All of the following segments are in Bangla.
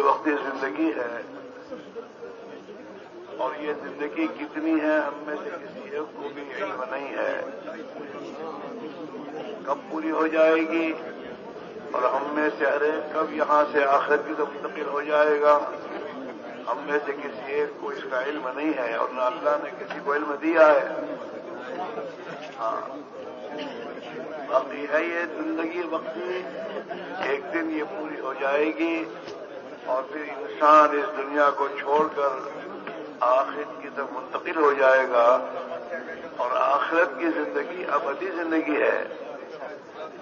वक्ती जिंदगी है और ये जिंदगी कितनी है हम में से किसी एक को भी इल्म नहीं है। कब पूरी हो जाएगी और हम में से हर एक कब यहाँ से आखिरत की तरफ मुंतकिल हो जाएगा, हम में से किसी एक को इसका इल्म नहीं है और न अल्लाह ने किसी को इल्म दिया है। हाँ, बाकी है ये जिंदगी वक्ती, एक दिन ये पूरी हो जाएगी और फिर इंसान इस दुनिया को छोड़कर आखिरत की तरफ मुंतकिल हो जाएगा। और आखिरत की जिंदगी अबदी जिंदगी है,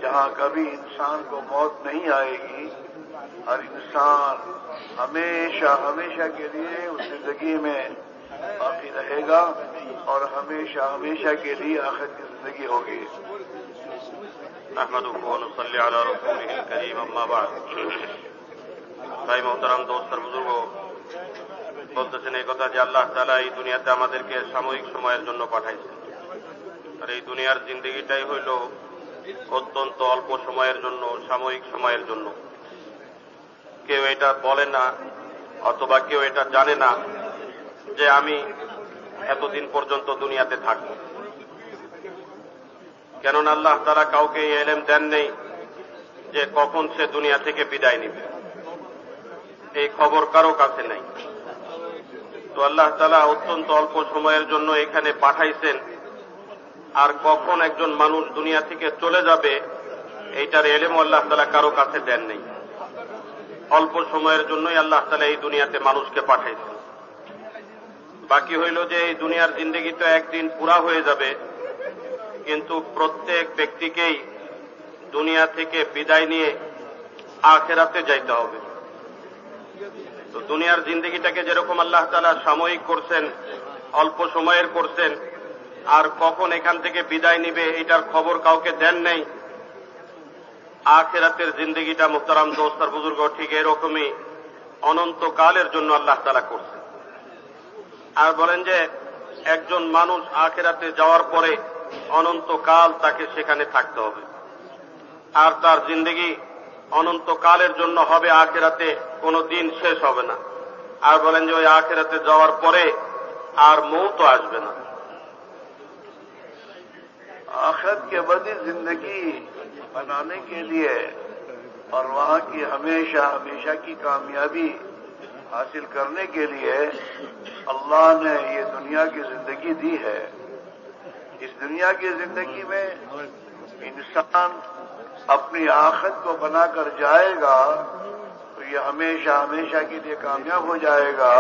जहाँ कभी इंसान को मौत नहीं आएगी। हर इंसान हमेशा हमेशा के लिए उस जिंदगी में बाकी रहेगा और हमेशा हमेशा के लिए आखिरत की जिंदगी होगी। अहमदुहु व नसल्ली अला रसूलिहिल करीम, अम्मा बाद। भाई मोहतरम, दोस्त और बुजुर्गों, বলতেছেন এই কথা যে আল্লাহ তাআলা এই দুনিয়াতে আমাদেরকে সাময়িক সময়ের জন্য পাঠাইছেন। আর এই দুনিয়ার জিন্দেগিটাই হইল অত্যন্ত অল্প সময়ের জন্য, সাময়িক সময়ের জন্য। কেউ এটা বলে না অথবা কেউ এটা জানে না যে আমি এতদিন পর্যন্ত দুনিয়াতে থাকব। কেননা আল্লাহ তাআলা কাউকে এই ইলম দেন নেই যে কখন সে দুনিয়া থেকে বিদায় নেবে, এই খবর কারো কাছে নাই। তো আল্লাহ তাআলা অত্যন্ত অল্প সময়ের জন্য এখানে পাঠাইছেন, আর কখন একজন মানুষ দুনিয়া থেকে চলে যাবে এইটার ইলম আল্লাহ তাআলা কারো কাছে দেন নেই। অল্প সময়ের জন্যই আল্লাহ তাআলা এই দুনিয়াতে মানুষকে পাঠাইছেন। বাকি হইল যে এই দুনিয়ার জিন্দেগি তো একদিন পুরা হয়ে যাবে, কিন্তু প্রত্যেক ব্যক্তিকেই দুনিয়া থেকে বিদায় নিয়ে আখিরাতে যাইতে হবে। তো দুনিয়ার জিন্দেগিটাকে যেরকম আল্লাহ তাআলা সাময়িক করছেন, অল্প সময়ের করছেন, আর কখন এখান থেকে বিদায় নিবে এটার খবর কাউকে দেন নাই, আখিরাতের জিন্দেগিটা মুহতারাম দোস্ত আর বুজুর্গ ঠিক এরকমই অনন্তকালের জন্য আল্লাহ তাআলা করছেন। আর বলেন যে একজন মানুষ আখিরাতে যাওয়ার পরে অনন্তকাল তাকে সেখানে থাকতে হবে, আর তার জিন্দেগি অনন্তকালের জন্য হবে, আখিরাতে কোনো দিন শেষ হবে না। আর বলেন যে ওই আখিরাতে যাওয়ার পরে আর মৌত আসবে না। आखिरत की अबदी जिंदगी बनाने के लिए और वहाँ की हमेशा हमेशा की कामयाबी हासिल करने के लिए अल्लाह ने ये दुनिया की जिंदगी दी है। इस दुनिया की जिंदगी में इंसान अपनी आखिरत को बनाकर जाएगा तो ये हमेशा हमेशा के लिए कामयाब हो जाएगा।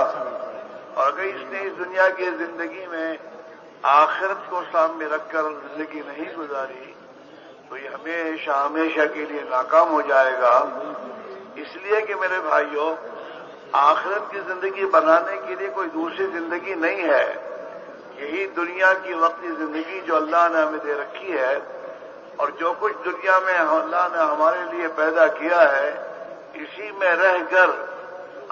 और अगर इसने इस दुनिया की जिंदगी में आखिरत को सामने रखकर जिंदगी नहीं गुजारी तो ये हमेशा हमेशा के लिए नाकाम हो जाएगा। इसलिए कि मेरे भाइयों, आखिरत की जिंदगी बनाने के लिए कोई दूसरी जिंदगी नहीं है। यही दुनिया की वक्ती जिंदगी जो अल्लाह ने हमें दे रखी है, और जो कुछ दुनिया में अल्लाह ने हमारे लिए पैदा किया है, इसी में रहकर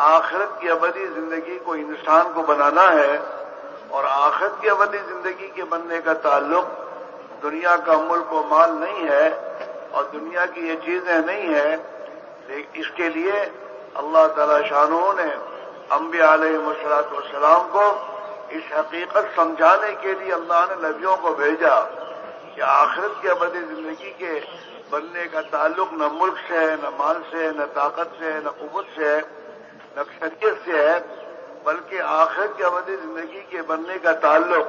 आखिरत की अबदी जिंदगी को इंसान को बनाना है। और आखिरत की अबदी जिंदगी के बनने का ताल्लुक दुनिया का मुल्क व माल नहीं है और दुनिया की ये चीजें नहीं है। लेकिन इसके लिए अल्लाह ताला शानू ने अंबिया अलैहिस्सलाम को इस हकीकत समझाने के लिए अल्लाह ने नबियों को भेजा कि आखिरत की अबदी जिंदगी के बनने का ताल्लुक न मुल्क से है, न माल से है, न ताकत से है, न कुव्वत से है, न शरीयत से है, बल्कि आखिरत की अबदी जिंदगी के बनने का ताल्लुक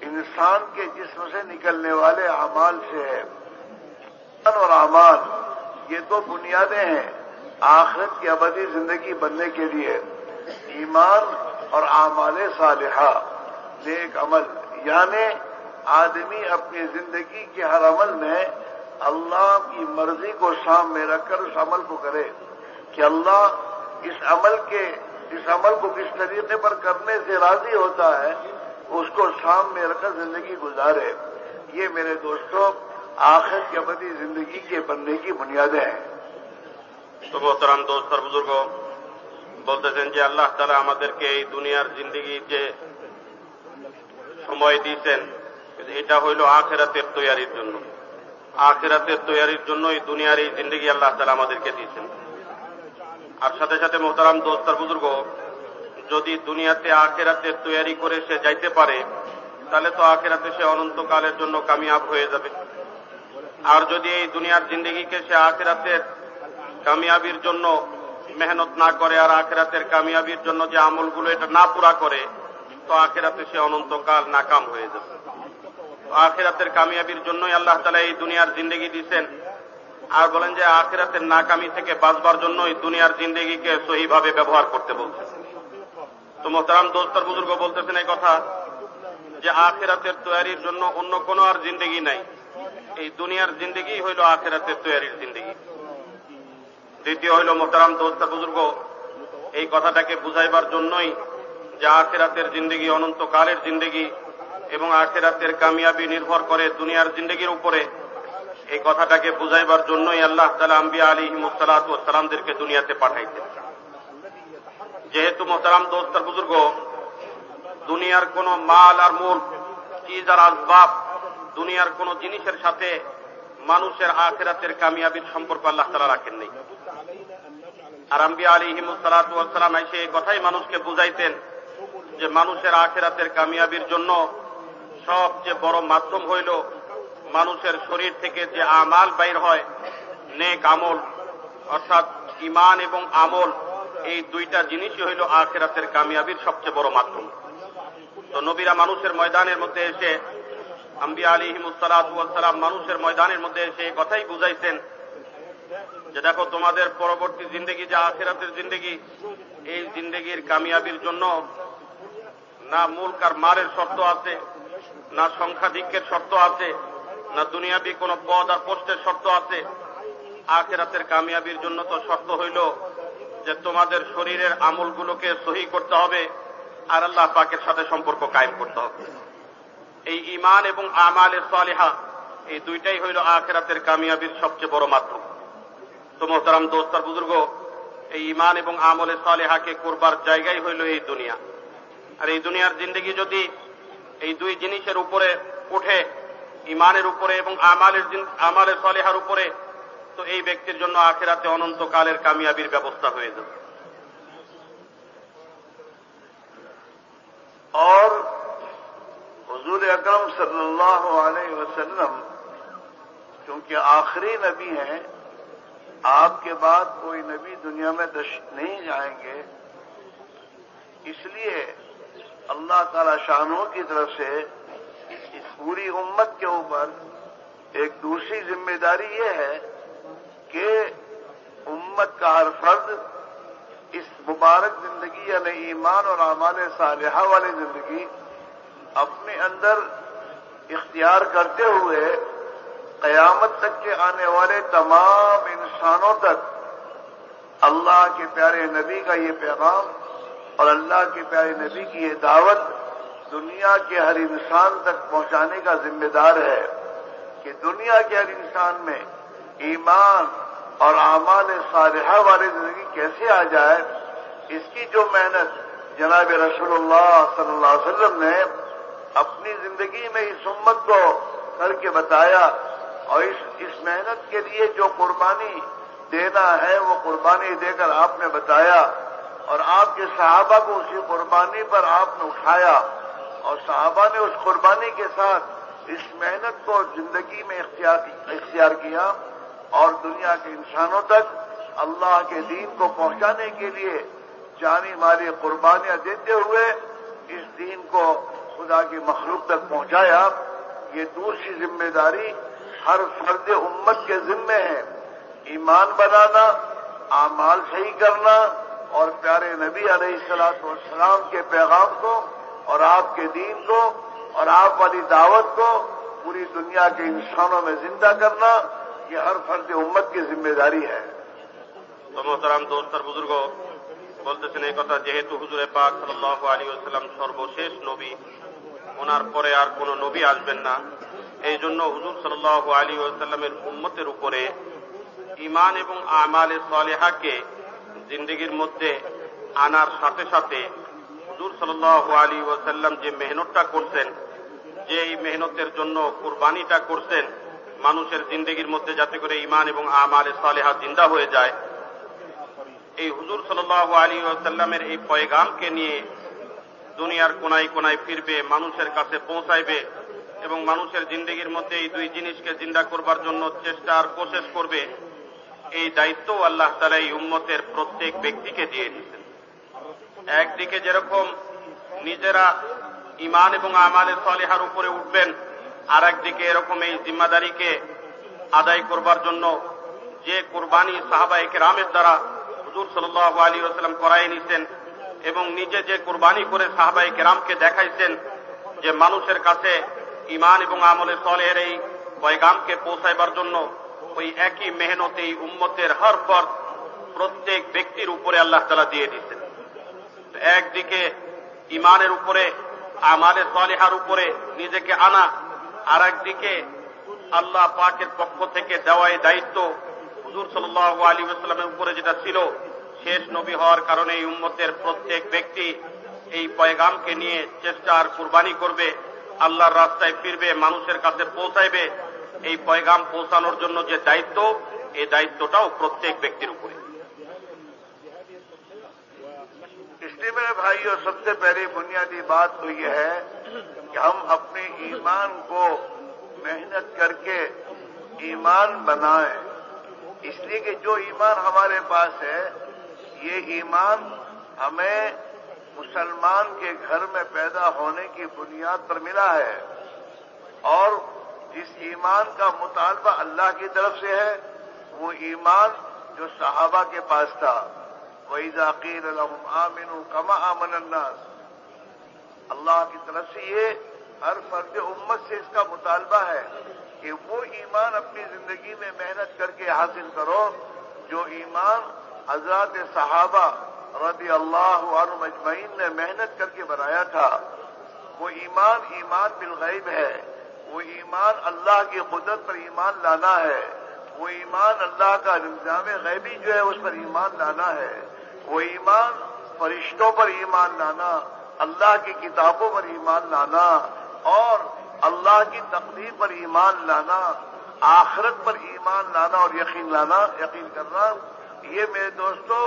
इंसान के जिस्म से निकलने वाले अमाल से है। और अमाल ये तो बुनियादें हैं आखिरत की अबदी जिंदगी बनने के लिए। ईमान और आमाले सालिहा, नेक अमल, यानी आदमी अपनी जिंदगी के हर अमल में अल्लाह की मर्जी को सामने रखकर उस अमल को करे कि अल्लाह इस अमल को किस तरीके पर करने से राजी होता है, उसको सामने रखकर जिंदगी गुजारे। ये मेरे दोस्तों आखिरत की अबदी जिंदगी के बनने की बुनियादें हैं। तो मोहतरम दोस्त और बुजुर्ग, বলতেছেন যে আল্লাহ তাআলা আমাদেরকে এই দুনিয়ার জিন্দেগি যে সময় দিয়েছেন এটা হইল আখিরাতের তৈয়ারির জন্য। আখিরাতের তৈয়ারির জন্য এই দুনিয়ার এই জিন্দেগি আল্লাহ তাআলা আমাদেরকে দিয়েছেন। আর সাথে সাথে মোহতারাম দোস্ত আর বুজুর্গ, যদি দুনিয়াতে আখেরাতে তৈরি করে সে যাইতে পারে তাহলে তো আখেরাতে সে অনন্তকালের জন্য কামিয়াব হয়ে যাবে। আর যদি এই দুনিয়ার জিন্দেগিকে সে আখেরাতের কামিয়াবির জন্য মেহনত না করে আর আখেরাতের কামিয়াবির জন্য যে আমলগুলো এটা না পুরা করে, তো আখেরাতে সে অনন্তকাল নাকাম হয়ে যাবে। আখেরাতের কামিয়াবির জন্যই আল্লাহ তাআলা এই দুনিয়ার জিন্দেগি দিচ্ছেন, আর বলেন যে আখেরাতের নাকামি থেকে বাঁচবার জন্যই দুনিয়ার জিন্দেগিকে সহিভাবে ব্যবহার করতে বলছেন। তো মোহতারাম দোস্তর বুজুর্গ বলতেছেন এই কথা যে আখেরাতের তৈরির জন্য অন্য কোনো আর জিন্দেগি নাই, এই দুনিয়ার জিন্দেগি হইল আখেরাতের তৈরির জিন্দেগি। দ্বিতীয় হইল মোহতারাম দোস্তর বুজুর্গ, এই কথাটাকে বুঝাইবার জন্যই যে আখেরাতের জিন্দেগি অনন্তকালের জিন্দেগি এবং আখেরাতের কামিয়াবি নির্ভর করে দুনিয়ার জিন্দেগির উপরে, এই কথাটাকে বুঝাইবার জন্যই আল্লাহ তাআলা আম্বিয়া আলাইহিমুস সালাতু ওয়াস সালামদেরকে দুনিয়াতে পাঠাইছেন। যেহেতু মোহতারাম দোস্তর বুজুর্গ, দুনিয়ার কোন মাল আর মূল, চিজ আর আসবাব, দুনিয়ার কোন জিনিসের সাথে মানুষের আখেরাতের কামিয়াবির সম্পর্ক আল্লাহ তাআলা রাখেন নাই। আর আম্বিয়া আলাইহিমুস সালাতু ওয়াস সালাম এসে এই কথাই মানুষকে বুঝাইতেন যে মানুষের আখেরাতের কামিয়াবির জন্য সবচেয়ে বড় মাধ্যম হইল মানুষের শরীর থেকে যে আমাল বাইর হয়, নেক আমল, অর্থাৎ ঈমান এবং আমল, এই দুইটা জিনিসই হইল আখেরাতের কামিয়াবির সবচেয়ে বড় মাধ্যম। তো নবীরা মানুষের ময়দানের মধ্যে এসে, আম্বিয়া আলাইহিমুস সালাতু ওয়াস সালাম মানুষের ময়দানের মধ্যে এসে এই কথাই বুঝাইছেন যে দেখো, তোমাদের পরবর্তী জিন্দেগি যে আখেরাতের জিন্দেগি, এই জিন্দেগির কামিয়াবির জন্য না মুলক আর মালের শর্ত আছে, না সংখ্যাধিক্যের শর্ত আছে, না দুনিয়াবি কোন পদ আর পোস্টের শর্ত আছে। আখেরাতের কামিয়াবির জন্য তো শর্ত হইল যে তোমাদের শরীরের আমলগুলোকে সহি করতে হবে আর আল্লাহ পাকের সাথে সম্পর্ক কায়েম করতে হবে। এই ঈমান এবং আমালে সালিহা, এই দুইটাই হইল আখেরাতের কামিয়াবির সবচেয়ে বড় মাধ্যম। তো মোহতারাম দোস্তার বুজুর্গ, এই ঈমান এবং আমলে সালিহাকে করবার জায়গাই হইল এই দুনিয়া। আর এই দুনিয়ার জিন্দেগি যদি এই দুই জিনিসের উপরে উঠে, ঈমানের উপরে এবং আমালে সালিহার উপরে, তো এই ব্যক্তির জন্য আখেরাতে অনন্তকালের কামিয়াবির ব্যবস্থা হয়ে যাবে। और हुजूर अकरम सल्लल्लाहु अलैहि वसल्लम क्योंकि आखिरी नबी हैं, आपके बाद कोई नबी दुनिया में नहीं जाएंगे, इसलिए अल्लाह ताला शानों की तरफ से इस पूरी उम्मत के ऊपर एक दूसरी जिम्मेदारी ये है कि उम्मत का हर फर्द इस मुबारक जिंदगी यानी ईमान और आमाल सालिहा वाली जिंदगी अपने अंदर इख्तियार करते हुए क़यामत तक के आने वाले तमाम इंसानों तक अल्लाह के प्यारे नबी का ये पैगाम और अल्लाह के प्यारे नबी की ये दावत दुनिया के हर इंसान तक पहुंचाने का जिम्मेदार है कि दुनिया के हर इंसान में ईमान और आमाल सालिहा वाली जिंदगी कैसे आ जाए, इसकी जो मेहनत जनाब रसूलुल्लाह सल्लल्लाहु अलैहि वसल्लम ने अपनी जिंदगी में इस उम्मत को करके बताया और इस मेहनत के लिए जो कुर्बानी देना है वो कुर्बानी देकर आपने बताया और आपके सहाबा को उसी कुर्बानी पर आपने उठाया और सहाबा ने उस कुर्बानी के साथ इस मेहनत को जिंदगी में इख्तियार किया और दुनिया के इंसानों तक अल्लाह के दीन को पहुंचाने के लिए जानी माली कुर्बानियां देते हुए इस दीन को खुदा की मखलूक तक पहुंचाया। ये दूसरी जिम्मेदारी हर फर्द उम्मत के जिम्मे है, ईमान बनाना, आमाल सही करना और प्यारे नबी अलैहिस्सलातु वस्सलाम के पैगाम को और आपके दीन को और आप वाली दावत को पूरी दुनिया के इंसानों में जिंदा करना, ये हर फर्द उम्मत की जिम्मेदारी है। तो मोहतरम दोस्तर बुजुर्ग বলতেছেন এই কথা, যেহেতু হুজুরে পাক সাল্লাল্লাহু আলাইহি ওয়াসাল্লাম সর্বশেষ নবী, ওনার পরে আর কোন নবী আসবেন না, এই জন্য হুজুর সাল্লাল্লাহু আলাইহি ওয়াসাল্লামের উম্মতের উপরে ঈমান এবং আমালে সালিহাকে জিন্দেগির মধ্যে আনার সাথে সাথে হুজুর সাল্লাল্লাহু আলাইহি ওয়াসাল্লাম যে মেহনতটা করছেন, যে এই মেহনতের জন্য কুরবানিটা করছেন মানুষের জিন্দেগির মধ্যে যাতে করে ঈমান এবং আমালে সালিহা জিন্দা হয়ে যায়, এই হুজুর সাল্লাল্লাহু আলাইহি ওয়াসাল্লামের এই পয়গামকে নিয়ে দুনিয়ার কোনায় কোনায় ফিরবে, মানুষের কাছে পৌঁছাইবে এবং মানুষের জিন্দেগির মধ্যে এই দুই জিনিসকে জিন্দা করবার জন্য চেষ্টা আর কোশিশ করবে, এই দায়িত্ব আল্লাহ তাআলা এই উম্মতের প্রত্যেক ব্যক্তিকে দিয়ে দিয়েছেন। একদিকে যেরকম নিজেরা ঈমান এবং আমালে সালেহার উপরে উঠবেন, আর একদিকে এরকম এই জিম্মাদারিকে আদায় করবার জন্য যে কুরবানি সাহাবায়ে কেরামের দ্বারা হুজুর সাল্লাল্লাহু আলাইহি ওয়াসাল্লাম করায় নিছেন এবং নিজে যে কুরবানি করে সাহাবায়ে কেরামকে দেখাইছেন যে মানুষের কাছে ঈমান এবং আমলে সালেহের এই পয়গামকে পৌঁছাইবার জন্য ওই একই মেহনত এই উম্মতের হর ফরদ প্রত্যেক ব্যক্তির উপরে আল্লাহ তাআলা দিয়ে দিয়েছেন। একদিকে ঈমানের উপরে, আমালে সালেহার উপরে নিজেকে আনা, আর একদিকে আল্লাহ পাকের পক্ষ থেকে দেওয়া এই দায়িত্ব হুজুর সাল্লাল্লাহু আলাইহি ওয়াসাল্লামের উপরে যেটা ছিল, শেষ নবী হওয়ার কারণে এই উম্মতের প্রত্যেক ব্যক্তি এই পয়গামকে নিয়ে চেষ্টা আর কুরবানি করবে, আল্লাহর রাস্তায় ফিরবে, মানুষের কাছে পৌঁছাইবে। এই পয়গাম পৌঁছানোর জন্য যে দায়িত্ব, এই দায়িত্বটাও প্রত্যেক ব্যক্তির উপরে। इसलिए मेरे भाइयों, सबसे पहले बुनियादी बात तो यह है कि हम अपने ईमान को मेहनत करके ईमान बनाएं। इसलिए कि जो ईमान हमारे पास है, ये ईमान हमें मुसलमान के घर में पैदा होने की बुनियाद पर मिला है, और जिस ईमान का मुतालबा अल्लाह की तरफ से है, वो ईमान जो सहाबा के पास था। वइज़ा क़ील लहुम आमिनू कमा आमन अन्नास, अल्लाह की तरफ से ये हर फर्द उम्मत से इसका मुतालबा है कि वो ईमान अपनी जिंदगी में मेहनत करके हासिल करो जो ईमान हज़रत सहाबा रज़ी अल्लाहु अन्हुम अजमईन ने मेहनत करके बनाया था। वो ईमान ईमान बिल गैब है, वो ईमान अल्लाह की कुदरत पर ईमान लाना है, वो ईमान अल्लाह का निज़ाम गैबी जो है उस पर ईमान लाना है, वो ईमान फरिश्तों पर ईमान लाना, अल्लाह की किताबों पर ईमान लाना और अल्लाह की तकदीर पर ईमान लाना, आखिरत पर ईमान लाना और यकीन करना, ये मेरे दोस्तों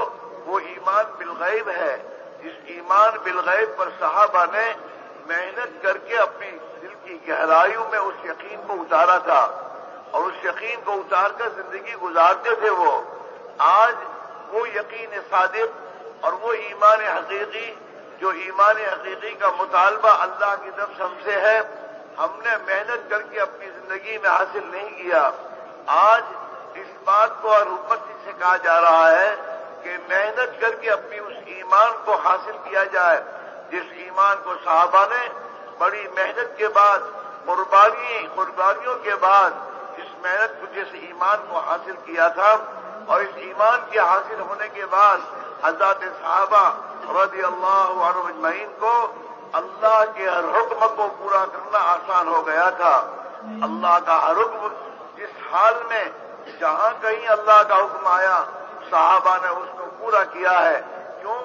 वो ईमान बिलगैब है। जिस ईमान बिलगैब पर सहाबा ने मेहनत करके अपनी दिल की गहराइयों में उस यकीन को उतारा था और उस यकीन को उतार कर जिंदगी गुजारते थे। वो आज वो यकीन सादिक और वो ईमान हकीकी, जो ईमान हकीकी का मुतालबा अल्लाह की तरफ से हमसे है, हमने मेहनत करके अपनी जिंदगी में हासिल नहीं किया। आज इस बात को और उम्मत से कहा जा रहा है कि मेहनत करके अपनी उस ईमान को हासिल किया जाए जिस ईमान को सहाबा ने बड़ी मेहनत के बाद, कुर्बानियों के बाद इस मेहनत को जिस ईमान को हासिल किया था, और इस ईमान के हासिल होने के बाद हज़रत सहाबा रज़ी अल्लाहु अन्हुम अजमईन को अल्लाह के हर हुक्म को पूरा करना आसान हो गया था। अल्लाह का हर हुक्म जिस हाल में जहां कहीं अल्लाह का हुक्म आया, सहाबा ने उसको पूरा किया है। क्यों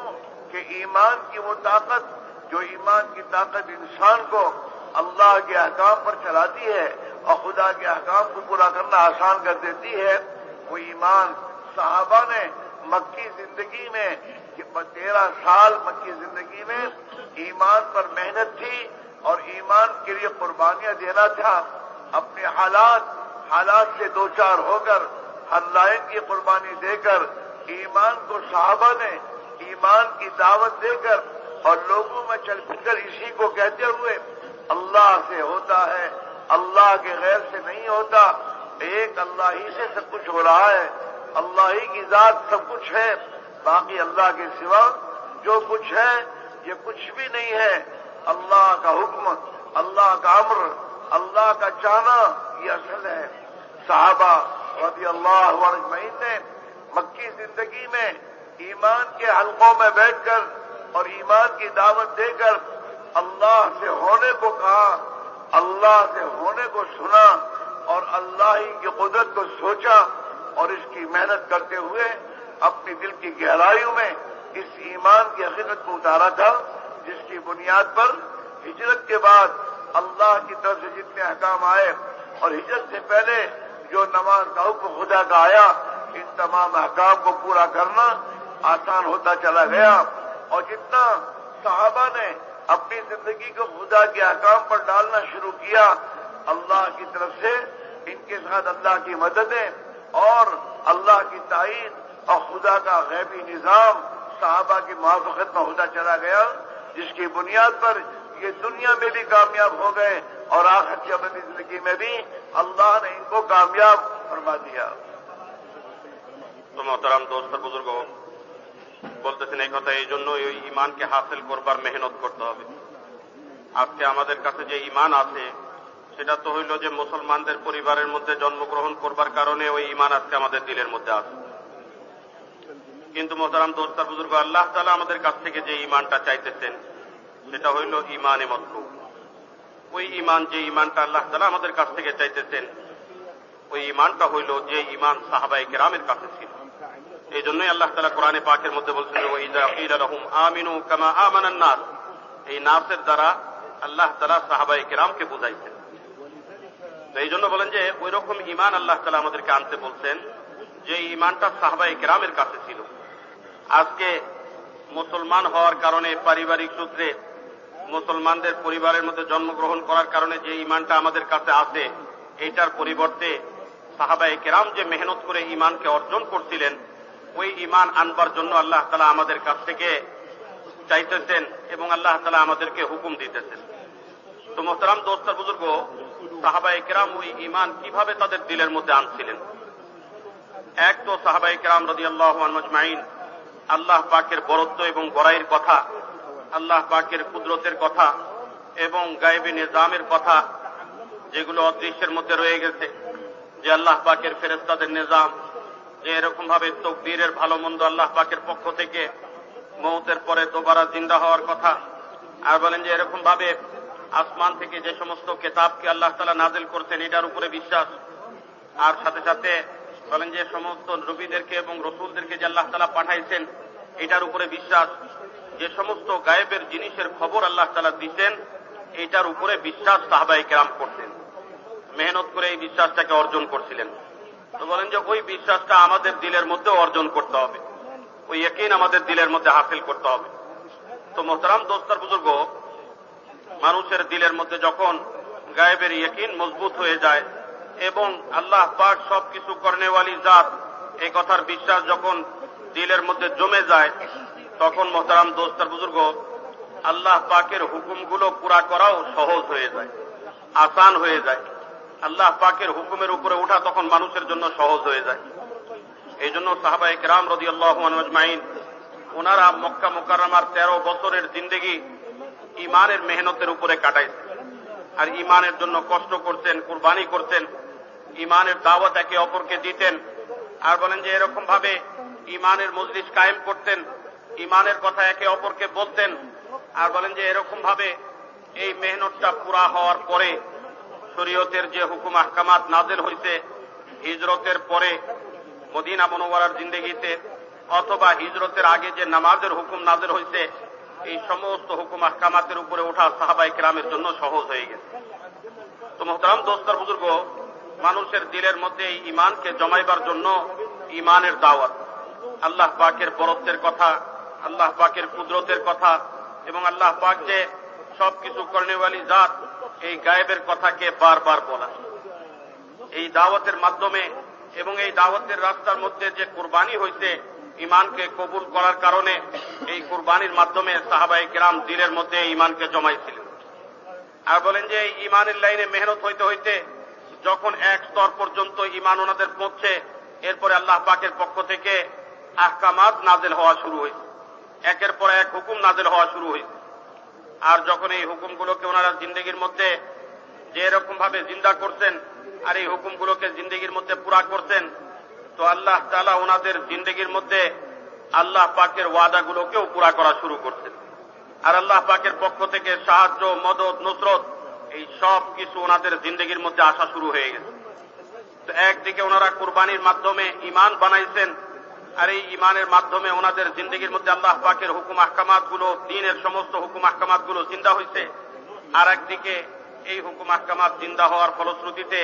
कि ईमान की वो ताकत, जो ईमान की ताकत इंसान को अल्लाह के अहकाम पर चलाती है और खुदा के अहकाम को पूरा करना आसान कर देती है, वो ईमान सहाबा ने मक्की जिंदगी में 13 साल मक्की जिंदगी में ईमान पर मेहनत थी और ईमान के लिए कुर्बानियां देना था। अपने हालात से दो चार होकर हर लाइन की कुर्बानी देकर ईमान को सहाबा ने ईमान की दावत देकर और लोगों में चल फिर इसी को कहते हुए अल्लाह से होता है, अल्लाह के गैर से नहीं होता, एक अल्लाह ही से सब कुछ हो रहा है, अल्लाह ही की जात सब कुछ है, बाकी अल्लाह के सिवा जो कुछ है ये कुछ भी नहीं है। अल्लाह का हुक्म, अल्लाह का अम्र, अल्लाह का चाहना ये असल है। सहाबा रज़ी अल्लाहु अजमईन ने मक्की जिंदगी में ईमान के हलकों में बैठकर और ईमान की दावत देकर अल्लाह से होने को कहा, अल्लाह से होने को सुना और अल्लाह ही की कुदरत को सोचा और इसकी मेहनत करते हुए अपनी दिल की गहराइयों में इस ईमान की हकीकत को उतारा था, जिसकी बुनियाद पर हिजरत के बाद अल्लाह की तरफ से जितने अहकाम आए और हिजरत से पहले जो नमाज का हुक्म खुदा का आया, इन तमाम अहकाम को पूरा करना आसान होता चला गया। और जितना सहाबा ने अपनी जिंदगी को खुदा के अहकाम पर डालना शुरू किया, अल्लाह की तरफ से इनके साथ अल्लाह की मददें और अल्लाह की ताईद और खुदा का गैबी निजाम सहाबा की मुआफ़क़त में होता चला गया, जिसकी बुनियाद पर ये दुनिया में भी कामयाब हो गए और आखिर की अपनी जिंदगी में भी अल्लाह ने इनको कामयाब फरमा दिया। तो मोहतरम दोस्त बुजुर्ग বলতেছেন এই কথা এই জন্য ওই ঈমানকে হাসিল করবার মেহনত করতে হবে। আজকে আমাদের কাছে যে ঈমান আছে সেটা তো হইল যে মুসলমানদের পরিবারের মধ্যে জন্মগ্রহণ করবার কারণে ওই ঈমান আজকে আমাদের দিলের মধ্যে আছে। কিন্তু মোহতারাম দোস্ত বুজুর্গ, আল্লাহ তাআলা আমাদের কাছ থেকে যে ঈমানটা চাইতেছেন সেটা হইল ঈমানে মতলুব। ওই ঈমান, যে ঈমানটা আল্লাহ তাআলা আমাদের কাছ থেকে চাইতেছেন, ওই ঈমানটা হইল যে ঈমান সাহাবায়ে কেরামের কাছে ছিল। এই জন্যই আল্লাহ তাআলা কোরআনে পাকের মধ্যে বলছেন, ওয়াইযা কিলা লাহুম আমিনু কামা আমানান নাস। এই নাসের দ্বারা আল্লাহ তাআলা সাহাবায়ে কেরামকে বুঝাইছেন। তো এই জন্য বলেন যে ওই রকম ঈমান আল্লাহ তাআলা আমাদেরকে আনতে বলছেন যে ঈমানটা সাহাবায়ে কেরামের কাছে ছিল। আজকে মুসলমান হওয়ার কারণে, পারিবারিক সূত্রে মুসলমানদের পরিবারের মধ্যে জন্মগ্রহণ করার কারণে যে ঈমানটা আমাদের কাছে আছে, এইটার পরিবর্তে সাহাবায়ে কেরাম যে মেহনত করে ঈমানকে অর্জন করছিলেন, ওই ঈমান আনবার জন্য আল্লাহ তাআলা আমাদের কাছ থেকে চাইতেছেন এবং আল্লাহ তাআলা আমাদেরকে হুকুম দিতেছেন। তো মোহতারাম দোস্ত বুজুর্গ, সাহাবায়ে কেরাম ওই ঈমান কিভাবে তাদের দিলের মধ্যে আনছিলেন? এক তো সাহাবায়ে কেরাম রাদিয়াল্লাহু আনহুম আজমাইন আল্লাহ পাকের বরত্ব এবং বড়াইয়ের কথা, আল্লাহ পাকের কুদরতের কথা এবং গায়েবী নিজামের কথা, যেগুলো অদৃশ্যের মধ্যে রয়ে গেছে, যে আল্লাহ পাকের ফেরেশতাদের নিজাম, যে এরকম ভাবে তকদীরের ভালো মন্দ আল্লাহ পাকের পক্ষ থেকে, মওতের পরে দোবারা জিন্দা হওয়ার কথা, আর বলেন যে এরকম ভাবে আসমান থেকে যে সমস্ত কিতাবকে আল্লাহ তাআলা নাযিল করছেন এটার উপরে বিশ্বাস, আর সাথে সাথে বলেন যে সমস্ত নবীদেরকে এবং রাসূলদেরকে যে আল্লাহ তাআলা পাঠাইছেন এটার উপরে বিশ্বাস, যে সমস্ত গায়েবের জিনিসের খবর আল্লাহ তাআলা দিতেন এটার উপরে বিশ্বাস সাহাবায়ে কেরাম করতেন, মেহনত করে এই বিশ্বাসটাকে অর্জন করছিলেন। তো বলেন যে ওই বিশ্বাসটা আমাদের দিলের মধ্যে অর্জন করতে হবে, ওই ইয়াকিন আমাদের দিলের মধ্যে হাসিল করতে হবে। তো মোহতারাম দোস্তার বুজুর্গ, মানুষের দিলের মধ্যে যখন গায়েবের ইয়াকিন মজবুত হয়ে যায় এবং আল্লাহ পাক সবকিছু করনেওয়ালি জাত, এই কথার বিশ্বাস যখন দিলের মধ্যে জমে যায়, তখন মোহতারাম দোস্তার বুজুর্গ আল্লাহ পাকের হুকুমগুলো পুরা করাও সহজ হয়ে যায়, আসান হয়ে যায়। আল্লাহ পাকের হুকুমের উপরে ওঠা তখন মানুষের জন্য সহজ হয়ে যায়। এই জন্য সাহাবায়ে কেরাম রাদিয়াল্লাহু আনহুম আজমাইন ওনারা মক্কা মুকাররমার 13 বছরের জিন্দেগি ঈমানের মেহনতের উপরে কাটাইছেন, আর ঈমানের জন্য কষ্ট করতেন, কুরবানি করতেন, ঈমানের দাওয়াত একে অপরকে দিতেন, আর বলেন যে এরকম ভাবে ঈমানের মজলিস কায়েম করতেন, ঈমানের কথা একে অপরকে বলতেন, আর বলেন যে এরকম ভাবে এই মেহনতটা পুরা হওয়ার পরে শরীয়তের যে হুকুম আহকামাত নাযিল হয়েছে হিজরতের পরে মদিনা মুনাওয়ারার জিন্দেগিতে, অথবা হিজরতের আগে যে নামাজের হুকুম নাযিল হয়েছে, এই সমস্ত হুকুম আহকামাতের উপরে ওঠা সাহাবায়ে কেরামের জন্য সহজ হয়ে গেছে। তো মোহতারাম দোস্তার বুজুর্গ, মানুষের দিলের মধ্যে এই ঈমানকে জমাইবার জন্য ঈমানের দাওয়াত, আল্লাহ পাকের বরত্বের কথা, আল্লাহ পাকের কুদরতের কথা এবং আল্লাহ পাক যে সবকিছু করনেওয়ালি জাত, এই গায়েবের কথাকে বারবার বলা, এই দাওয়াতের মাধ্যমে এবং এই দাওয়াতের রাস্তার মধ্যে যে কুরবানি হয়েছে ঈমানকে কবুল করার কারণে, এই কুরবানির মাধ্যমে সাহাবায়ে কেরাম দিলের মধ্যে ঈমানকে জমাইছিলেন। আর বলেন যে এই ঈমানের লাইনে মেহনত হইতে হইতে যখন এক স্তর পর্যন্ত ঈমান ওনাদের পৌঁছে, এরপরে আল্লাহ পাকের পক্ষ থেকে আহকামাত নাযিল হওয়া শুরু হয়েছে, একের পর এক হুকুম নাযিল হওয়া শুরু হয়েছে। আর যখন এই হুকুমগুলোকে ওনারা জিন্দেগির মধ্যে যে এরকম ভাবে জিন্দা করছেন আর এই হুকুমগুলোকে জিন্দেগির মধ্যে পুরা করছেন, তো আল্লাহ তাআলা ওনাদের জিন্দেগির মধ্যে আল্লাহ পাকের ওয়াদাগুলোকেও পুরা করা শুরু করছেন, আর আল্লাহ পাকের পক্ষ থেকে সাহায্য, মদদ, নুসরত, এই সব কিছু ওনাদের জিন্দেগির মধ্যে আসা শুরু হয়ে গেছে। তো একদিকে ওনারা কুরবানির মাধ্যমে ঈমান বানাইছেন, আর এই ঈমানের মাধ্যমে ওনাদের জিন্দেগির মধ্যে আল্লাহ পাকের হুকুম আহকামাত গুলো, দ্বীনের সমস্ত হুকুম আহকামাত গুলো জিন্দা হয়েছে, আর একদিকে এই হুকুম আহকামাত জিন্দা হওয়ার ফলশ্রুতিতে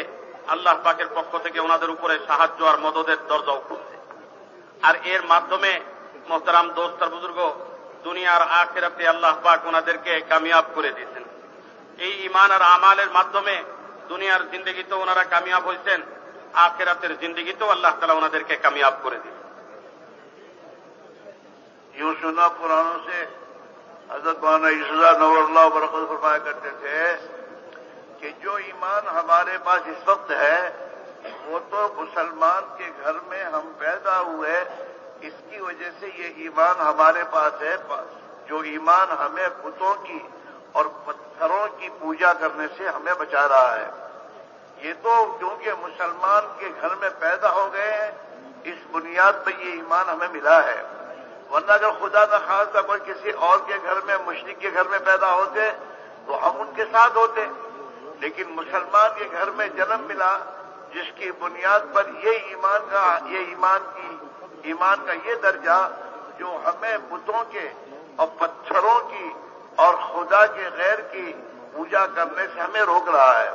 আল্লাহ পাকের পক্ষ থেকে ওনাদের উপরে সাহায্য আর মদদের দরজাও খুলছে। আর এর মাধ্যমে মোহতারাম দোস্ত আর বুজুর্গ, দুনিয়ার আখিরাতে আল্লাহ পাক ওনাদেরকে কামিয়াব করে দিয়েছেন। এই ঈমান আর আমালের মাধ্যমে দুনিয়ার জিন্দেগিতেও ওনারা কামিয়াব হয়েছেন, আখিরাতের জিন্দেগিতেও আল্লাহ তাআলা ওনাদেরকে কামিয়াব করে দিয়েছেন। यूं सुना पुराणों से हजरत मौलाना ईसा नवरुल्लाह बरकत फरमाया करते थे कि जो ईमान हमारे पास इस वक्त है वो तो मुसलमान के घर में हम पैदा हुए, इसकी वजह से ये ईमान हमारे पास है। जो ईमान हमें बुतों की और पत्थरों की पूजा करने से हमें बचा रहा है, ये तो क्योंकि मुसलमान के घर में पैदा हो गए हैं, इस बुनियाद पर ये ईमान हमें मिला है। वरना अगर खुदा न खास्ता कोई किसी और के घर में, मुशरिक के घर में पैदा होते तो हम उनके साथ होते, लेकिन मुसलमान के घर में जन्म मिला जिसकी बुनियाद पर ये ईमान का ये दर्जा जो हमें बुतों के और पत्थरों की और खुदा के गैर की पूजा करने से हमें रोक रहा है।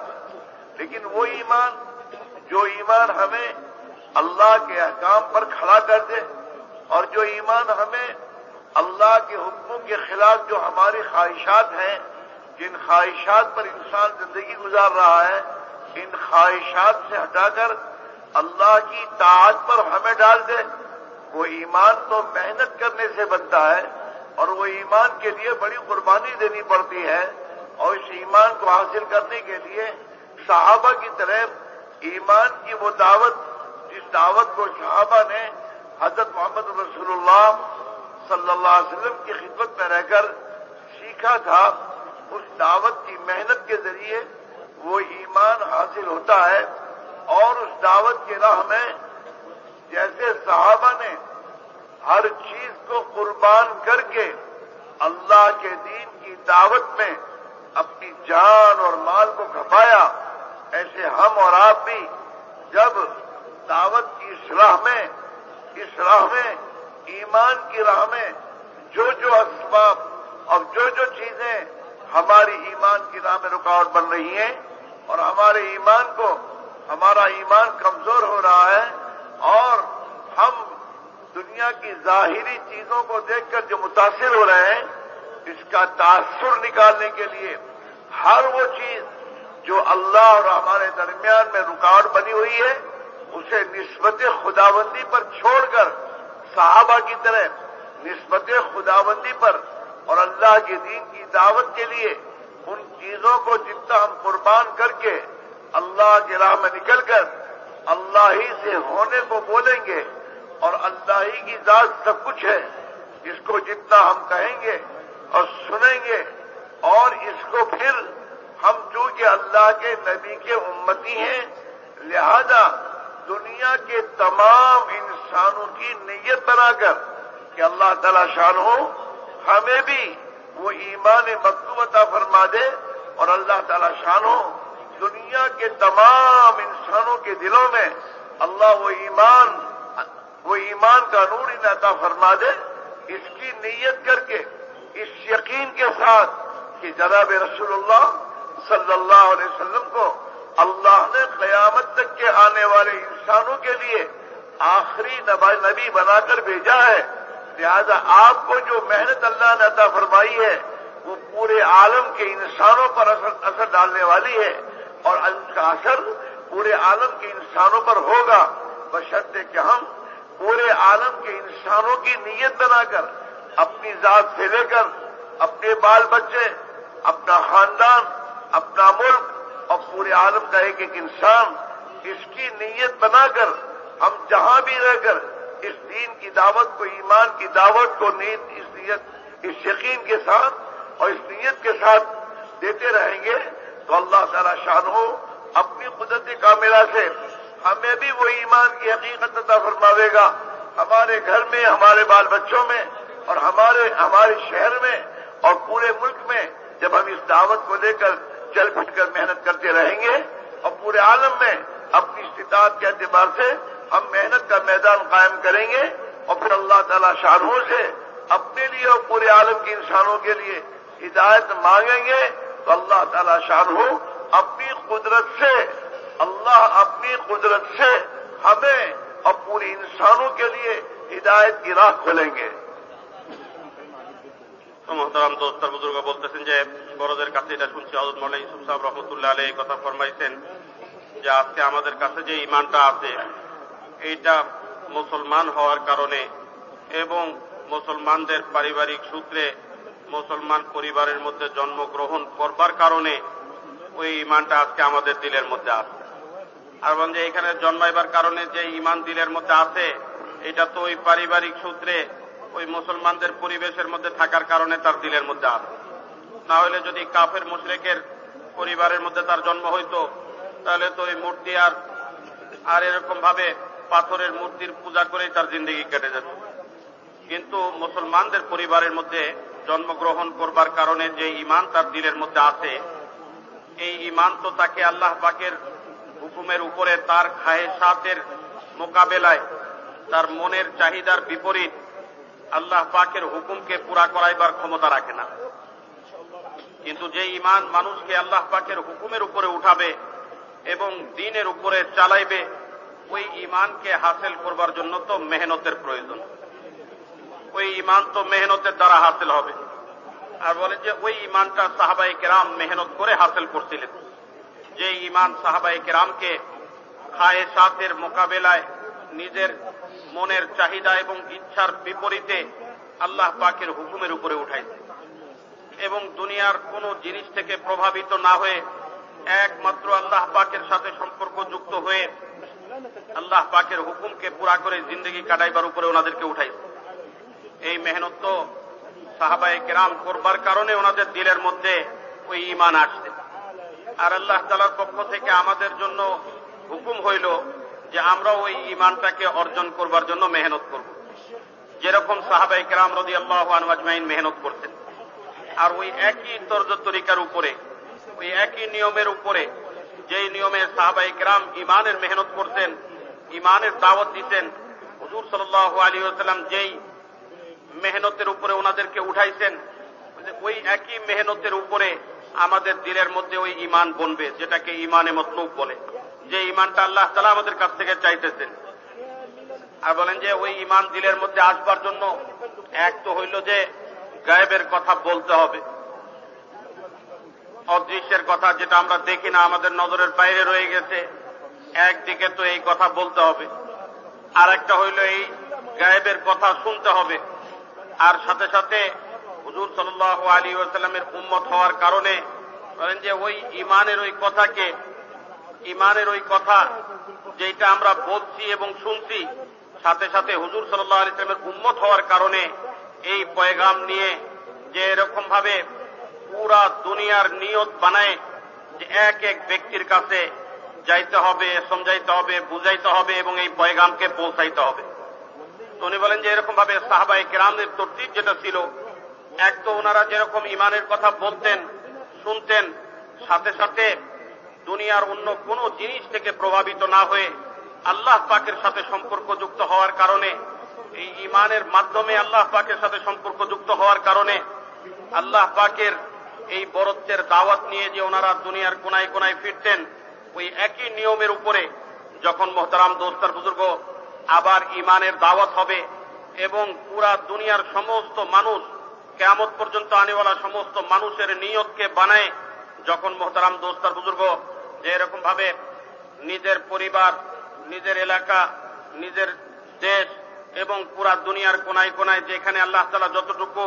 लेकिन वो ईमान जो ईमान हमें अल्लाह के अहकाम पर खड़ा कर दे, और जो ईमान हमें अल्लाह के हुक्मों के खिलाफ जो हमारी ख्वाहिशात हैं, जिन ख्वाहिशात पर इंसान जिंदगी गुजार रहा है, इन ख्वाहिशात से हटाकर अल्लाह की ताअत पर हमें डाल दे, वो ईमान तो मेहनत करने से बनता है और वो ईमान के लिए बड़ी कुर्बानी देनी पड़ती है। और इस ईमान को हासिल करने के लिए सहाबा की तरह ईमान की वो दावत, जिस दावत को सहाबा ने हजरत मोहम्मद रसूलुल्लाह सल्लल्लाहु अलैहि वसल्लम की खिदमत में रहकर सीखा था, उस दावत की मेहनत के जरिए वो ईमान हासिल होता है। और उस दावत की राह में जैसे सहाबा ने हर चीज को कुर्बान करके अल्लाह के दीन की दावत में अपनी जान और माल को खपाया, ऐसे हम और आप भी जब दावत की इस राह में ईमान की राह में जो जो असबाब और जो जो चीजें हमारी ईमान की राह में रुकावट बन रही हैं और हमारा ईमान कमजोर हो रहा है, और हम दुनिया की जाहिरी चीजों को देखकर जो मुतासिर हो रहे हैं, इसका तासुर निकालने के लिए हर वो चीज जो अल्लाह और हमारे दरमियान में रुकावट बनी हुई है, उसे निस्बत खुदाबंदी पर छोड़कर सहाबा की तरह निस्बत खुदाबंदी पर और अल्लाह के दीन की दावत के लिए उन चीजों को जितना हम कुर्बान करके अल्लाह की राह में निकलकर अल्लाह ही से होने को बोलेंगे, और अल्लाह ही की जात सब कुछ है, इसको जितना हम कहेंगे और सुनेंगे, और इसको फिर हम चूंकि अल्लाह के नबी के उम्मती हैं, लिहाजा दुनिया के तमाम इंसानों की नीयत बनाकर कि अल्लाह ताला शान हो हमें भी वो ईमान मकतूब अता फरमा दे, और अल्लाह ताला शान हो दुनिया के तमाम इंसानों के दिलों में अल्लाह वो ईमान का नूर इन्हें अता फरमा दे, इसकी नीयत करके इस यकीन के साथ कि जनाब रसूलुल्लाह सल्लल्लाहु अलैहि वसल्लम को अल्लाह ने क़यामत तक के आने वाले इंसानों के लिए आखिरी नबी बनाकर भेजा है। लिहाजा आपको जो मेहनत अल्लाह ने अता फरमाई है वो पूरे आलम के इंसानों पर असर डालने वाली है, और उसका असर पूरे आलम के इंसानों पर होगा, बशर्ते कि हम पूरे आलम के इंसानों की नीयत बनाकर अपनी जात से लेकर अपने बाल बच्चे, अपना खानदान, अपना मुल्क और पूरे आलम का एक एक इंसान, इसकी नीयत बनाकर हम जहां भी रहकर इस दीन की दावत को, ईमान की दावत को इस यकीन के साथ और इस नीयत के साथ देते रहेंगे, तो अल्लाह ताला शानो अपनी कुदरत कामिला से हमें भी वो ईमान की हकीकत अता फरमावेगा। हमारे घर में, हमारे बाल बच्चों में और हमारे शहर में और पूरे मुल्क में जब हम इस दावत को लेकर चल फिट कर मेहनत करते रहेंगे, और पूरे आलम में अपनी इस्तिताअत के एतबार से हम मेहनत का मैदान कायम करेंगे, और फिर अल्लाह ताला शानों से अपने लिए और पूरे आलम के इंसानों के लिए हिदायत मांगेंगे, तो अल्लाह ताला शानों अपनी कुदरत से हमें और पूरे इंसानों के लिए हिदायत की राह खोलेंगे। তো মোহতারাম দোস্তার বুজুর্গ বলতেছেন যে বড়দের কাছে এটা শুনছি, হযরত মাওলানা ইউসুফ সাহেব রহমতুল্লাহ আলাইহি এই কথা ফরমাইছেন যে আজকে আমাদের কাছে যে ঈমানটা আছে এইটা মুসলমান হওয়ার কারণে এবং মুসলমানদের পারিবারিক সূত্রে মুসলমান পরিবারের মধ্যে জন্মগ্রহণ করবার কারণে ওই ঈমানটা আজকে আমাদের দিলের মধ্যে আছে। আর বলেন যে এখানে জন্মাইবার কারণে যে ঈমান দিলের মধ্যে আছে এটা তো ওই পারিবারিক সূত্রে ওই মুসলমানদের পরিবেশের মধ্যে থাকার কারণে তার দিলের মধ্যে আছে। না হলে যদি কাফের মুশরিকের পরিবারের মধ্যে তার জন্ম হইতো তাহলে তো ওই মূর্তি আর এরকম ভাবে পাথরের মূর্তির পূজা করেই তার জিন্দেগি কেটে যেত। কিন্তু মুসলমানদের পরিবারের মধ্যে জন্মগ্রহণ করবার কারণে যে ঈমান তার দিলের মধ্যে আছে, এই ঈমান তো তাকে আল্লাহ পাকের হুকুমের উপরে তার খায়েশাতের মোকাবেলায় তার মনের চাহিদার বিপরীত আল্লাহ পাকের হুকুমকে পুরা করাইবার ক্ষমতা রাখে না। কিন্তু যে ঈমান মানুষকে আল্লাহ পাকের হুকুমের উপরে উঠাবে এবং দ্বীনের উপরে চালাইবে, ওই ঈমানকে হাসিল করবার জন্য তো মেহনতের প্রয়োজন। ওই ঈমান তো মেহনতের দ্বারা হাসিল হবে। আর বলে যে ওই ঈমানটা সাহাবায়ে কেরাম মেহনত করে হাসিল করছিলেন। যে ঈমান সাহাবায়ে কেরামকে খায়েশাতের মোকাবেলায় নিজের মনের চাহিদা এবং ইচ্ছার বিপরীতে আল্লাহ পাকের হুকুমের উপরে উঠাইছে এবং দুনিয়ার কোন জিনিস থেকে প্রভাবিত না হয়ে একমাত্র আল্লাহ পাকের সাথে সম্পর্ক যুক্ত হয়ে আল্লাহ পাকের হুকুমকে পুরা করে জিন্দেগি কাটাইবার উপরে ওনাদেরকে উঠাইছে। এই মেহনত তো সাহাবায়ে কেরাম করবার কারণে ওনাদের দিলের মধ্যে ওই ঈমান আসছে। আর আল্লাহ তাআলার পক্ষ থেকে আমাদের জন্য হুকুম হইল যে আমরা ওই ঈমানটাকে অর্জন করবার জন্য মেহনত করব, যেরকম সাহাবায়ে কেরাম রাদিয়াল্লাহু আনহুম আজমাইন মেহনত করতেন। আর ওই একই তর্জ তরিকার উপরে, ওই একই নিয়মের উপরে, যেই নিয়মে সাহাবায়ে কেরাম ঈমানের মেহনত করতেন, ঈমানের দাওয়াত দিতেন, হুজুর সাল্লাল্লাহু আলাইহি ওয়াসাল্লাম যেই মেহনতের উপরে ওনাদেরকে উঠাইছেন, ওই একই মেহনতের উপরে আমাদের দিলের মধ্যে ওই ঈমান বনবে, যেটাকে ঈমানে মতলুব বলে, যে ঈমানটা আল্লাহ তাআলা আমাদের কাছ থেকে চাইতেছেন। আর বলেন যে ওই ঈমান দিলের মধ্যে আসবার জন্য এক তো হইল যে গায়েবের কথা বলতে হবে, অদৃশ্যের কথা যেটা আমরা দেখি না, আমাদের নজরের বাইরে রয়ে গেছে, একদিকে তো এই কথা বলতে হবে। আর একটা হইল এই গায়েবের কথা শুনতে হবে। আর সাথে সাথে হুজুর সাল্লাল্লাহু আলাইহি ওয়াসাল্লামের উম্মত হওয়ার কারণে বলেন যে ওই ঈমানের ওই কথাকে, ঈমানের ওই কথা যেটা আমরা বলছি এবং শুনছি, সাথে সাথে হুজুর সাল্লাল্লাহু আলাইহি ওয়াসাল্লামের উম্মত হওয়ার কারণে এই পয়গাম নিয়ে যে এরকম ভাবে পুরা দুনিয়ার নিয়ত বানায় যে এক এক ব্যক্তির কাছে যাইতে হবে, সমঝাইতে হবে, বুঝাইতে হবে এবং এই পয়গামকে পৌঁছাইতে হবে। তো উনি বলেন যে এরকম ভাবে সাহাবায়ে কেরামের তরতিব যেটা ছিল, এক তো ওনারা যেরকম ঈমানের কথা বলতেন, শুনতেন, সাথে সাথে দুনিয়ার অন্য কোন জিনিস থেকে প্রভাবিত না হয়ে আল্লাহ পাকের সাথে সম্পর্কযুক্ত হওয়ার কারণে, এই ঈমানের মাধ্যমে আল্লাহ পাকের সাথে সম্পর্কযুক্ত হওয়ার কারণে আল্লাহ পাকের এই বরত্বের দাওয়াত নিয়ে যে ওনারা দুনিয়ার কোনায় কোনায় ফিরতেন, ওই একই নিয়মের উপরে যখন মোহতারাম দোস্তার বুজুর্গ আবার ঈমানের দাওয়াত হবে এবং পুরা দুনিয়ার সমস্ত মানুষ, কিয়ামত পর্যন্ত আনেওয়ালা সমস্ত মানুষের নিয়তকে বানায়, যখন মোহতারাম দোস্তার বুজুর্গ যে এরকম ভাবে নিজের পরিবার, নিজের এলাকা, নিজের দেশ এবং পুরা দুনিয়ার কোনায় কোনায় যেখানে আল্লাহ তাআলা যতটুকু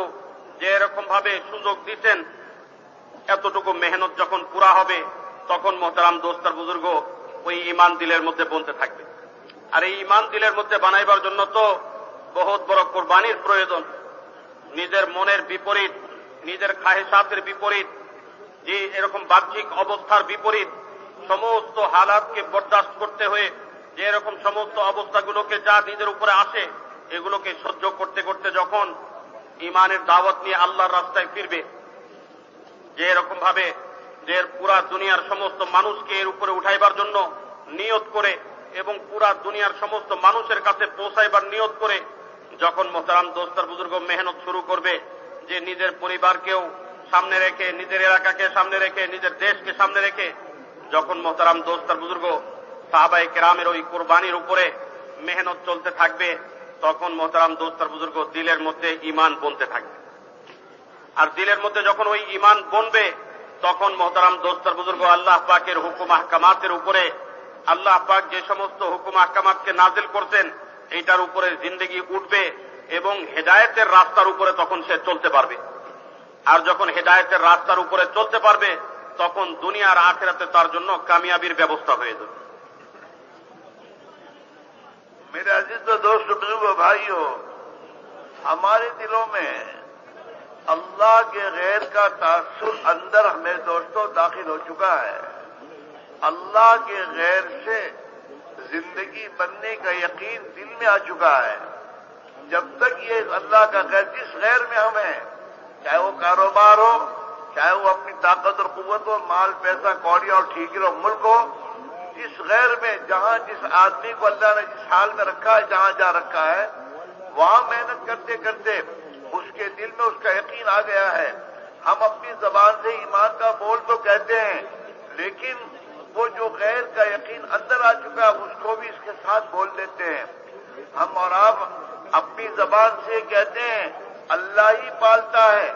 যে এরকম ভাবে সুযোগ দিতেন, এতটুকু মেহনত যখন পুরা হবে, তখন মোহতারাম দোস্তার বুজুর্গ ওই ঈমান দিলের মধ্যে বনতে থাকবে। আর এই ঈমান দিলের মধ্যে বানাইবার জন্য তো বহুত বড় কোরবানির প্রয়োজন। নিজের মনের বিপরীত, নিজের খাহেশাতের বিপরীত, যে এরকম বাহ্যিক অবস্থার বিপরীত সমস্ত হালাতকে বরদাস্ত করতে হয়ে যে এরকম সমস্ত অবস্থাগুলোকে যা নিজের উপরে আসে, এগুলোকে সহ্য করতে করতে যখন ঈমানের দাওয়াত নিয়ে আল্লাহর রাস্তায় ফিরবে, যে এরকম ভাবে যে পুরা দুনিয়ার সমস্ত মানুষকে এর উপরে উঠাইবার জন্য নিয়ত করে এবং পুরা দুনিয়ার সমস্ত মানুষের কাছে পৌঁছাইবার নিয়ত করে যখন মোহতারাম দোস্তার বুজুর্গ মেহনত শুরু করবে, যে নিজের পরিবারকেও সামনে রেখে, নিজের এলাকাকে সামনে রেখে, নিজের দেশকে সামনে রেখে যখন মোহতারাম দোস্তার বুজুর্গ সাহাবায়ে কেরামের ওই কুরবানির উপরে মেহনত চলতে থাকবে, তখন মোহতারাম দোস্ত আর বুজুর্গ দিলের মধ্যে ঈমান বনতে থাকবে। আর দিলের মধ্যে যখন ওই ঈমান বনবে তখন মোহতারাম দোস্ত আর বুজুর্গ আল্লাহ পাকের হুকুম আহকামাতের উপরে, আল্লাহ পাক যে সমস্ত হুকুম আহকামাতকে নাজিল করতেন এইটার উপরে জিন্দেগি উঠবে এবং হেদায়েতের রাস্তার উপরে তখন সে চলতে পারবে। আর যখন হেদায়েতের রাস্তার উপরে চলতে পারবে তখন দুনিয়ার আখিরাতে তার জন্য কামিয়াবির ব্যবস্থা হয়ে যাবে। मेरे अजीज दोस्त बुजुर्गों भाइयों, हमारे दिलों में अल्लाह के गैर का तासुर अंदर हमें दोस्तों दाखिल हो चुका है। अल्लाह के गैर से जिंदगी बनने का यकीन दिल में आ चुका है। जब तक ये अल्लाह का गैर, जिस गैर में हम हैं, चाहे वो कारोबार हो, चाहे वो अपनी ताकत और कुव्वत हो, माल पैसा कौड़ियां और ठीकरे और मुल्क हो, जिस गैर में जहां जिस आदमी को अल्लाह ने जिस हाल में रखा है, जहां जा रखा है, वहां मेहनत करते करते उसके दिल में उसका यकीन आ गया है। हम अपनी जबान से ईमान का बोल तो कहते हैं, लेकिन वो जो गैर का यकीन अंदर आ चुका है उसको भी इसके साथ बोल देते हैं। हम और आप अपनी जबान से कहते हैं अल्लाह ही पालता है,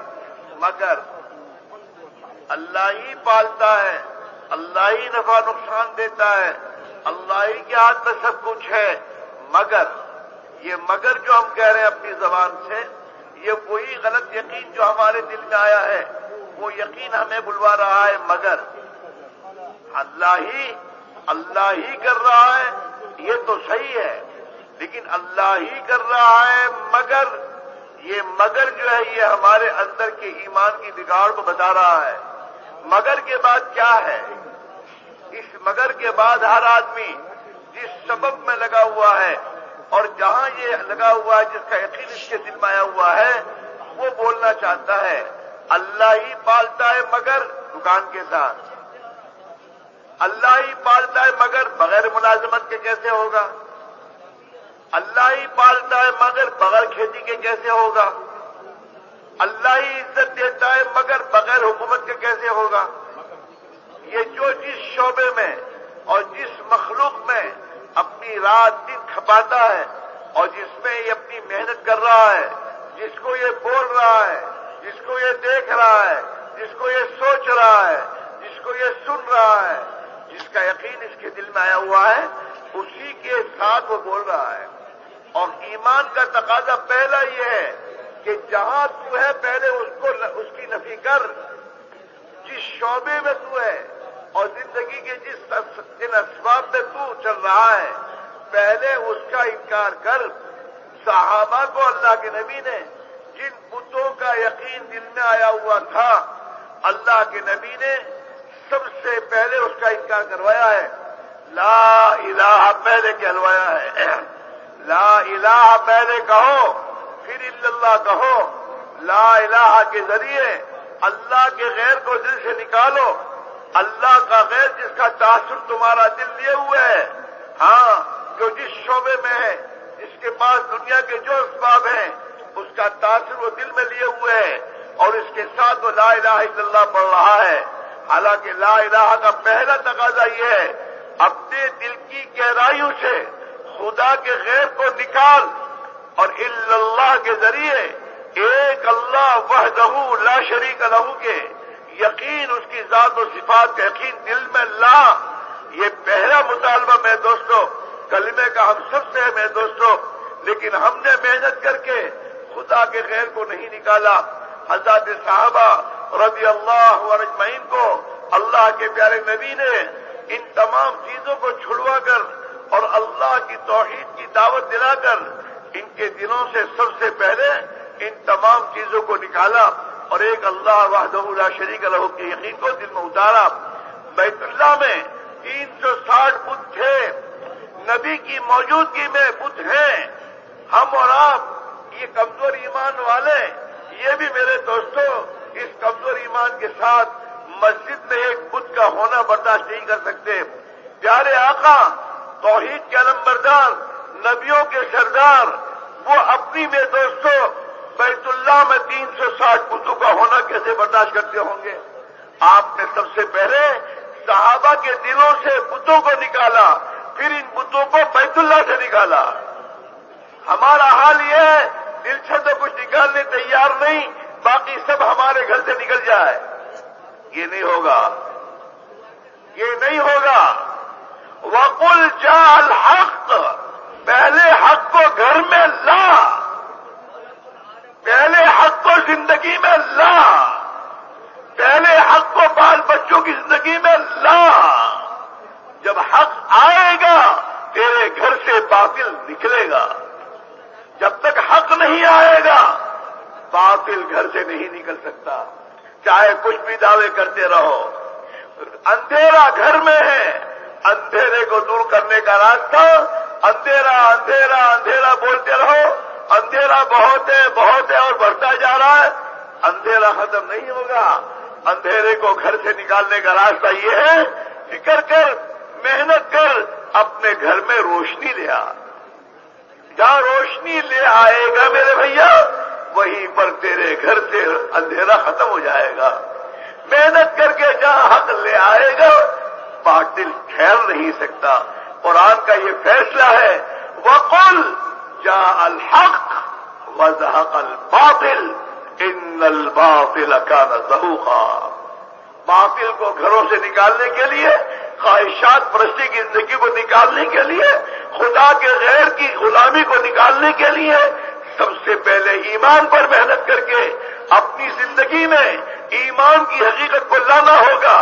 मगर अल्लाह ही पालता है, अल्लाह ही नफा नुकसान देता है, अल्लाह ही के हाथ में सब कुछ है, मगर ये मगर जो हम कह रहे हैं अपनी जबान से, ये वही गलत यकीन जो हमारे दिल में आया है, वो यकीन हमें बुलवा रहा है। मगर अल्लाह ही कर रहा है, ये तो सही है, लेकिन अल्लाह ही कर रहा है, मगर ये मगर जो है ये हमारे अंदर के ईमान की बिगाड़ को बता रहा है। मगर के बाद क्या है? इस मगर के बाद हर आदमी जिस सबब में लगा हुआ है और जहां ये लगा हुआ है, जिसका यकीन इसके दिल में आया हुआ है, वो बोलना चाहता है अल्लाह ही पालता है, मगर दुकान के साथ अल्लाह ही पालता है, मगर बगैर मुलाजमत के कैसे होगा? अल्लाह ही पालता है मगर बगैर खेती के कैसे होगा? अल्लाह ही इज्जत देता है मगर बगैर हुकूमत के कैसे होगा? ये जो जिस शोबे में और जिस मखलूक में अपनी रात दिन खपाता है और जिसमें ये अपनी मेहनत कर रहा है, जिसको ये बोल रहा है, जिसको ये देख रहा है, जिसको ये सोच रहा है, जिसको ये सुन रहा है, जिसका यकीन इसके दिल में आया हुआ है, उसी के साथ वो बोल रहा है। और ईमान का तकाजा पहला ये है कि जहां तू है पहले उसकी नफी कर। जिस शोबे में तू है और जिंदगी के जिन असबाब में तू चल रहा है, पहले उसका इनकार कर। सहाबा को अल्लाह के नबी ने जिन बुतों का यकीन दिल में आया हुआ था, अल्लाह के नबी ने सबसे पहले उसका इनकार करवाया है। ला इलाहा पहले कहलवाया है। ला इलाहा पहले कहो, फिर इल्लल्लाह कहो। ला इलाहा के जरिए अल्लाह के गैर को दिल से निकालो। अल्लाह का गैर जिसका तासुर तुम्हारा दिल लिए हुए है, हाँ, जो जिस शोबे में है, जिसके पास दुनिया के जो असबाब हैं, उसका तासुर वो दिल में लिए हुए है और इसके साथ वो ला इलाहा इल्लल्लाह पढ़ रहा है। हालांकि ला इलाहा का पहला तकाजा ये है, अपने दिल की गहराइयों से खुदा के गैर को निकाल और इल्लल्लाह के जरिए एक अल्लाह वहदहू ला शरीक लहू के यकीन, उसकी जात और सिफात का यकीन दिल में ला। ये पहला मुतालबा मेरे दोस्तों, कलमे का हम सबसे है मेरे दोस्तों, लेकिन हमने मेहनत करके खुदा के गैर को नहीं निकाला। हज़रत साहबा रज़ी अल्लाह अजमईन को अल्लाह के प्यारे नबी ने इन तमाम चीजों को छुड़वाकर और अल्लाह की तौहीद की दावत दिलाकर इनके दिलों से सबसे पहले इन तमाम चीजों को निकाला और एक अल्लाह वहदहू ला शरीक लहू के यकीन को दिल में उतारा। बैतुल्लाह में 360 बुत थे, नबी की मौजूदगी में बुत हैं। हम और आप ये कमजोर ईमान वाले, ये भी मेरे दोस्तों इस कमजोर ईमान के साथ मस्जिद में एक बुत का होना बर्दाश्त नहीं कर सकते। प्यारे आका, तौहीद के अलमबरदार, नबियों के सरदार, वो अपनी में दोस्तों बैतुल्लाह में 360 बुतों का होना कैसे बर्दाश्त करते होंगे? आपने सबसे पहले सहाबा के दिलों से बुतों को निकाला, फिर इन बुतों को बैतुल्लाह से निकाला। हमारा हाल ये है, दिल से तो कुछ निकालने तैयार नहीं, बाकी सब हमारे घर से निकल जाए। ये नहीं होगा, ये नहीं होगा। वकुल जाल हक, पहले हक को घर में ला, पहले हक को जिंदगी में ला, पहले हक को बाल बच्चों की जिंदगी में ला। जब हक आएगा तेरे घर से बातिल निकलेगा। जब तक हक नहीं आएगा बातिल घर से नहीं निकल सकता, चाहे कुछ भी दावे करते रहो। अंधेरा घर में है, अंधेरे को दूर करने का रास्ता, अंधेरा अंधेरा अंधेरा बोलते रहो। अंधेरा बहुत है और बढ़ता जा रहा है, अंधेरा खत्म नहीं होगा। अंधेरे को घर से निकालने का रास्ता ये है, फिक्र कर, मेहनत कर, अपने घर में रोशनी ले आ। जहां रोशनी ले आएगा मेरे भैया, वहीं पर तेरे घर से अंधेरा खत्म हो जाएगा। मेहनत करके जहां हक ले आएगा बातिल ठहर नहीं सकता। कुरान का ये फैसला है, वकुल जाअल हक वज़हक़ल बातिल इन्नल बातिल कान ज़हूक़ा। बातिल को घरों से निकालने के लिए, ख्वाहिशात परस्ती की जिंदगी को निकालने के लिए, खुदा के गैर की गुलामी को निकालने के लिए सबसे पहले ईमान पर मेहनत करके अपनी जिंदगी में ईमान की हकीकत को लाना होगा,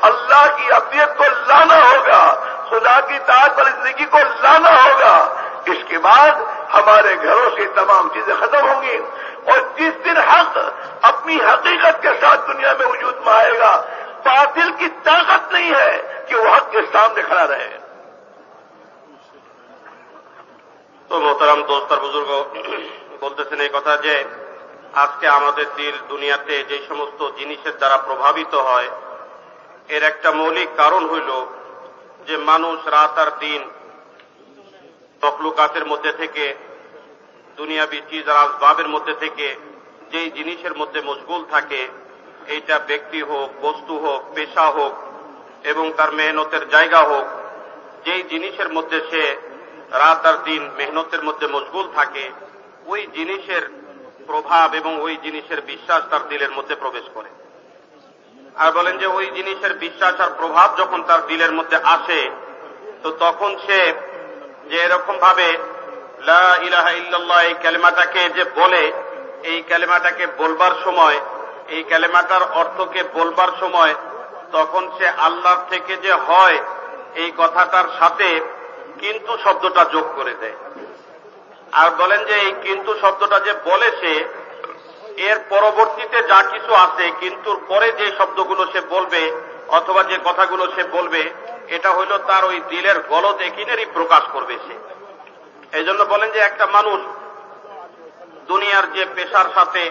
अल्लाह की अब्दियत को लाना होगा, खुदा की ताअत पर जिंदगी को लाना होगा। इसके बाद हमारे घरों से तमाम चीजें खत्म होंगी। और जिस दिन हक अपनी हकीकत के साथ दुनिया में वजूद में आएगा, बातिल की ताकत नहीं है कि वो हक के सामने खड़ा रहे। तो मोहतरम दोस्त और बुजुर्ग, বলতেছেন এই কথা যে আজকে আমাদের দিল দুনিয়াতে যে সমস্ত জিনিসের দ্বারা প্রভাবিত হয়, এর একটা মৌলিক কারণ হইল যে মানুষ রাত আর দিন মখলুকাতের মধ্যে থেকে, দুনিয়াবি চিজ আর আসবাবের মধ্যে থেকে যেই জিনিসের মধ্যে মশগুল থাকে, এইটা ব্যক্তি হোক, বস্তু হোক, পেশা হোক এবং তার মেহনতের জায়গা হোক, যেই জিনিসের মধ্যে সে রাত আর দিন মেহনতের মধ্যে মশগুল থাকে, ওই জিনিসের প্রভাব এবং ওই জিনিসের বিশ্বাস তার দিলের মধ্যে প্রবেশ করে। আর বলেন যে ওই জিনিসের বিশ্বাস আর প্রভাব যখন তার দিলের মধ্যে আসে, তো তখন সে যে এরকম ভাবে লা ইলাহা ইল্লাল্লাহ এই কালেমাটাকে যে বলে, এই কালেমাটাকে বলবার সময়, এই কালেমাটার অর্থকে বলবার সময় তখন সে আল্লাহর থেকে যে হয় এই কথাটার সাথে কিন্তু শব্দটা যোগ করে দেয়। আর বলেন যে এই কিন্তু শব্দটা যে বলে সে, এর পরবর্তীতে যা কিছু আছে, কিন্তুর পরে যে শব্দগুলো সে বলবে অথবা যে কথাগুলো সে বলবে, এটা হইল তার ওই দিলের গলদ একিনেরই প্রকাশ করবে সে। এই জন্য বলেন যে একটা মানুষ দুনিয়ার যে পেশার সাথে,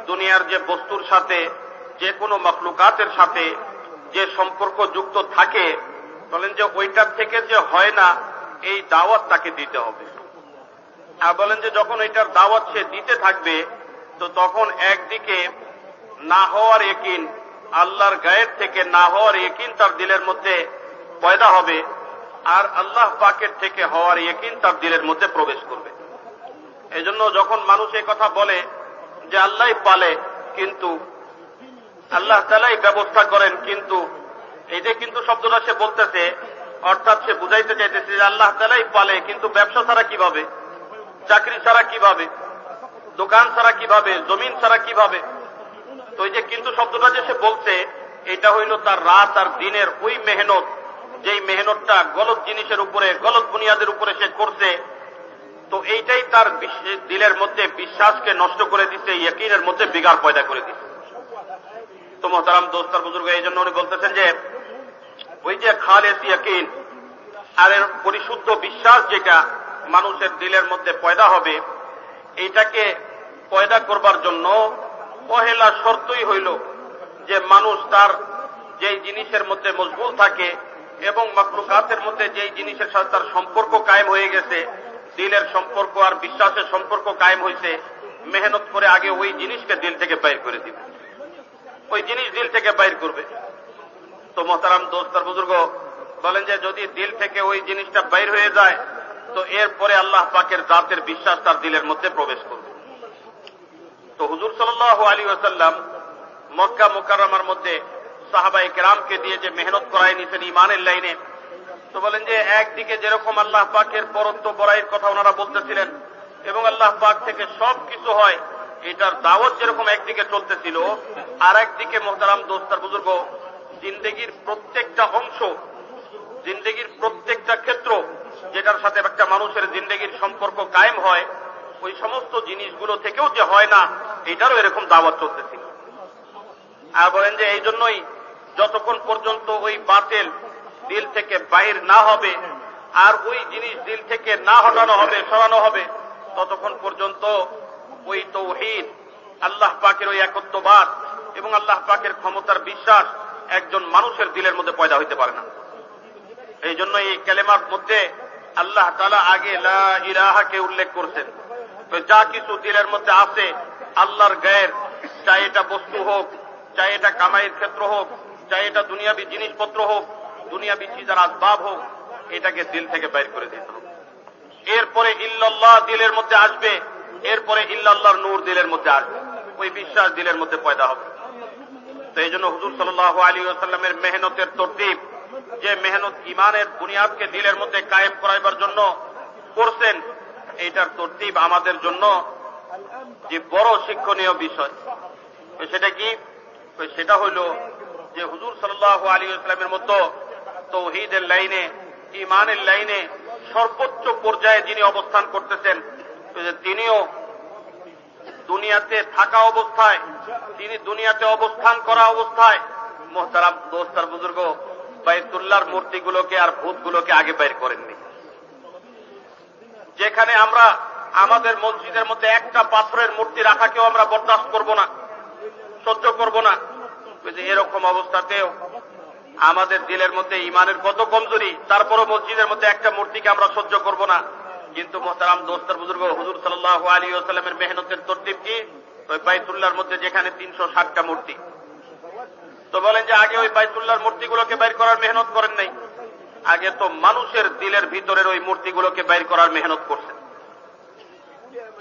দুনিয়ার যে বস্তুর সাথে, যে কোনো মখলুকাতের সাথে যে সম্পর্ক যুক্ত থাকে, বলেন যে ওইটার থেকে যে হয় না, এই দাওয়াত তাকে দিতে হবে। আর বলেন যে যখন এটার দাওয়াত সে দিতে থাকবে, তো তখন একদিকে না হওয়ার ইকিন, আল্লাহর গায়ের থেকে না হওয়ার ইকিন তার দিলের মধ্যে পয়দা হবে, আর আল্লাহ পাকের থেকে হওয়ার ইকিন তার দিলের মধ্যে প্রবেশ করবে। এই জন্য যখন মানুষ এই কথা বলে যে আল্লাহই পালে, কিন্তু আল্লাহ তাআলাই ব্যবস্থা করেন, কিন্তু এই যে কিন্তু শব্দটা সে বলতেছে, অর্থাৎ সে বুঝাইতে চাইতেছে যে আল্লাহ তাআলাই পালে, কিন্তু ব্যবসা ছাড়া কিভাবে, চাকরি ছাড়া কিভাবে, দোকান ছাড়া কিভাবে, জমিন ছাড়া কিভাবে। তো এই যে কিন্তু শব্দটা যে সে বলছে, এটা হইল তার রাত আর দিনের ওই মেহনত, যেই মেহনতটা গলত জিনিসের উপরে, গলত বুনিয়াদের উপরে সে করছে। তো এইটাই তার দিলের মধ্যে বিশ্বাসকে নষ্ট করে দিচ্ছে, ইয়াকিনের মধ্যে বিগাড় পয়দা করে দিচ্ছে। তো মোহতারাম দোস্ত আর বুজুর্গ, এই জন্য উনি বলতেছেন যে ওই যে খালেস ইয়াকিন আর এর পরিশুদ্ধ বিশ্বাস যেটা মানুষের দিলের মধ্যে পয়দা হবে, এইটাকে পয়দা করবার জন্য পহেলা শর্তই হইল যে মানুষ তার যেই জিনিসের মধ্যে মশগুল থাকে এবং মাখলুকাতের মধ্যে যেই জিনিসের সাথে তার সম্পর্ক কায়েম হয়ে গেছে, দিলের সম্পর্ক আর বিশ্বাসের সম্পর্ক কায়েম হয়েছে, মেহনত করে আগে ওই জিনিসকে দিল থেকে বাইর করে দিবে, ওই জিনিস দিল থেকে বাইর করবে। তো মোহতারাম দোস্ত আর বুজুর্গ, বলেন যে যদি দিল থেকে ওই জিনিসটা বাইর হয়ে যায়, তো এরপরে আল্লাহ পাকের জাতের বিশ্বাস তার দিলের মধ্যে প্রবেশ করবে। তো হুজুর সাল্লাল্লাহু আলাইহি ওয়াসাল্লাম মক্কা মুকাররমার মধ্যে সাহাবায়ে কেরামকে দিয়ে যে মেহনত করায় নিছেন ঈমানের লাইনে, তো বলেন যে একদিকে যেরকম আল্লাহ পাকের বরত্ব বড়াইয়ের কথা ওনারা বলতেছিলেন এবং আল্লাহ পাক থেকে সব কিছু হয়, এটার দাওয়াত যেরকম একদিকে চলতেছিল, আর একদিকে মোহতারাম দোস্তার বুজুর্গ, জিন্দেগির প্রত্যেকটা অংশ, জিন্দেগির প্রত্যেকটা ক্ষেত্র যেটার সাথে একটা মানুষের জিন্দেগির সম্পর্ক কায়েম হয়, ওই সমস্ত জিনিসগুলো থেকেও যে হয় না, এটারও এরকম দাওয়াত চলতেছিল। আর বলেন যে এই জন্যই যতক্ষণ পর্যন্ত ওই বাতিল দিল থেকে বাহির না হবে আর ওই জিনিস দিল থেকে না হটানো হবে, সরানো হবে, ততক্ষণ পর্যন্ত ওই তাওহীদ, আল্লাহ পাকের ওই একত্ববাদ এবং আল্লাহ পাকের ক্ষমতার বিশ্বাস একজন মানুষের দিলের মধ্যে পয়দা হইতে পারে না। এই জন্য এই কালেমার মধ্যে আল্লাহ তাআলা আগে লা ইলাহাকে উল্লেখ করছেন। তো যা কিছু দিলের মধ্যে আছে আল্লাহর গায়ের, চাই এটা বস্তু হোক, চাই এটা কামাইয়ের ক্ষেত্র হোক, চাই এটা দুনিয়াবি জিনিসপত্র হোক, দুনিয়াবি চিজার আসবাব হোক, এটাকে দিল থেকে বাইর করে দিতে হবে। এরপরে ইল্লাল্লাহ দিলের মধ্যে আসবে, এরপরে ইল্লাল্লাহর নূর দিলের মধ্যে আসবে, ওই বিশ্বাস দিলের মধ্যে পয়দা হবে। তো এই জন্য হুজুর সাল্লাল্লাহু আলাইহি ওয়াসাল্লামের মেহনতের তরতিব, যে মেহনত ইমানের বুনিয়াদকে দিলের মধ্যে কায়েম করাইবার জন্য করছেন, এইটার তরতিব আমাদের জন্য যে বড় শিক্ষণীয় বিষয়, সেটা কি? সেটা হইল যে হুজুর সাল্লাল্লাহু আলাইহি ওয়াসাল্লামের মতো তাওহীদের লাইনে, ইমানের লাইনে সর্বোচ্চ পর্যায়ে যিনি অবস্থান করতেছেন, তিনিও দুনিয়াতে থাকা অবস্থায়, তিনি দুনিয়াতে অবস্থান করা অবস্থায় মোহতারাম দোস্তার বুজুর্গ বাইতুল্লাহর মূর্তিগুলোকে আর ভূতগুলোকে আগে বাইর করেননি। যেখানে আমরা আমাদের মসজিদের মধ্যে একটা পাথরের মূর্তি রাখাকেও আমরা বরদাস্ত করব না, সহ্য করব না, এরকম অবস্থাতেও আমাদের দিলের মধ্যে ইমানের কত কমজোরি, তারপরও মসজিদের মধ্যে একটা মূর্তিকে আমরা সহ্য করব না। কিন্তু মোহতারাম দোস্তার বুজুর্গ, হুজুর সাল্লাল্লাহু আলাইহি ওয়াসাল্লামের মেহনতের তরতিব কি? ওই বাইতুল্লাহর মধ্যে যেখানে 360টা মূর্তি, তো বলেন যে আগে ওই বাইতুল্লাহর মূর্তিগুলোকে বাইর করার মেহনত করেন নাই, আগে তো মানুষের দিলের ভিতরের ওই মূর্তিগুলোকে বাইর করার মেহনত করছেন।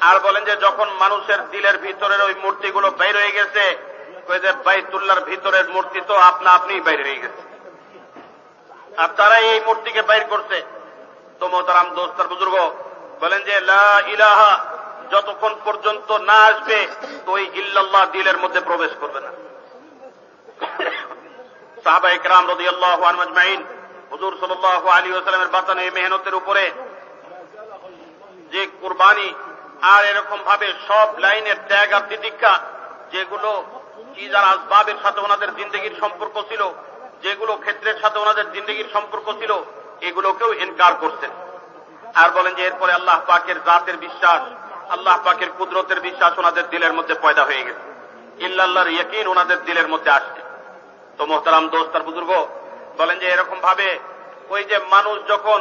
আর বলেন যে যখন মানুষের দিলের ভিতরের ওই মূর্তিগুলো বাইর হয়ে গেছে, ওই যে বাইতুল্লাহর ভিতরের মূর্তি তো আপনা আপনি বাইর হয়ে গেছে, আর তারাই এই মূর্তিকে বাইর করছে। তো মোহতারাম দোস্তার বুজুর্গ, বলেন যে লা ইলাহা যতক্ষণ পর্যন্ত না আসবে, তো ওই ইল্লাল্লাহ দিলের মধ্যে প্রবেশ করবে না। সাহাবায়ে কেরাম রাদিয়াল্লাহু আনহুম আজমাইন হুজুর সাল্লাল্লাহু আলাইহি ওয়াসাল্লামের বাতানো এই মেহনতের উপরে যে কুরবানি আর এরকম ভাবে সব লাইনের ত্যাগ আর তিতিক্ষা, যেগুলো চিজ আর আসবাবের সাথে ওনাদের জিন্দেগির সম্পর্ক ছিল, যেগুলো ক্ষেত্রের সাথে ওনাদের জিন্দেগির সম্পর্ক ছিল, এগুলোকেও ইনকার করছেন। আর বলেন যে এরপরে আল্লাহ পাকের জাতের বিশ্বাস, আল্লাহ পাকের কুদরতের বিশ্বাস ওনাদের দিলের মধ্যে পয়দা হয়ে গেছে, ইল্লাল্লাহর ইয়াকিন ওনাদের দিলের মধ্যে আসছে। তো মোহতারাম দোস্তার বুজুর্গ, বলেন যে এরকম ভাবে ওই যে মানুষ যখন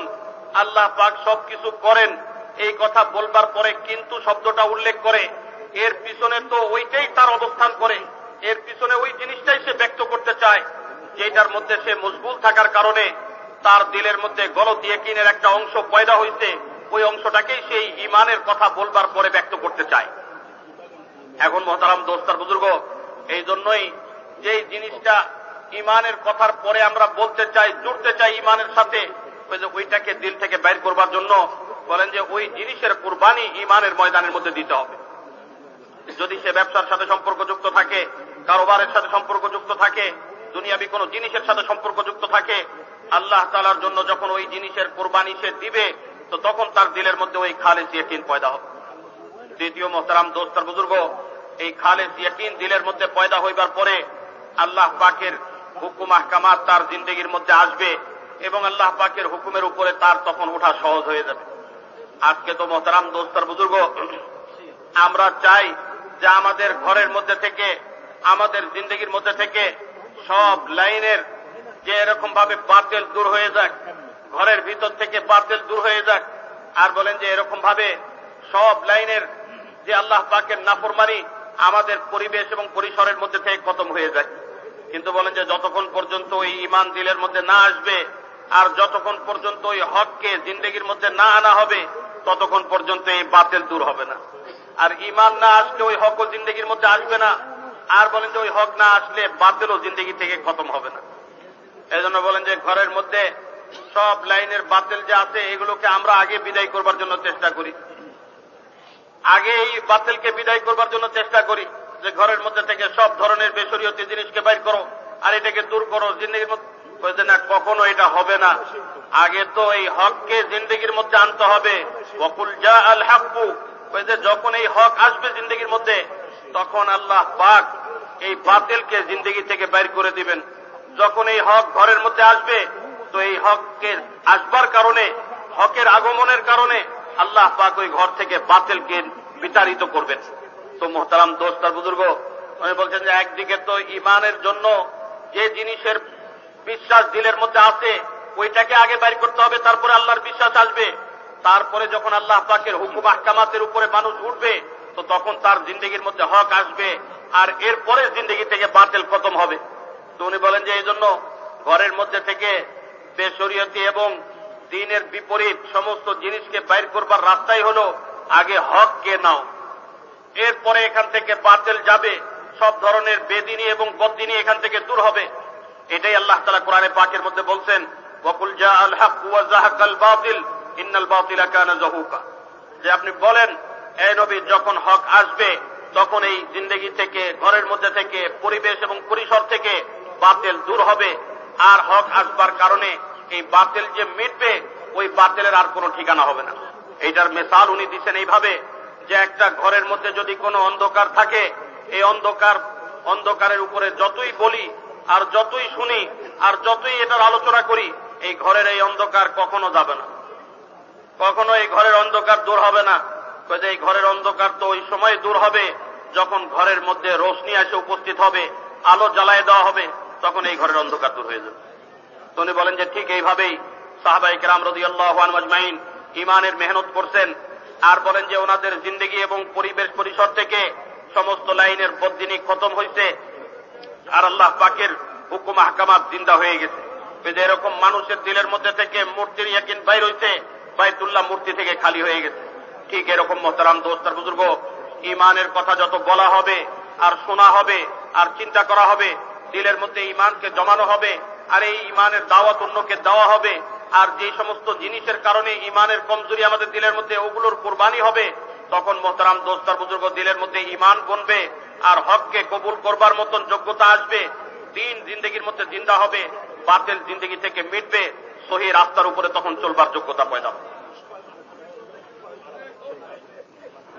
আল্লাহ পাক সবকিছু করেন এই কথা বলবার পরে কিন্তু শব্দটা উল্লেখ করে, এর পিছনে তো ওইটাই তার অবস্থান করে, এর পিছনে ওই জিনিসটাই সে ব্যক্ত করতে চায়, যেটার মধ্যে সে মজবুত থাকার কারণে তার দিলের মধ্যে গলত ইয়াকিনের একটা অংশ পয়দা হইছে, ওই অংশটাকেই সেই ইমানের কথা বলবার পরে ব্যক্ত করতে চায়। এখন মোহতারাম দোস্তার বুজুর্গ, এই জন্যই যেই জিনিসটা ইমানের কথার পরে আমরা বলতে চাই, জুড়তে চাই ইমানের সাথে, ওইটাকে দিল থেকে বাইর করবার জন্য বলেন যে ওই জিনিসের কুরবানি ইমানের ময়দানের মধ্যে দিতে হবে। যদি সে ব্যবসার সাথে সম্পর্কযুক্ত থাকে, কারোবারের সাথে সম্পর্কযুক্ত থাকে, দুনিয়াবি কোনো জিনিসের সাথে সম্পর্কযুক্ত থাকে, আল্লাহ তাআলার জন্য যখন ওই জিনিসের কুরবানি সে দিবে, তো তখন তার দিলের মধ্যে ওই খালেস ইয়াকিন পয়দা হবে। দ্বিতীয় মোহতারাম দোস্তার বুজুর্গ, এই খালেস ইয়াকিন দিলের মধ্যে পয়দা হইবার পরে আল্লাহ পাকের হুকুম আহকামাত তার জিন্দেগির মধ্যে আসবে এবং আল্লাহ পাকের হুকুমের উপরে তার তখন ওঠা সহজ হয়ে যাবে। আজকে তো মোহতারাম দোস্তার বুজুর্গ, আমরা চাই যে আমাদের ঘরের মধ্যে থেকে, আমাদের জিন্দেগির মধ্যে থেকে সব লাইনের যে এরকম ভাবে বাতিল দূর হয়ে যাক, ঘরের ভিতর থেকে বাতিল দূর হয়ে যাক। আর বলেন যে এরকম ভাবে সব লাইনের যে আল্লাহ পাকের নাফরমানি আমাদের পরিবেশ এবং পরিসরের মধ্যে থেকে খতম হয়ে যায়। কিন্তু বলেন যে যতক্ষণ পর্যন্ত ওই ইমান দিলের মধ্যে না আসবে, আর যতক্ষণ পর্যন্ত ওই হককে জিন্দেগির মধ্যে না আনা হবে ততক্ষণ পর্যন্ত এই বাতিল দূর হবে না। আর ঈমান না আসলে ওই হকও জিন্দেগির মধ্যে আসবে না। আর বলেন যে ওই হক না আসলে বাতিলও জিন্দেগি থেকে খতম হবে না। এই জন্য বলেন যে ঘরের মধ্যে সব লাইনের বাতিল যে আছে এগুলোকে আমরা আগে বিদায় করবার জন্য চেষ্টা করি। আগে এই বাতিলকে বিদায় করবার জন্য চেষ্টা করি যে ঘরের মধ্যে থেকে সব ধরনের বেশরিয়তি জিনিসকে বাইর করো আর এটাকে দূর করো জিন্দেগির মধ্যে। না, কখনো এটা হবে না। আগে তো এই হককে জিন্দেগির মধ্যে আনতে হবে। ওয়াকুল জা আল হাক্কু, যখন এই হক আসবে জিন্দেগির মধ্যে তখন আল্লাহ পাক এই বাতিলকে জিন্দেগি থেকে বাইর করে দিবেন। যখন এই হক ঘরের মধ্যে আসবে তো এই হকের আসবার কারণে, হকের আগমনের কারণে আল্লাহ পাক ওই ঘর থেকে বাতিলকে বিতাড়িত করবেন। তো মোহতারাম দোস্ত আর বুজুর্গ, উনি বলছেন যে একদিকে তো ঈমানের জন্য যে জিনিসের বিশ্বাস দিলের মধ্যে আছে ওইটাকে আগে বাইর করতে হবে, তারপরে আল্লাহর বিশ্বাস আসবে। তারপরে যখন আল্লাহ পাকের হুকুম আহকামাতের উপরে মানুষ উঠবে তো তখন তার জিন্দেগির মধ্যে হক আসবে আর এরপরে জিন্দেগি থেকে বাতিল খতম হবে। তো উনি বলেন যে এই জন্য ঘরের মধ্যে থেকে বেশরিয়তি এবং দ্বীনের বিপরীত সমস্ত জিনিসকে বাইর করবার রাস্তাই হলো আগে হককে নাও, এরপরে এখান থেকে বাতিল যাবে, সব ধরনের বেদিনী এবং বদ্দিনী এখান থেকে দূর হবে। এটাই আল্লাহ তাআলা কোরআনে পাকের মধ্যে বলছেন, ওয়াকুল জা আল হাক্কু ওয়া যাহাকাল বাতিল ইন্নাল বাতিলা কানা যাহুকা, যে আপনি বলেন হে নবী যখন হক আসবে তখন এই জিন্দেগি থেকে, ঘরের মধ্যে থেকে, পরিবেশ এবং পরিসর থেকে বাতিল দূর হবে আর হক আসবার কারণে এই বাতিল যে মিটবে ওই বাতিলের আর কোনো ঠিকানা হবে না। এইটার মিসাল উনি দিচ্ছেন এইভাবে যে একটা ঘরের মধ্যে যদি কোনো অন্ধকার থাকে, এই অন্ধকারের উপরে যতই বলি আর যতই শুনি আর যতই এটার আলোচনা করি এই ঘরের এই অন্ধকার কখনো যাবে না, কখনো এই ঘরের অন্ধকার দূর হবে না। এই ঘরের অন্ধকার তো ওই সময় দূর হবে যখন ঘরের মধ্যে রোশনি এসে উপস্থিত হবে, আলো জ্বালায় দেওয়া হবে, তখন এই ঘরের অন্ধকার দূর হয়ে যাবে। তো উনি বলেন যে ঠিক এইভাবেই সাহাবায়ে কেরাম রাদিয়াল্লাহু আনহুম আজমাইন ঈমানের মেহনত করছেন। আর বলেন যে ওনাদের জিন্দেগি এবং পরিবেশ পরিসর থেকে সমস্ত লাইনের বদ্দিনী খতম হয়েছে আর আল্লাহ পাকের হুকুম আহকামাত জিন্দা হয়ে গেছে। যে এরকম মানুষের দিলের মধ্যে থেকে মূর্তির ইয়াকিন বাইর হইছে, বাইতুল্লাহ মূর্তি থেকে খালি হয়ে গেছে। ঠিক এরকম মোহতারাম দোস্ত আর বুজুর্গ, ঈমানের কথা যত বলা হবে আর শোনা হবে আর চিন্তা করা হবে, দিলের মধ্যে ঈমানকে জমানো হবে আর এই ঈমানের দাওয়াত অন্যকে দেওয়া হবে। আর যে সমস্ত জিনিসের কারণে ঈমানের কমজোরি আমাদের দিলের মধ্যে ওগুলোর কুরবানি হবে, তখন মোহতারাম দোস্ত আর বুজুর্গ দিলের মধ্যে ঈমান বনবে আর হককে কবুল করবার মতন যোগ্যতা আসবে, দিন জিন্দেগির মধ্যে জিন্দা হবে, বাতিল জিন্দেগি থেকে মিটবে, সহি রাস্তার উপরে তখন চলবার যোগ্যতা পয়দা হবে।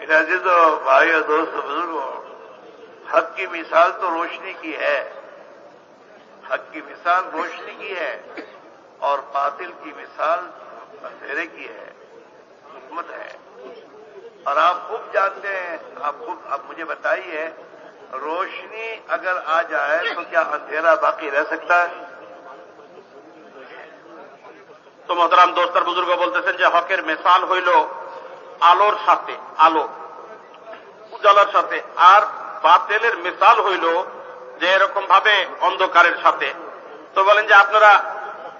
मेरा अज़ीज़ो भाई और दोस्त बुजुर्गों, हक की मिसाल तो रोशनी की है, हक की मिसाल रोशनी की है और बातिल की मिसाल अंधेरे की है, हुकूमत है। और आप खूब जानते हैं, आप मुझे बताइए, रोशनी अगर आ जाए तो क्या अंधेरा बाकी रह सकता है? তো মোহতারাম দোস্ত আর বুজুর্গ বলতেছেন যে হকের মিসাল হইল আলোর সাথে, আলো উজালার সাথে, আর বাতিলের মিসাল হইল যে এরকম ভাবে অন্ধকারের সাথে। তো বলেন যে আপনারা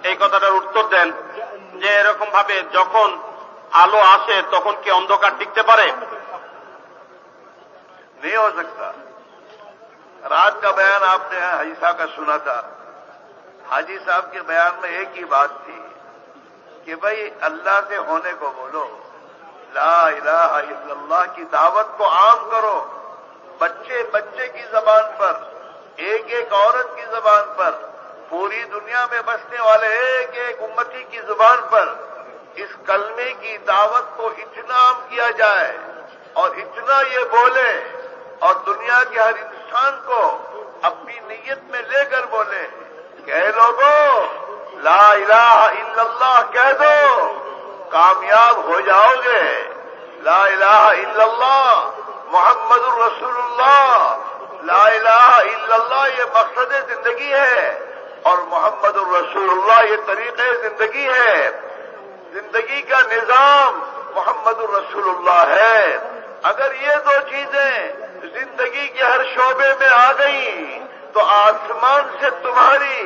এই কথাটার উত্তর দেন যে এরকম ভাবে যখন আলো আসে তখন কি অন্ধকার টিকতে পারে? नहीं हो सकता। रात का बयान आपने हाजी साहब का सुना था। हाजी साहब के बयान में एक ही बात थी कि भाई अल्लाह से होने को बोलो, ला इलाहा इल्लल्लाह की दावत को आम करो, बच्चे बच्चे की जबान पर, एक एक औरत की जबान पर, पूरी दुनिया में बसने वाले एक एक उम्मती की जुबान पर इस कलमे की दावत को इतना आम किया जाए और इतना ये बोले और दुनिया के हर इंसान को अपनी नीयत में लेकर बोले कि लोगों ला इलाहा इल्लल्लाह कह दो, कामयाब हो जाओगे। ला इलाहा इल्लल्लाह मुहम्मदुर रसूलुल्लाह, ला इलाहा इल्लल्लाह ये मकसद जिंदगी है और मुहम्मदुर रसूलुल्लाह ये तरीक़े जिंदगी है। जिंदगी का निजाम मुहम्मदुर रसूलुल्लाह है। अगर ये दो चीजें जिंदगी के हर शोबे में आ गई तो आसमान से तुम्हारी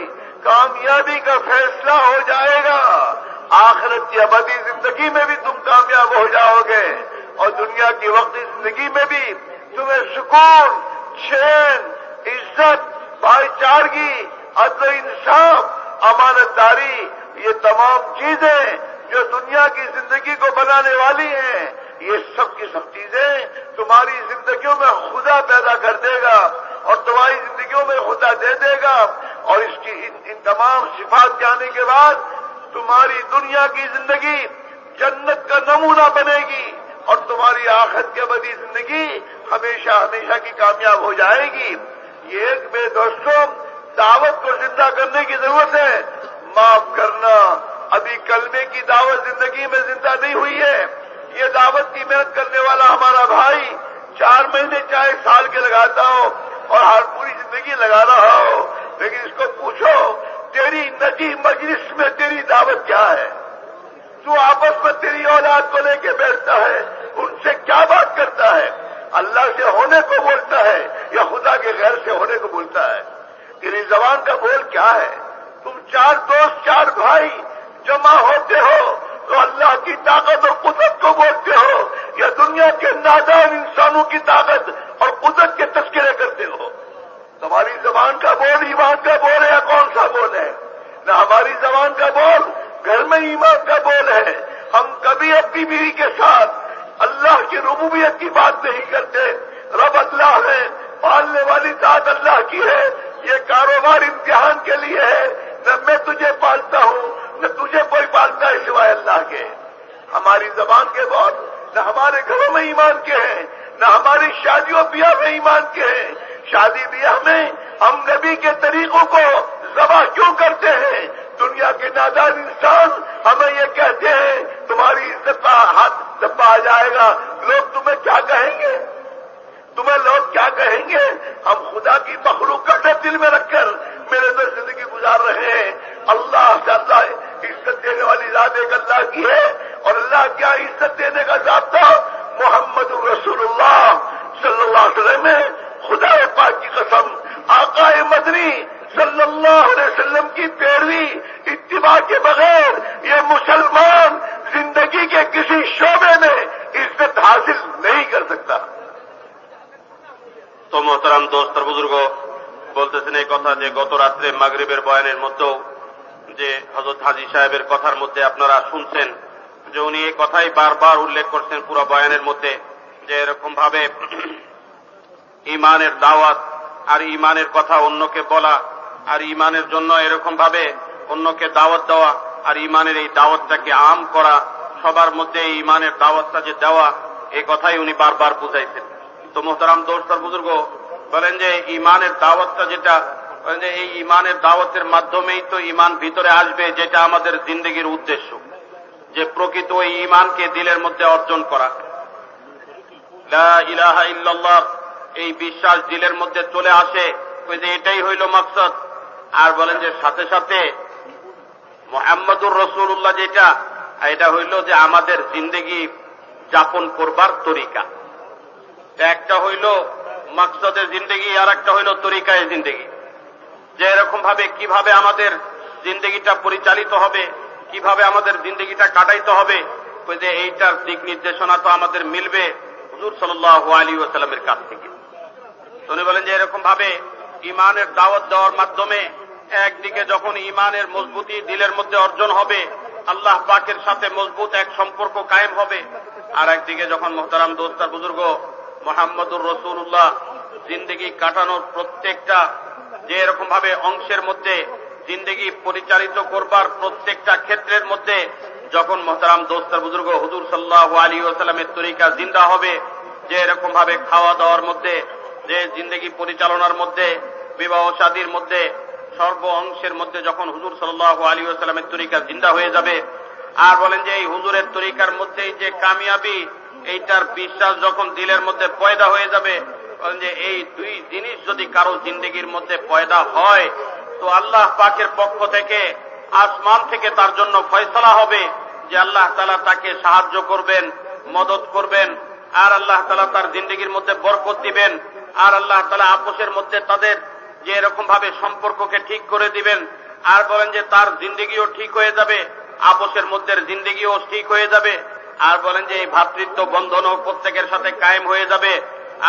कामयाबी का फैसला हो जाएगा। आखिरत की अबदी जिंदगी में भी तुम कामयाब हो जाओगे और दुनिया की वक्ती जिंदगी में भी तुम्हें सुकून, चैन, इज्जत, भाईचारगी, अदल इंसाफ, अमानतदारी, ये तमाम चीजें जो दुनिया की जिंदगी को बनाने वाली हैं, ये सब की सब चीजें तुम्हारी जिंदगियों में खुदा पैदा कर देगा और तुम्हारी जिंदगियों में खुदा दे देगा। और इसकी इन तमाम सिफात के आने के बाद तुम्हारी दुनिया की जिंदगी जन्नत का नमूना बनेगी और तुम्हारी आखिरत की अबदी जिंदगी हमेशा हमेशा की कामयाब हो जाएगी। ये एक मेरे दोस्तों दावत को जिंदा करने की जरूरत है। माफ करना, अभी कलमे की दावत जिंदगी में जिंदा नहीं हुई है। ये दावत की मेहनत करने वाला हमारा भाई 4 महीने चाहे साल के लगाता हो और हर पूरी जिंदगी लगा रहा हो, लेकिन इसको पूछो तेरी नजी मजलिस में तेरी दावत क्या है? तू आपस में तेरी औलाद को लेके बैठता है, उनसे क्या बात करता है? अल्लाह से होने को बोलता है या खुदा के गैर से होने को बोलता है? तेरी जबान का बोल क्या है? तुम 4 दोस्त 4 भाई जमा होते हो तो अल्लाह की ताकत और कुदरत को बोलते हो या दुनिया के नादान इंसानों की ताकत और कुदरत के तस्करे करते हो? तुम्हारी जबान का बोल ईमान का बोल है या कौन सा बोल है? न हमारी जबान का बोल घर में ईमान का बोल है। हम कभी अपनी बीवी के साथ अल्लाह की रुबूबियत की बात नहीं करते। रब अल्लाह है, पालने वाली जात अल्लाह की है, ये कारोबार इम्तिहान के लिए है। न मैं तुझे पालता हूं न तुझे कोई पालता है सिवाय अल्लाह के। हमारी जबान के बोल न हमारे घरों में ईमान के हैं, न हमारी शादियों ब्याह में ईमान के हैं। शादी ब्याह में हम नबी के तरीकों को ज़बा क्यों करते हैं? दुनिया के नादान इंसान हमें ये कहते हैं तुम्हारी इज्जत का हाथ दबा आ जाएगा, लोग तुम्हें क्या कहेंगे? तुम्हें लोग क्या कहेंगे? हम खुदा की मखलूक का डर दिल में रखकर मेरे अंदर जिंदगी गुजार रहे हैं। अल्लाह से अल्लाह इज्जत देने वाली जात एक अल्लाह की है और अल्लाह क्या इज्जत देने का ज़ाब्ता मोहम्मद रसूलुल्लाह सल्लल्लाहु अलैहि वसल्लम में। खुदा पाक की कसम, आकाए मदनी सल्लल्लाहु अलैहि वसल्लम की पैरवी इत्तिबा के बगैर ये मुसलमान जिंदगी के किसी शोबे में इज्जत हासिल नहीं कर सकता। তো মোহতারাম দোস্ত বুজুর্গ বলতেছেন এই কথা যে গত রাত্রে মাগরিবের বয়ানের মধ্যেও যে হযরত হাজী সাহেবের কথার মধ্যে আপনারা শুনছেন যে উনি এই কথাই বারবার উল্লেখ করছেন পুরো বয়ানের মধ্যে যে এরকম ভাবে ঈমানের দাওয়াত আর ঈমানের কথা অন্যকে বলা আর ঈমানের জন্য এরকম ভাবে অন্যকে দাওয়াত দেওয়া আর ঈমানের এই দাওয়াতটাকে আম করা, সবার মধ্যে এই ঈমানের দাওয়াতটা যে দেওয়া, এই কথাই উনি বারবার বুঝাইছেন। তো মোহতারাম দোস্ত আর বুজুর্গ বলেন যে ঈমানের দাওয়াতটা যেটা, বলেন যে এই ঈমানের দাওয়াতের মাধ্যমেই তো ঈমান ভিতরে আসবে, যেটা আমাদের জিন্দেগির উদ্দেশ্য, যে প্রকৃত ওই ঈমানকে দিলের মধ্যে অর্জন করা। লা ইলাহা ইল্লাল্লাহ এই বিশ্বাস দিলের মধ্যে চলে আসে, ওই যে এটাই হইল মাকসাদ। আর বলেন যে সাথে সাথে মুহাম্মদুর রাসূলুল্লাহ যেটা, এটা হইল যে আমাদের জিন্দেগি যাপন করবার তরিকা। একটা হইল মাকসাদের জিন্দেগি আর একটা হইল তরিকায় জিন্দেগি, যে এরকম ভাবে কিভাবে আমাদের জিন্দেগিটা পরিচালিত হবে, কিভাবে আমাদের জিন্দেগিটা কাটাইতে হবে, ওই যে এইটার দিক নির্দেশনা তো আমাদের মিলবে হুজুর সাল্লাল্লাহু আলাইহি ওয়াসাল্লামের কাছ থেকে। উনি বলেন যে এরকম ভাবে ঈমানের দাওয়াত দেওয়ার মাধ্যমে একদিকে যখন ঈমানের মজবুতি দিলের মধ্যে অর্জন হবে, আল্লাহ পাকের সাথে মজবুত এক সম্পর্ক কায়েম হবে, আর একদিকে যখন মোহতারাম দোস্ত আর বুজুর্গ মুহাম্মদুর রাসূলুল্লাহ জিন্দেগি কাটানোর প্রত্যেকটা যে এরকম ভাবে অংশের মধ্যে জিন্দেগি পরিচালিত করবার প্রত্যেকটা ক্ষেত্রের মধ্যে যখন মোহতারাম দোস্ত আর বুজুর্গ হুজুর সাল্লাল্লাহু আলাইহি ওয়াসাল্লামের তরিকা জিন্দা হবে, যে এরকম ভাবে খাওয়া দাওয়ার মধ্যে, যে জিন্দেগি পরিচালনার মধ্যে, বিবাহ শাদীর মধ্যে, সর্ব অংশের মধ্যে যখন হুজুর সাল্লাল্লাহু আলাইহি ওয়াসাল্লামের তরিকা জিন্দা হয়ে যাবে, আর বলেন যে এই হুজুরের তরিকার মধ্যেই যে কামিয়াবি, এইটার বিশ্বাস যখন দিলের মধ্যে পয়দা হয়ে যাবে, বলেন যে এই দুই জিনিস যদি কারো জিন্দেগির মধ্যে পয়দা হয় তো আল্লাহ পাকের পক্ষ থেকে আসমান থেকে তার জন্য ফয়সালা হবে যে আল্লাহ তাআলা তাকে সাহায্য করবেন, মদত করবেন, আর আল্লাহ তাআলা তার জিন্দেগির মধ্যে বরকত দিবেন, আর আল্লাহ তাআলা আপোষের মধ্যে তাদের যে এরকম ভাবে সম্পর্ককে ঠিক করে দিবেন, আর বলেন যে তার জিন্দেগিও ঠিক হয়ে যাবে, আপোষের মধ্যে জিন্দেগিও ঠিক হয়ে যাবে, আর বলেন যে এই ভ্রাতৃত্ব বন্ধনও প্রত্যেকের সাথে কায়েম হয়ে যাবে,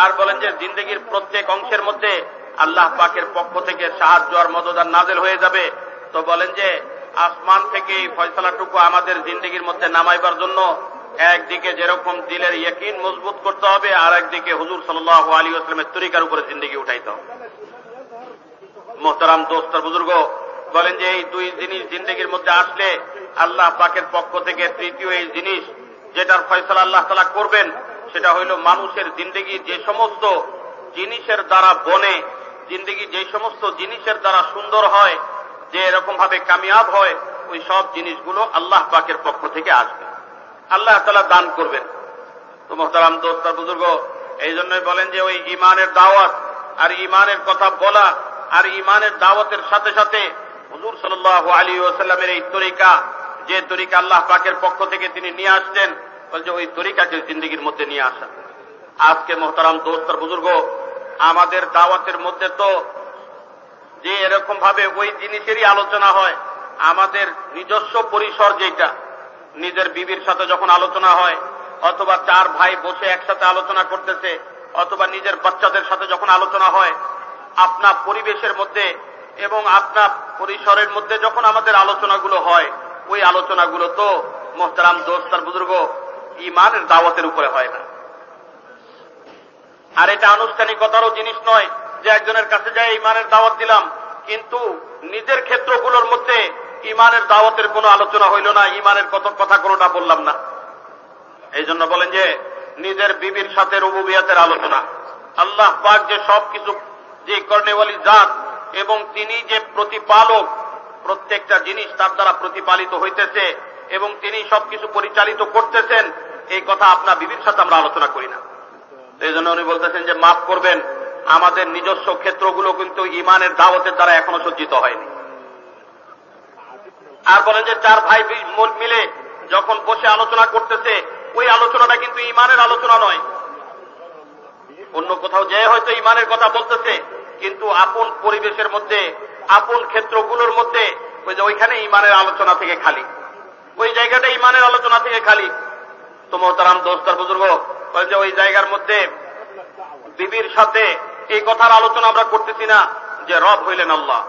আর বলেন যে জিন্দেগির প্রত্যেক অংশের মধ্যে আল্লাহ পাকের পক্ষ থেকে সাহায্য আর মদদ আর নাযিল হয়ে যাবে। তো বলেন যে আসমান থেকে এই ফয়সালাটুকু আমাদের জিন্দেগির মধ্যে নামাইবার জন্য একদিকে যেরকম দিলের ইয়াকিন মজবুত করতে হবে, আর একদিকে হুজুর সাল্লাল্লাহু আলাইহি ওয়াসাল্লামের তরিকার উপরে জিন্দেগি উঠাইতে হবে। মোহতারাম দোস্ত আর বুজুর্গ, বলেন যে এই দুই জিনিস জিন্দেগির মধ্যে আসলে আল্লাহ পাকের পক্ষ থেকে তৃতীয় এই জিনিস যেটার ফয়সালা আল্লাহ তাআলা করবেন, সেটা হইল মানুষের জিন্দেগি যে সমস্ত জিনিসের দ্বারা বনে, জিন্দেগি যে সমস্ত জিনিসের দ্বারা সুন্দর হয়, যে এরকম ভাবে কামিয়াব হয়, ওই সব জিনিসগুলো আল্লাহ পাকের পক্ষ থেকে আসবে, আল্লাহ তাআলা দান করবেন। তো মোহতারাম দোস্ত আর বুজুর্গ, এই জন্যই বলেন যে ওই ইমানের দাওয়াত আর ইমানের কথা বলা আর ইমানের দাওয়াতের সাথে সাথে হুজুর সাল্লাল্লাহু আলাইহি ওয়াসাল্লামের এই তরিকা, যে তরিকা আল্লাহ পাকের পক্ষ থেকে তিনি নিয়ে আসছেন, বলছে ওই তরিকাকে জিন্দেগির মধ্যে নিয়ে আসা। আজকে মোহতারাম দোস্ত আর বুজুর্গ, আমাদের দাওয়াতের মধ্যে তো যে এরকম ভাবে ওই জিনিসেরই আলোচনা হয়, আমাদের নিজস্ব পরিসর যেটা, নিজের বিবির সাথে যখন আলোচনা হয়, অথবা চার ভাই বসে একসাথে আলোচনা করতেছে, অথবা নিজের বাচ্চাদের সাথে যখন আলোচনা হয়, আপনার পরিবেশের মধ্যে এবং আপনার পরিসরের মধ্যে যখন আমাদের আলোচনাগুলো হয়, ওই আলোচনাগুলো তো মোহতারাম দোস্ত আর বুজুর্গ ইমানের দাওয়াতের উপরে হয় না। আর এটা আনুষ্ঠানিকতারও জিনিস নয় যে একজনের কাছে যাই ইমানের দাওয়াত দিলাম, কিন্তু নিজের ক্ষেত্রগুলোর মধ্যে ইমানের দাওয়াতের কোনো আলোচনা হইল না, ইমানের কত কথা কোনোটা বললাম না। এই জন্য বলেন যে নিজের বিবির সাথে রুবুবিয়াতের আলোচনা, আল্লাহ পাক যে সবকিছু যে কর্নেওয়ালি জাত এবং তিনি যে প্রতিপালক, প্রত্যেকটা জিনিস তার দ্বারা প্রতিপালিত হইতেছে এবং তিনি সবকিছু পরিচালিত করতেছেন, এই কথা আপনার বিবির সাথে আমরা আলোচনা করি না। এই জন্য উনি বলতেছেন যে মাফ করবেন, আমাদের নিজস্ব ক্ষেত্রগুলো কিন্তু ইমানের দাওয়াতের দ্বারা এখনো সজ্জিত হয়নি। আর বলেন যে চার ভাই মিলে যখন বসে আলোচনা করতেছে, ওই আলোচনাটা কিন্তু ইমানের আলোচনা নয়। অন্য কোথাও যে হয়তো ইমানের কথা বলতেছে, কিন্তু আপন পরিবেশের মধ্যে, আপন ক্ষেত্রগুলোর মধ্যে ওই যে ওইখানে ইমানের আলোচনা থেকে খালি, ওই জায়গাটা ইমানের আলোচনা থেকে খালি। তো মোহতারাম দোস্ত আর বুজুর্গ, যে ওই জায়গার মধ্যে বিবির সাথে এই কথার আলোচনা আমরা করতেছি না যে রব হইলেন আল্লাহ,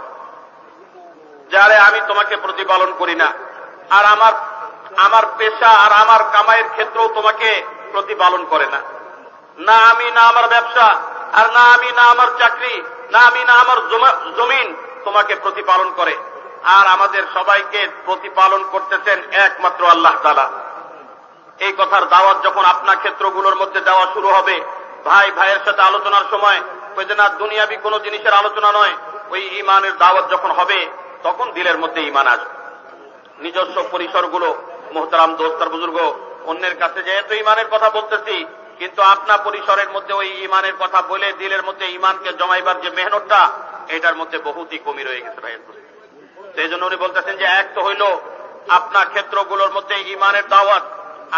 যারে আমি তোমাকে প্রতিপালন করি না, আর আমার পেশা আর আমার কামাইয়ের ক্ষেত্রেও তোমাকে প্রতিপালন করে না, না আমি না আমার ব্যবসা, আর না আমি না আমার চাকরি, না আমি না আমার জমিন তোমাকে প্রতিপালন করে, আর আমাদের সবাইকে প্রতিপালন করতেছেন একমাত্র আল্লাহ তাআলা। এই কথার দাওয়াত যখন আপনার ক্ষেত্রগুলোর মধ্যে দেওয়া শুরু হবে, ভাই ভাইয়ের সাথে আলোচনার সময় ওই যে না দুনিয়াবি কোনো জিনিসের আলোচনা নয়, ওই ইমানের দাওয়াত যখন হবে তখন দিলের মধ্যে ইমান আসবে। নিজস্ব পরিসরগুলো মোহতারাম দোস্ত আর বুজুর্গ, অন্যের কাছে যেহেতু ইমানের কথা বলতেছি, কিন্তু আপনার পরিসরের মধ্যে ওই ইমানের কথা বলে দিলের মধ্যে ইমানকে জমাইবার যে মেহনতটা, এটার মধ্যে বহুতই কমই রয়ে গেছে ভাই। সেই জন্য উনি বলতেছেন যে এক তো হইল আপনার ক্ষেত্রগুলোর মধ্যে ইমানের দাওয়াত,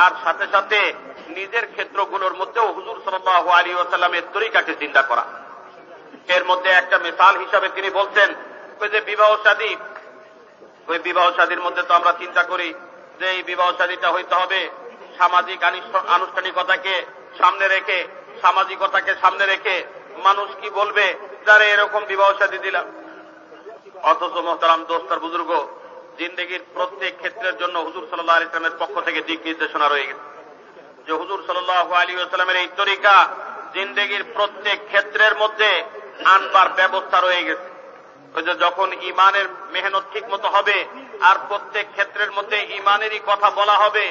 আর সাথে সাথে নিজের ক্ষেত্রগুলোর মধ্যেও হুজুর সাল্লাল্লাহু আলাইহি ওয়াসাল্লামের তরিকাকে জিন্দা করা। এর মধ্যে একটা মিসাল হিসাবে তিনি বলছেন ওই যে বিবাহ শাদী, ওই বিবাহ শাদীর মধ্যে তো আমরা চিন্তা করি যে এই বিবাহ শাদীটা হইতে হবে সামাজিক আনুষ্ঠানিকতাকে সামনে রেখে, সামাজিকতাকে সামনে রেখে মানুষ কি বলবে যারা এরকম বিবাহ শাদী দিলাম। অথচ মোহতারাম দোস্ত আর বুজুর্গ, জিন্দেগির প্রত্যেক ক্ষেত্রের জন্য হুজুর সাল্লাল্লাহু আলাইহি ওয়াসাল্লামের পক্ষ থেকে দিক নির্দেশনা রয়ে গেছে, যে হুজুর সাল্লাল্লাহু আলাইহি ওয়াসাল্লামের এই তরিকা জিন্দেগির প্রত্যেক ক্ষেত্রের মধ্যে আনবার ব্যবস্থা রয়ে গেছে। ওই যে যখন ইমানের মেহনত ঠিক মতো হবে আর প্রত্যেক ক্ষেত্রের মধ্যে ইমানেরই কথা বলা হবে,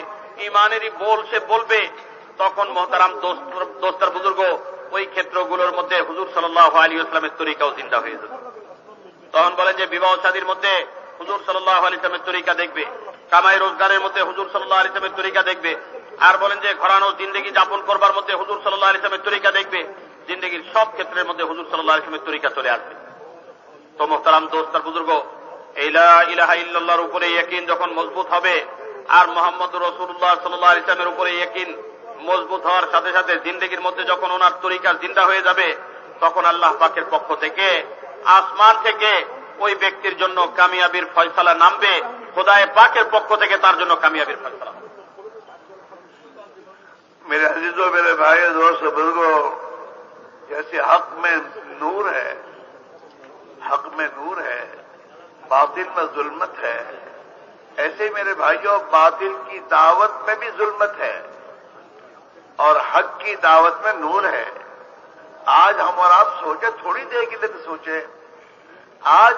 ইমানেরই সে বলবে, তখন মোহতারাম দোস্ত আর বুজুর্গ ওই ক্ষেত্রগুলোর মধ্যে হুজুর সাল্লাল্লাহু আলাইহি ওয়াসাল্লামের তরিকাও জিন্দা হয়ে যাবে। তখন বলেন যে বিবাহ শাদীর মধ্যে হুজুর সাল্লাল্লাহু আলাইহি ওয়াসাল্লামের তরিকা দেখবে, কামাই রোজগারের মধ্যে হুজুর সাল্লাল্লাহু আলাইহি ওয়াসাল্লামের তরিকা দেখবে, আর বলেন যে ঘরানো জিন্দেগি যাপন করবার মধ্যে হুজুর সাল্লাল্লাহু আলাইহি ওয়াসাল্লামের তরিকা দেখবে, জিন্দেগির সব ক্ষেত্রের মধ্যে হুজুর সাল্লাল্লাহু আলাইহি ওয়াসাল্লামের তরিকা চলে আসবে। তো মোহতারাম দোস্ত আর বুজুর্গ, এই লা ইলাহা ইল্লাল্লাহর উপরে ইয়াকিন যখন মজবুত হবে আর মুহাম্মদুর রাসূলুল্লাহ সাল্লাল্লাহু আলাইহি ওয়াসাল্লামের উপরে ইয়াকিন মজবুত হওয়ার সাথে সাথে জিন্দেগির মধ্যে যখন ওনার তরিকা জিন্দা হয়ে যাবে, তখন আল্লাহ পাকের পক্ষ থেকে আসমান থেকে ওই ব্যক্তির জন্য কামিয়াবির ফয়সালা নামবে, খোদায়ে পাকের পক্ষ থেকে তার জন্য কামিয়াবির ফয়সালা। मेरे अजीजों, मेरे भाई दोस्त बुजुर्गों, जैसे हक में नूर है, हक में नूर है, बातिल में जुल्मत है, ऐसे ही मेरे भाइयों बातिल की दावत में भी जुल्मत है और हक की दावत में नूर है। आज हम और आप सोचे, थोड़ी देर के लिए तो सोचे, आज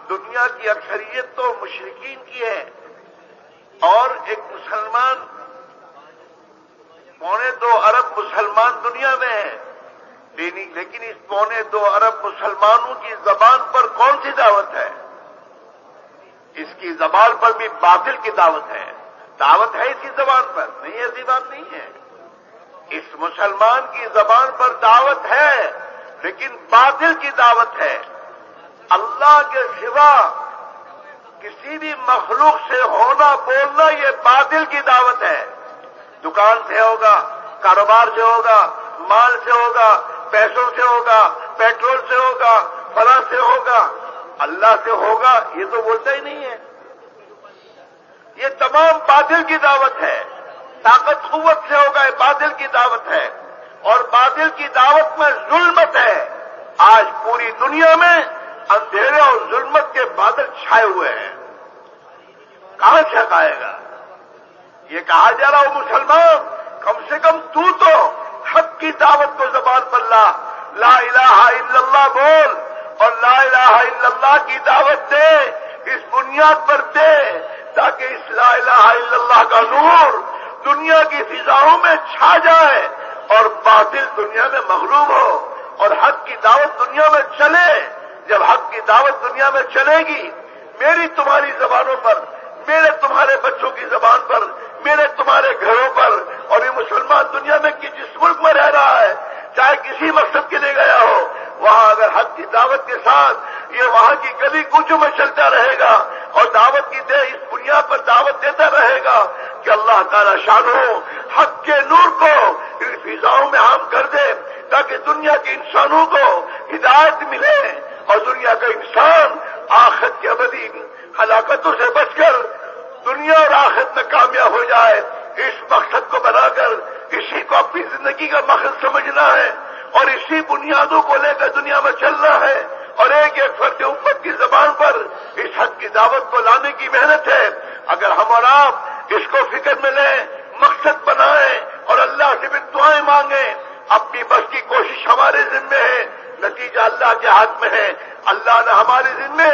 दुनिया की अक्सरियत तो मुशरिकीन की है और एक मुसलमान, 2.25 अरब मुसलमान दुनिया में है, लेकिन इस 2.25 अरब मुसलमानों की जबान पर कौन सी दावत है? इसकी जबान पर भी बातिल की दावत है। दावत है इसकी जबान पर? नहीं, ऐसी बात नहीं है। इस मुसलमान की जबान पर दावत है, लेकिन बातिल की दावत है। अल्लाह के सिवा किसी भी मखलूक से होना बोलना ये बातिल की दावत है। दुकान से होगा, कारोबार से होगा, माल से होगा, पैसों से होगा, पेट्रोल से होगा, फला से होगा, अल्लाह से होगा, ये तो बोलता ही नहीं है। ये तमाम बातिल की दावत है। ताकत कुव्वत से होगा, ये बातिल की दावत है और बातिल की दावत में जुल्मत है। आज पूरी दुनिया में अंधेरे और जुल्मत के बादल छाए हुए हैं। कहां से आएगा? ये कहा जा रहा हो मुसलमान, कम से कम तू तो हक की दावत को जबान पर ला इलाहा इल्लल्लाह बोल और ला इलाहा इल्लल्लाह की दावत दे, इस बुनियाद पर दे ताकि इस ला इलाहा इल्लल्लाह का नूर दुनिया की फिजाओं में छा जाए और बातिल दुनिया में मगलूब हो और हक की दावत दुनिया में चले। जब हक की दावत दुनिया में चलेगी, मेरी तुम्हारी जबानों पर, मेरे तुम्हारे बच्चों की जबान पर, मेरे तुम्हारे घरों पर, और ये मुसलमान दुनिया में कि जिस मुल्क में रह रहा है, चाहे किसी मकसद के लिए गया हो, वहां अगर हक की दावत के साथ ये वहां की गली कूचों में चलता रहेगा और दावत की दे इस बुनियाद पर दावत देता रहेगा कि अल्लाह ताला शानो हक के नूर को इन फिजाओं में आम कर दे ताकि दुनिया के इंसानों को हिदायत मिले और दुनिया का इंसान आखिरत की अबदी हलाकतों से बचकर दुनिया और आखिरत में कामयाब हो जाए। इस मकसद को बनाकर इसी को अपनी जिंदगी का मकसद समझना है और इसी बुनियादों को लेकर दुनिया में चलना है और एक एक फर्द उम्मत की जबान पर इस हक की दावत को लाने की मेहनत है। अगर हम और आप इसको फिक्र में लें, मकसद बनाएं और अल्लाह से भी दुआएं मांगें, अपनी बस की कोशिश हमारे जिम्मे है, नतीजा अल्लाह के हाथ में है। अल्लाह ने हमारे जिम्मे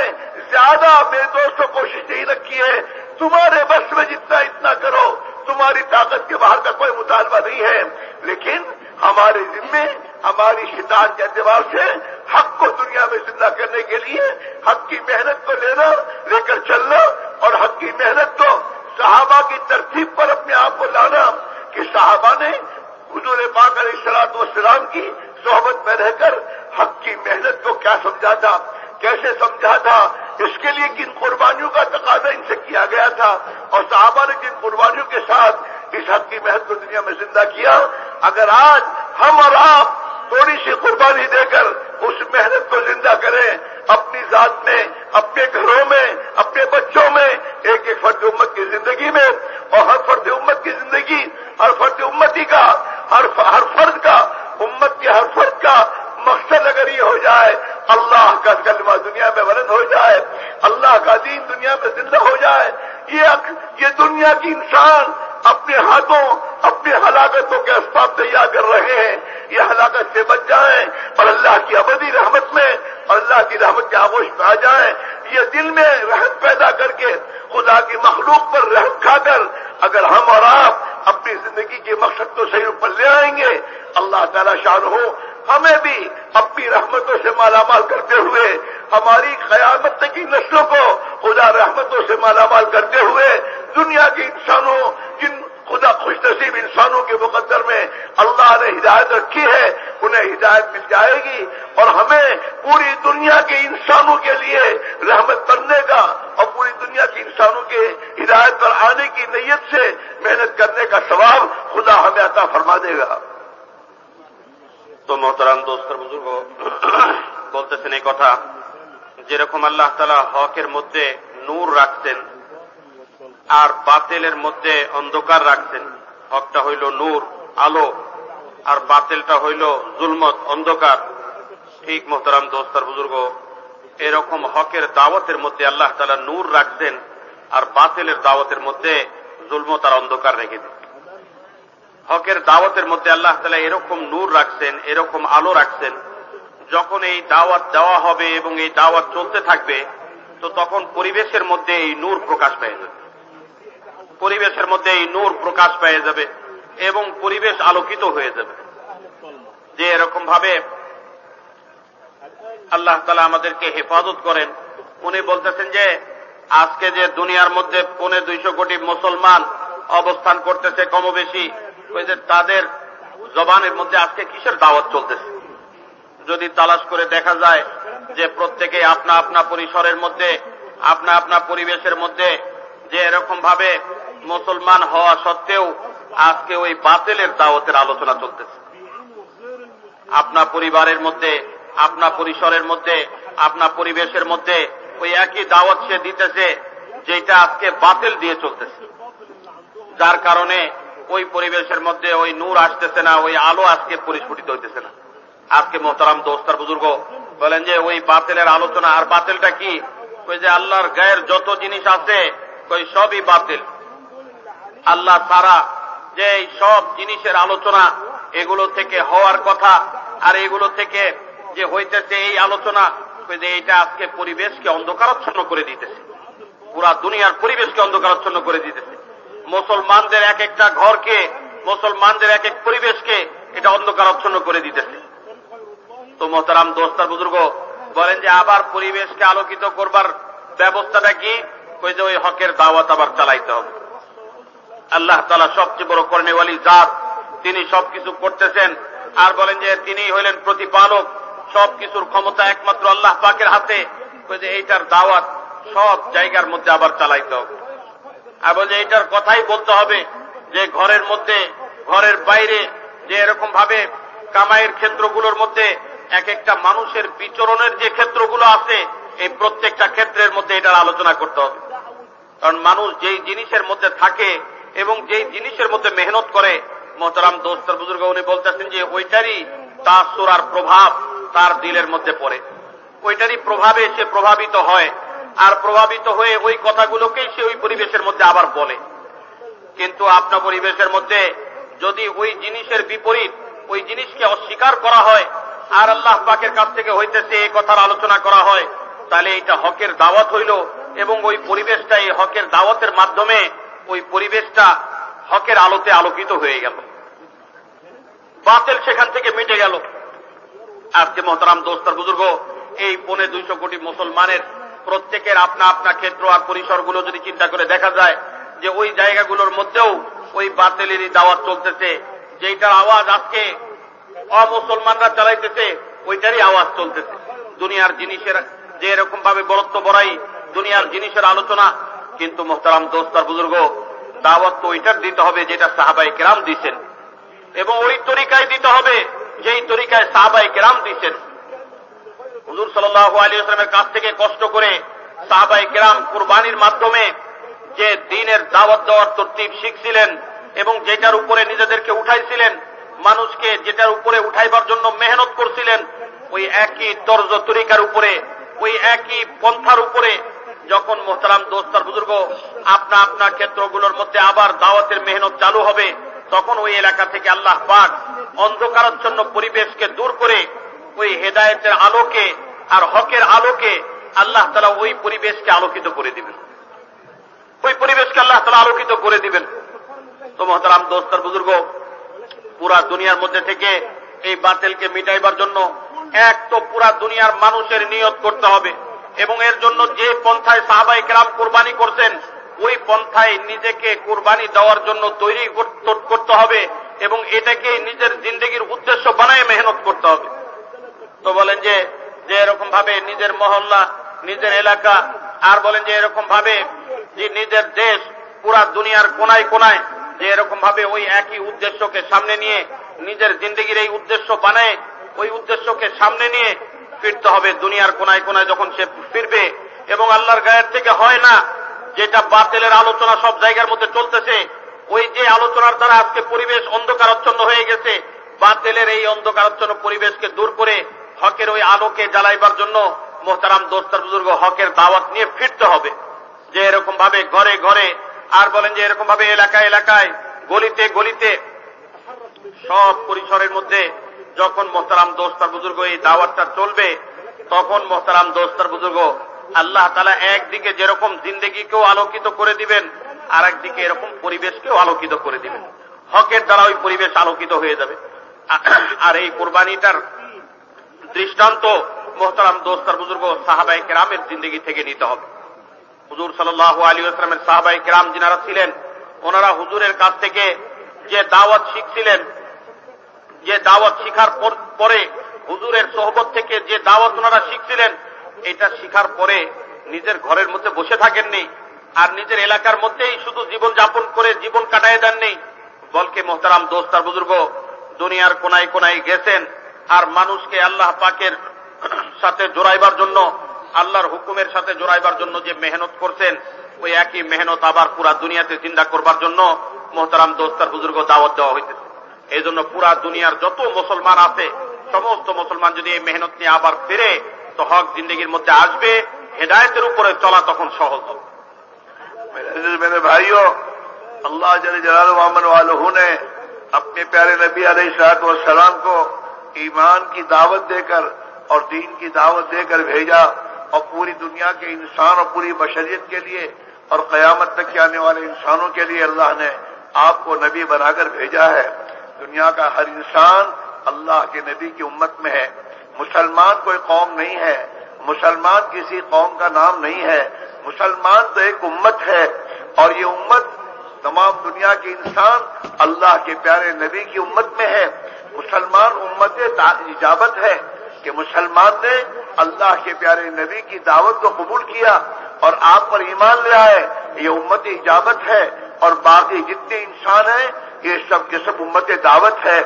ज्यादा, मेरे दोस्तों, कोशिश नहीं रखी है। तुम्हारे बस में जितना इतना करो, तुम्हारी ताकत के बाहर का कोई मुतालबा नहीं है, लेकिन हमारे जिम्मे हमारी शितान के एतबार से हक को दुनिया में जिंदा करने के लिए हक की मेहनत को लेना, लेकर चलना और हक की मेहनत को सहाबा की तरतीब पर अपने आप को लाना कि सहाबा ने हुजूर पाक अलैहिस्सलातु वस्सलाम की सोहबत में रहकर हक की मेहनत को क्या समझा था, कैसे समझा था, इसके लिए किन कुर्बानियों का तकाजा इनसे किया गया था और सहाबा ने किन कुर्बानियों के साथ इस हक की मेहनत को दुनिया में जिंदा किया। अगर आज हम और आप थोड़ी सी कुर्बानी देकर उस मेहनत को जिंदा करें, अपनी जात में, अपने घरों में, अपने बच्चों में, एक एक फर्द उम्मत की जिंदगी में, और हर फर्द उम्मत की जिंदगी, हर फर्द उम्मती का, हर फर्द का, उम्मत के हर फर्द का मकसद अगर ये हो जाए, अल्लाह का कलमा दुनिया में बुलंद हो जाए, अल्लाह का दीन दुनिया में जिंदा हो जाए, ये दुनिया की इंसान अपने हाथों अपनी हलाकतों के असबाब तैयार कर रहे हैं, ये हलाकत से बच जाएं और अल्लाह की अबदी रहमत में और अल्लाह की रहमत के आगोश में आ जाएं। ये दिल में रहमत पैदा करके खुदा की मखलूक पर रहमत खाकर अगर हम और आप अपनी जिंदगी के मकसद को सही रूप पर ले आएंगे, अल्लाह ताला शान हमें भी अपनी रहमतों से मालामाल करते हुए, हमारी कयामत तक की नस्लों को खुदा रहमतों से मालामाल करते हुए दुनिया के इंसानों, जिन खुदा खुशनसीब इंसानों के मुकद्दर में अल्लाह ने हिदायत रखी है, उन्हें हिदायत मिल जाएगी और हमें पूरी दुनिया के इंसानों के लिए रहमत बनने का और पूरी दुनिया के इंसानों के हिदायत पर आने की नीयत से मेहनत करने का सवाब खुदा हमें अता फरमा देगा। तो मोहतरम दोस्त बुजुर्ग বলতেছেন এই কথা যেরকম আল্লাহ তাআলা হকের মধ্যে নূর রাখছেন আর বাতিলের মধ্যে অন্ধকার রাখছেন। হকটা হইল নূর, আলো, আর বাতিলটা হইল জুলমত, অন্ধকার। ঠিক মোহতারাম দোস্তার বুজুর্গ, এরকম হকের দাওয়াতের মধ্যে আল্লাহ তাআলা নূর রাখছেন আর বাতিলের দাওয়াতের মধ্যে জুলমত আর অন্ধকার রেখে দিন। হকের দাওয়াতের মধ্যে আল্লাহ তাআলা এরকম নূর রাখছেন, এরকম আলো রাখছেন, যখন এই দাওয়াত দেওয়া হবে এবং এই দাওয়াত চলতে থাকবে তো তখন পরিবেশের মধ্যে এই নূর প্রকাশ পেয়ে যাবে, পরিবেশের মধ্যে এই নূর প্রকাশ পেয়ে যাবে এবং পরিবেশ আলোকিত হয়ে যাবে। যে এরকম ভাবে আল্লাহ তাআলা আমাদেরকে হেফাজত করেন। উনি বলতেছেন যে আজকে যে দুনিয়ার মধ্যে 250 কোটি মুসলমান অবস্থান করতেছে কমবেশি, ওই যে তাদের জবানের মধ্যে আজকে কিসের দাওয়াত চলতেছে? যদি তালাশ করে দেখা যায় যে প্রত্যেকে আপনা আপনা পরিসরের মধ্যে, আপনা আপনা পরিবেশের মধ্যে যে এরকম ভাবে মুসলমান হওয়া সত্ত্বেও আজকে ওই বাতিলের দাওয়াতের আলোচনা চলতেছে। আপনা পরিবারের মধ্যে, আপনা পরিসরের মধ্যে, আপনা পরিবেশের মধ্যে ওই একই দাওয়াত সে দিতেছে যেটা আজকে বাতিল দিয়ে চলতেছে, যার কারণে ওই পরিবেশের মধ্যে ওই নূর আসতেছে না, ওই আলো আজকে পরিস্ফুটিত হইতেছে না। আজকে মোহতারাম দোস্তার বুজুর্গ বলেন যে ওই বাতিলের আলোচনা, আর বাতিলটা কি? ওই যে আল্লাহর গায়ের যত জিনিস আছে ওই সবই বাতিল। আল্লাহ ছাড়া যে সব জিনিসের আলোচনা, এগুলো থেকে হওয়ার কথা আর এগুলো থেকে যে হইতেছে এই আলোচনা, ওই যে এইটা আজকে পরিবেশকে অন্ধকারাচ্ছন্ন করে দিতেছে, পুরা দুনিয়ার পরিবেশকে অন্ধকারাচ্ছন্ন করে দিতেছে। মুসলমানদের এক একটা ঘরকে, মুসলমানদের এক এক পরিবেশকে এটা অন্ধকারাচ্ছন্ন করে দিতেছে। তো মোহতারাম দোস্তার বুজুর্গ বলেন যে আবার পরিবেশকে আলোকিত করবার ব্যবস্থাটা কি? ওই যে ওই হকের দাওয়াত আবার চালাইতে হবে। আল্লাহ তাআলা সবচেয়ে বড় করনেওয়ালি জাত, তিনি সবকিছু করতেছেন আর বলেন যে তিনি হইলেন প্রতিপালক, সবকিছুর ক্ষমতা একমাত্র আল্লাহ পাকের হাতে। ওই যে এইটার দাওয়াত সব জায়গার মধ্যে আবার চালাইতে হবে। আর বলে যে এইটার কথাই বলতে হবে যে ঘরের মধ্যে, ঘরের বাইরে যে এরকম ভাবে কামাইয়ের ক্ষেত্রগুলোর মধ্যে এক একটা মানুষের বিচরণের যে ক্ষেত্রগুলো আছে, এই প্রত্যেকটা ক্ষেত্রের মধ্যে এটার আলোচনা করতে হবে। কারণ মানুষ যেই জিনিসের মধ্যে থাকে এবং যেই জিনিসের মধ্যে মেহনত করে, মোহতারাম দোস্তার বুজুর্গ উনি বলতেছেন যে ওইটারই তাসুর আর প্রভাব তার দিলের মধ্যে পড়ে, ওইটারই প্রভাবে সে প্রভাবিত হয়, আর প্রভাবিত হয়ে ওই কথাগুলোকেই সে ওই পরিবেশের মধ্যে আবার বলে। কিন্তু আপনার পরিবেশের মধ্যে যদি ওই জিনিসের বিপরীত, ওই জিনিসকে অস্বীকার করা হয় আর আল্লাহ পাকের কাছ থেকে হইতেছে এই কথার আলোচনা করা হয়, তাহলে এটা হকের দাওয়াত হইল এবং ওই পরিবেশটা এই হকের দাওয়াতের মাধ্যমে ওই পরিবেশটা হকের আলোতে আলোকিত হয়ে গেল, বাতিল সেখান থেকে মিটে গেল। আজকে মোহতারাম দোস্তার বুজুর্গ এই 250 কোটি মুসলমানের প্রত্যেকের আপনা আপনা ক্ষেত্র আর পরিসরগুলো যদি চিন্তা করে দেখা যায় যে ওই জায়গাগুলোর মধ্যেও ওই বাতিলেরই দাওয়াত চলতেছে, যেটার আওয়াজ আজকে অমুসলমানরা চালাইতেছে ওইটারই আওয়াজ চলতেছে। দুনিয়ার জিনিসের যে এরকম ভাবে বরত্ব বড়াই, দুনিয়ার জিনিসের আলোচনা। কিন্তু মোহতারাম দোস্তার বুজুর্গ দাওয়াত তো ওইটার দিতে হবে যেটা সাহাবায়ে কেরাম দিয়েছেন, এবং ওই তরিকায় দিতে হবে যেই তরিকায় সাহাবায়ে কেরাম দিয়েছেন। হুজুর সাল্লাল্লাহু আলাইহি ওয়াসাল্লামের কাছ থেকে কষ্ট করে সাহাবায়ে কেরাম কুরবানির মাধ্যমে যে দ্বীনের দাওয়াত দেওয়ার তরতিব শিখছিলেন এবং যেটার উপরে নিজেদেরকে উঠাইছিলেন, মানুষকে যেটার উপরে উঠাইবার জন্য মেহনত করছিলেন, ওই একই তর্জ তরিকার উপরে, ওই একই পন্থার উপরে যখন মোহতারাম দোস্তার বুজুর্গ আপনা আপনা ক্ষেত্রগুলোর মধ্যে আবার দাওয়াতের মেহনত চালু হবে, তখন ওই এলাকা থেকে আল্লাহ পাক অন্ধকারাচ্ছন্ন পরিবেশকে দূর করে ওই হেদায়েতের আলোকে আর হকের আলোকে আল্লাহ তাআলা ওই পরিবেশকে আলোকিত করে দিবেন, ওই পরিবেশকে আল্লাহ তাআলা আলোকিত করে দিবেন। তো মোহতারাম দোস্তার বুজুর্গ পুরা দুনিয়ার মধ্যে থেকে এই বাতিলকে মিটাইবার জন্য এক তো পুরা দুনিয়ার মানুষের নিয়ত করতে হবে, এবং এর জন্য যে পন্থায় সাহাবায়ে কেরাম কুরবানি করছেন ওই পন্থায় নিজেকে কুরবানি দেওয়ার জন্য তৈরি করতে হবে এবং এটাকে নিজের জিন্দেগির উদ্দেশ্য বানায় মেহনত করতে হবে। তো বলেন যে এরকম ভাবে নিজের মহল্লা, নিজের এলাকা, আর বলেন যে এরকম ভাবে যে নিজের দেশ, পুরা দুনিয়ার কোনায় কোনায় যে এরকম ভাবে ওই একই উদ্দেশ্যকে সামনে নিয়ে নিজের জিন্দেগির এই উদ্দেশ্য বানায়, ওই উদ্দেশ্যকে সামনে নিয়ে ফিরতে হবে। দুনিয়ার কোনায় কোনায় যখন সে ফিরবে এবং আল্লাহর গায়ের থেকে হয় না, যেটা বাতিলের আলোচনা সব জায়গার মধ্যে চলতেছে, ওই যে আলোচনার দ্বারা আজকে পরিবেশ অন্ধকারাচ্ছন্ন হয়ে গেছে, বাতিলের এই অন্ধকারাচ্ছন্ন পরিবেশকে দূর করে হকের ওই আলোকে জ্বালাইবার জন্য মোহতারাম দোস্তার বুজুর্গ হকের দাওয়াত নিয়ে ফিরতে হবে। যে এরকম ভাবে ঘরে ঘরে, আর বলেন যে এরকম ভাবে এলাকায় এলাকায়, গলিতে গলিতে, সব পরিসরের মধ্যে যখন মোহতারাম দোস্তার বুজুর্গ এই দাওয়াতটা চলবে, তখন মোহতারাম দোস্তার বুজুর্গ আল্লাহ তাআলা একদিকে যেরকম জিন্দেগিকেও আলোকিত করে দিবেন, আর একদিকে এরকম পরিবেশকেও আলোকিত করে দিবেন। হকের দ্বারা ওই পরিবেশ আলোকিত হয়ে যাবে। আর এই কোরবানিটার দৃষ্টান্ত মোহতারাম দোস্তার বুজুর্গ সাহাবায়ে কেরামের জিন্দেগি থেকে নিতে হবে। হুজুর সাল্লাল্লাহু আলাইহি ওয়াসাল্লামের সাহাবায়ে কেরাম যিনারা ছিলেন, ওনারা হুজুরের কাছ থেকে যে দাওয়াত শিখছিলেন, যে দাওয়াত শিখার পরে হুজুরের সোহবত থেকে যে দাওয়াত ওনারা শিখছিলেন, এটা শিখার পরে নিজের ঘরের মধ্যে বসে থাকেননি, আর নিজের এলাকার মধ্যেই শুধু জীবন যাপন করে জীবন কাটায় দেননি, বলকে মোহতারাম দোস্তার বুজুর্গ দুনিয়ার কোনায় কোনায় গেছেন, আর মানুষকে আল্লাহ পাকের সাথে জোড়াইবার জন্য, আল্লাহর হুকুমের সাথে জোড়াইবার জন্য যে মেহনত করছেন, ওই একই মেহনত আবার পুরা দুনিয়াতে জিন্দা করবার জন্য মোহতারাম দোস্তার বুজুর্গ দাওয়াত দেওয়া হইতেছে। এই জন্য পুরা দুনিয়ার যত মুসলমান আছে, সমস্ত মুসলমান যদি এই মেহনত নিয়ে আবার ফিরে, তো হক জিন্দগির মধ্যে আসবে, হেদায়েতের উপরে চলা তখন সহজ হবে। मेरे भाइयों, अल्लाह जल जलालुहु व अमन वालहु ने अपने प्यारे नबी अलैहिस्सलाम को ईमान की दावत देकर और दीन की दावत देकर भेजा, और पूरी दुनिया के इंसान और पूरी बशरियत के लिए और क़यामत तक के आने वाले इंसानों के लिए अल्लाह ने आपको नबी बनाकर भेजा है। दुनिया का हर इंसान अल्लाह के नबी की उम्मत में है। मुसलमान कोई कौम नहीं है, मुसलमान किसी कौम का नाम नहीं है, मुसलमान तो एक उम्मत है, और ये उम्मत तमाम दुनिया के इंसान अल्लाह के प्यारे नबी की उम्मत में है। मुसलमान उम्मत इजाबत है कि मुसलमान ने अल्लाह के प्यारे नबी की दावत को कबूल किया और आप पर ईमान ले आए, ये उम्मत इजाबत है। और बाकी जितने इंसान हैं, ये सब के सब उम्मत दावत है।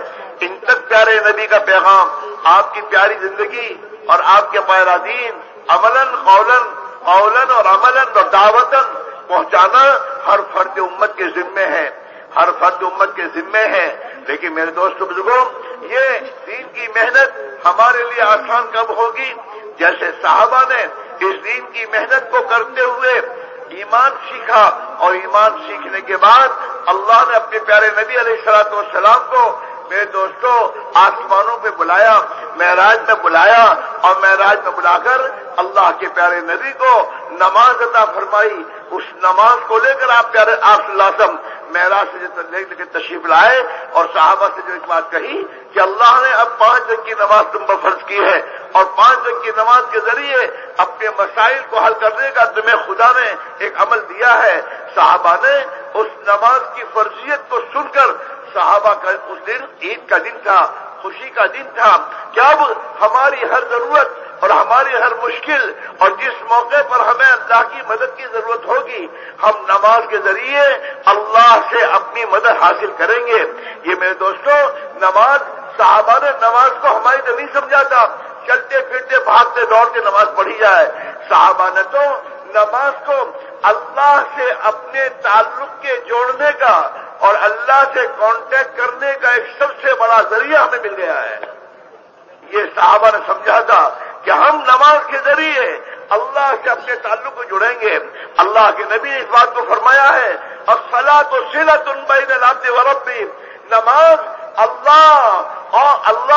इन तक प्यारे नबी का पैगाम, आपकी प्यारी जिंदगी और आपके प्यारा दीन अमलन कौलन और अमलन और दावतन पहुंचाना हर फर्द उम्मत के जिम्मे है, हर फर्द उम्मत के जिम्मे है। लेकिन मेरे दोस्तों बुजुर्गों, ये दीन की मेहनत हमारे लिए आसान कब होगी? जैसे साहबा ने इस दीन की मेहनत को करते हुए ईमान सीखा, और ईमान सीखने के बाद अल्लाह ने अपने प्यारे नबी अलैहिस्सलातु वस्सलाम को मेरे दोस्तों आसमानों पे बुलाया, मेराज में बुलाया, और मेराज में बुलाकर अल्लाह के प्यारे नबी को नमाज अता फरमाई। उस नमाज को लेकर आप प्यारे आप सल्लल्लाहु अलैहि वसल्लम मेराज से लेकर तशरीफ लाए, और साहबा से जो एक बात कही कि अल्लाह ने अब 5 वक्त की नमाज तुम पर फर्ज की है, और 5 वक्त की नमाज के जरिए अपने मसाइल को हल करने का तुम्हें खुदा ने एक अमल दिया है। साहबा ने उस नमाज की फर्जियत को सुनकर, साहबा का उस दिन ईद का दिन था, खुशी का दिन था कि अब हमारी हर जरूरत और हमारी हर मुश्किल, और जिस मौके पर हमें अल्लाह की मदद की जरूरत होगी, हम नमाज के जरिए अल्लाह से अपनी मदद हासिल करेंगे। ये मेरे दोस्तों, नमाज, साहबा ने नमाज को हमारी तो नहीं समझा था चलते फिरते भागते दौड़ते नमाज पढ़ी जाए। साहबा ने तो नमाज को अल्लाह से अपने ताल्लुक के जोड़ने का और अल्लाह से कांटेक्ट करने का एक सबसे बड़ा जरिया हमें मिल गया है। ये साहबा ने समझा था कि हम नमाज के जरिए अल्लाह से अपने ताल्लुक को जुड़ेंगे। अल्लाह के नबी ने इस बात को फरमाया है, अस्सलातु सिलतुन बैनल अब्दि व रब्बी, नमाज अल्लाह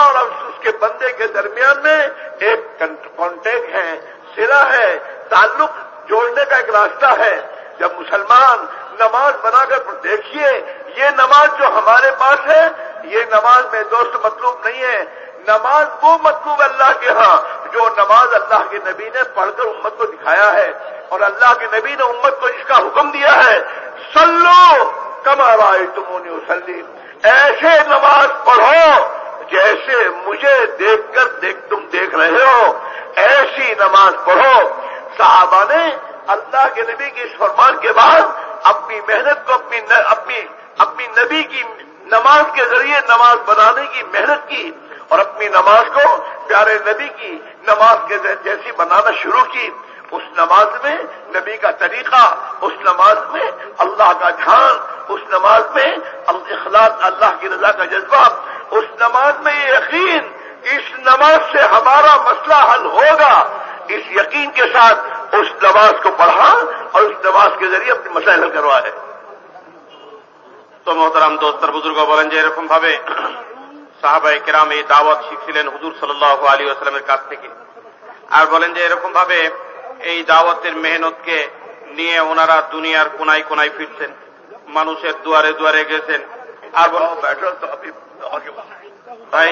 और उसके बंदे के दरमियान में एक कांटेक्ट है, सिला है, ताल्लुक जोड़ने का एक रास्ता है। जब मुसलमान नमाज बनाकर देखिए, ये नमाज जो हमारे पास है, ये नमाज में दोस्त मतलूब नहीं है। नमाज वो मतलूब अल्लाह के यहाँ जो नमाज अल्लाह के नबी ने पढ़कर उम्मत को दिखाया है, और अल्लाह के नबी ने उम्मत को इसका हुक्म दिया है, सल्लो कमा रायतुमूनी उसल्ली, ऐसे नमाज पढ़ो जैसे मुझे देखकर तुम देख रहे हो, ऐसी नमाज पढ़ो। साहबा ने अल्लाह के नबी के इस फरमान के बाद अपनी मेहनत को अपनी नबी की नमाज के जरिए नमाज बनाने की मेहनत की, और अपनी नमाज को प्यारे नबी की नमाज के जैसी बनाना शुरू की। उस नमाज में नबी का तरीका, उस नमाज में अल्लाह का ध्यान, उस नमाज में इखलास, अल्लाह की रजा का जज्बा, उस नमाज में ये यकीन, इस नमाज से हमारा मसला हल होगा, इस यकीन के साथ उस नमाज को पढ़ा और उस नमाज के जरिए अपनी मसाइल हल करवाए। তো মোহতারাম দোস্ত বুজুর্গ বলেন যে এরকম ভাবে সাহাবায়ে কেরাম এই দাওয়াত শিখছিলেন হুজুর সাল্লাল্লাহু আলাইহি ওয়াসাল্লামের কাছ থেকে। আর বলেন যে এরকম ভাবে এই দাওয়াতের মেহনতকে নিয়ে ওনারা দুনিয়ার কোনায় কোনায় ফিরছেন, মানুষের দুয়ারে দুয়ারে গেছেন। আর ভাই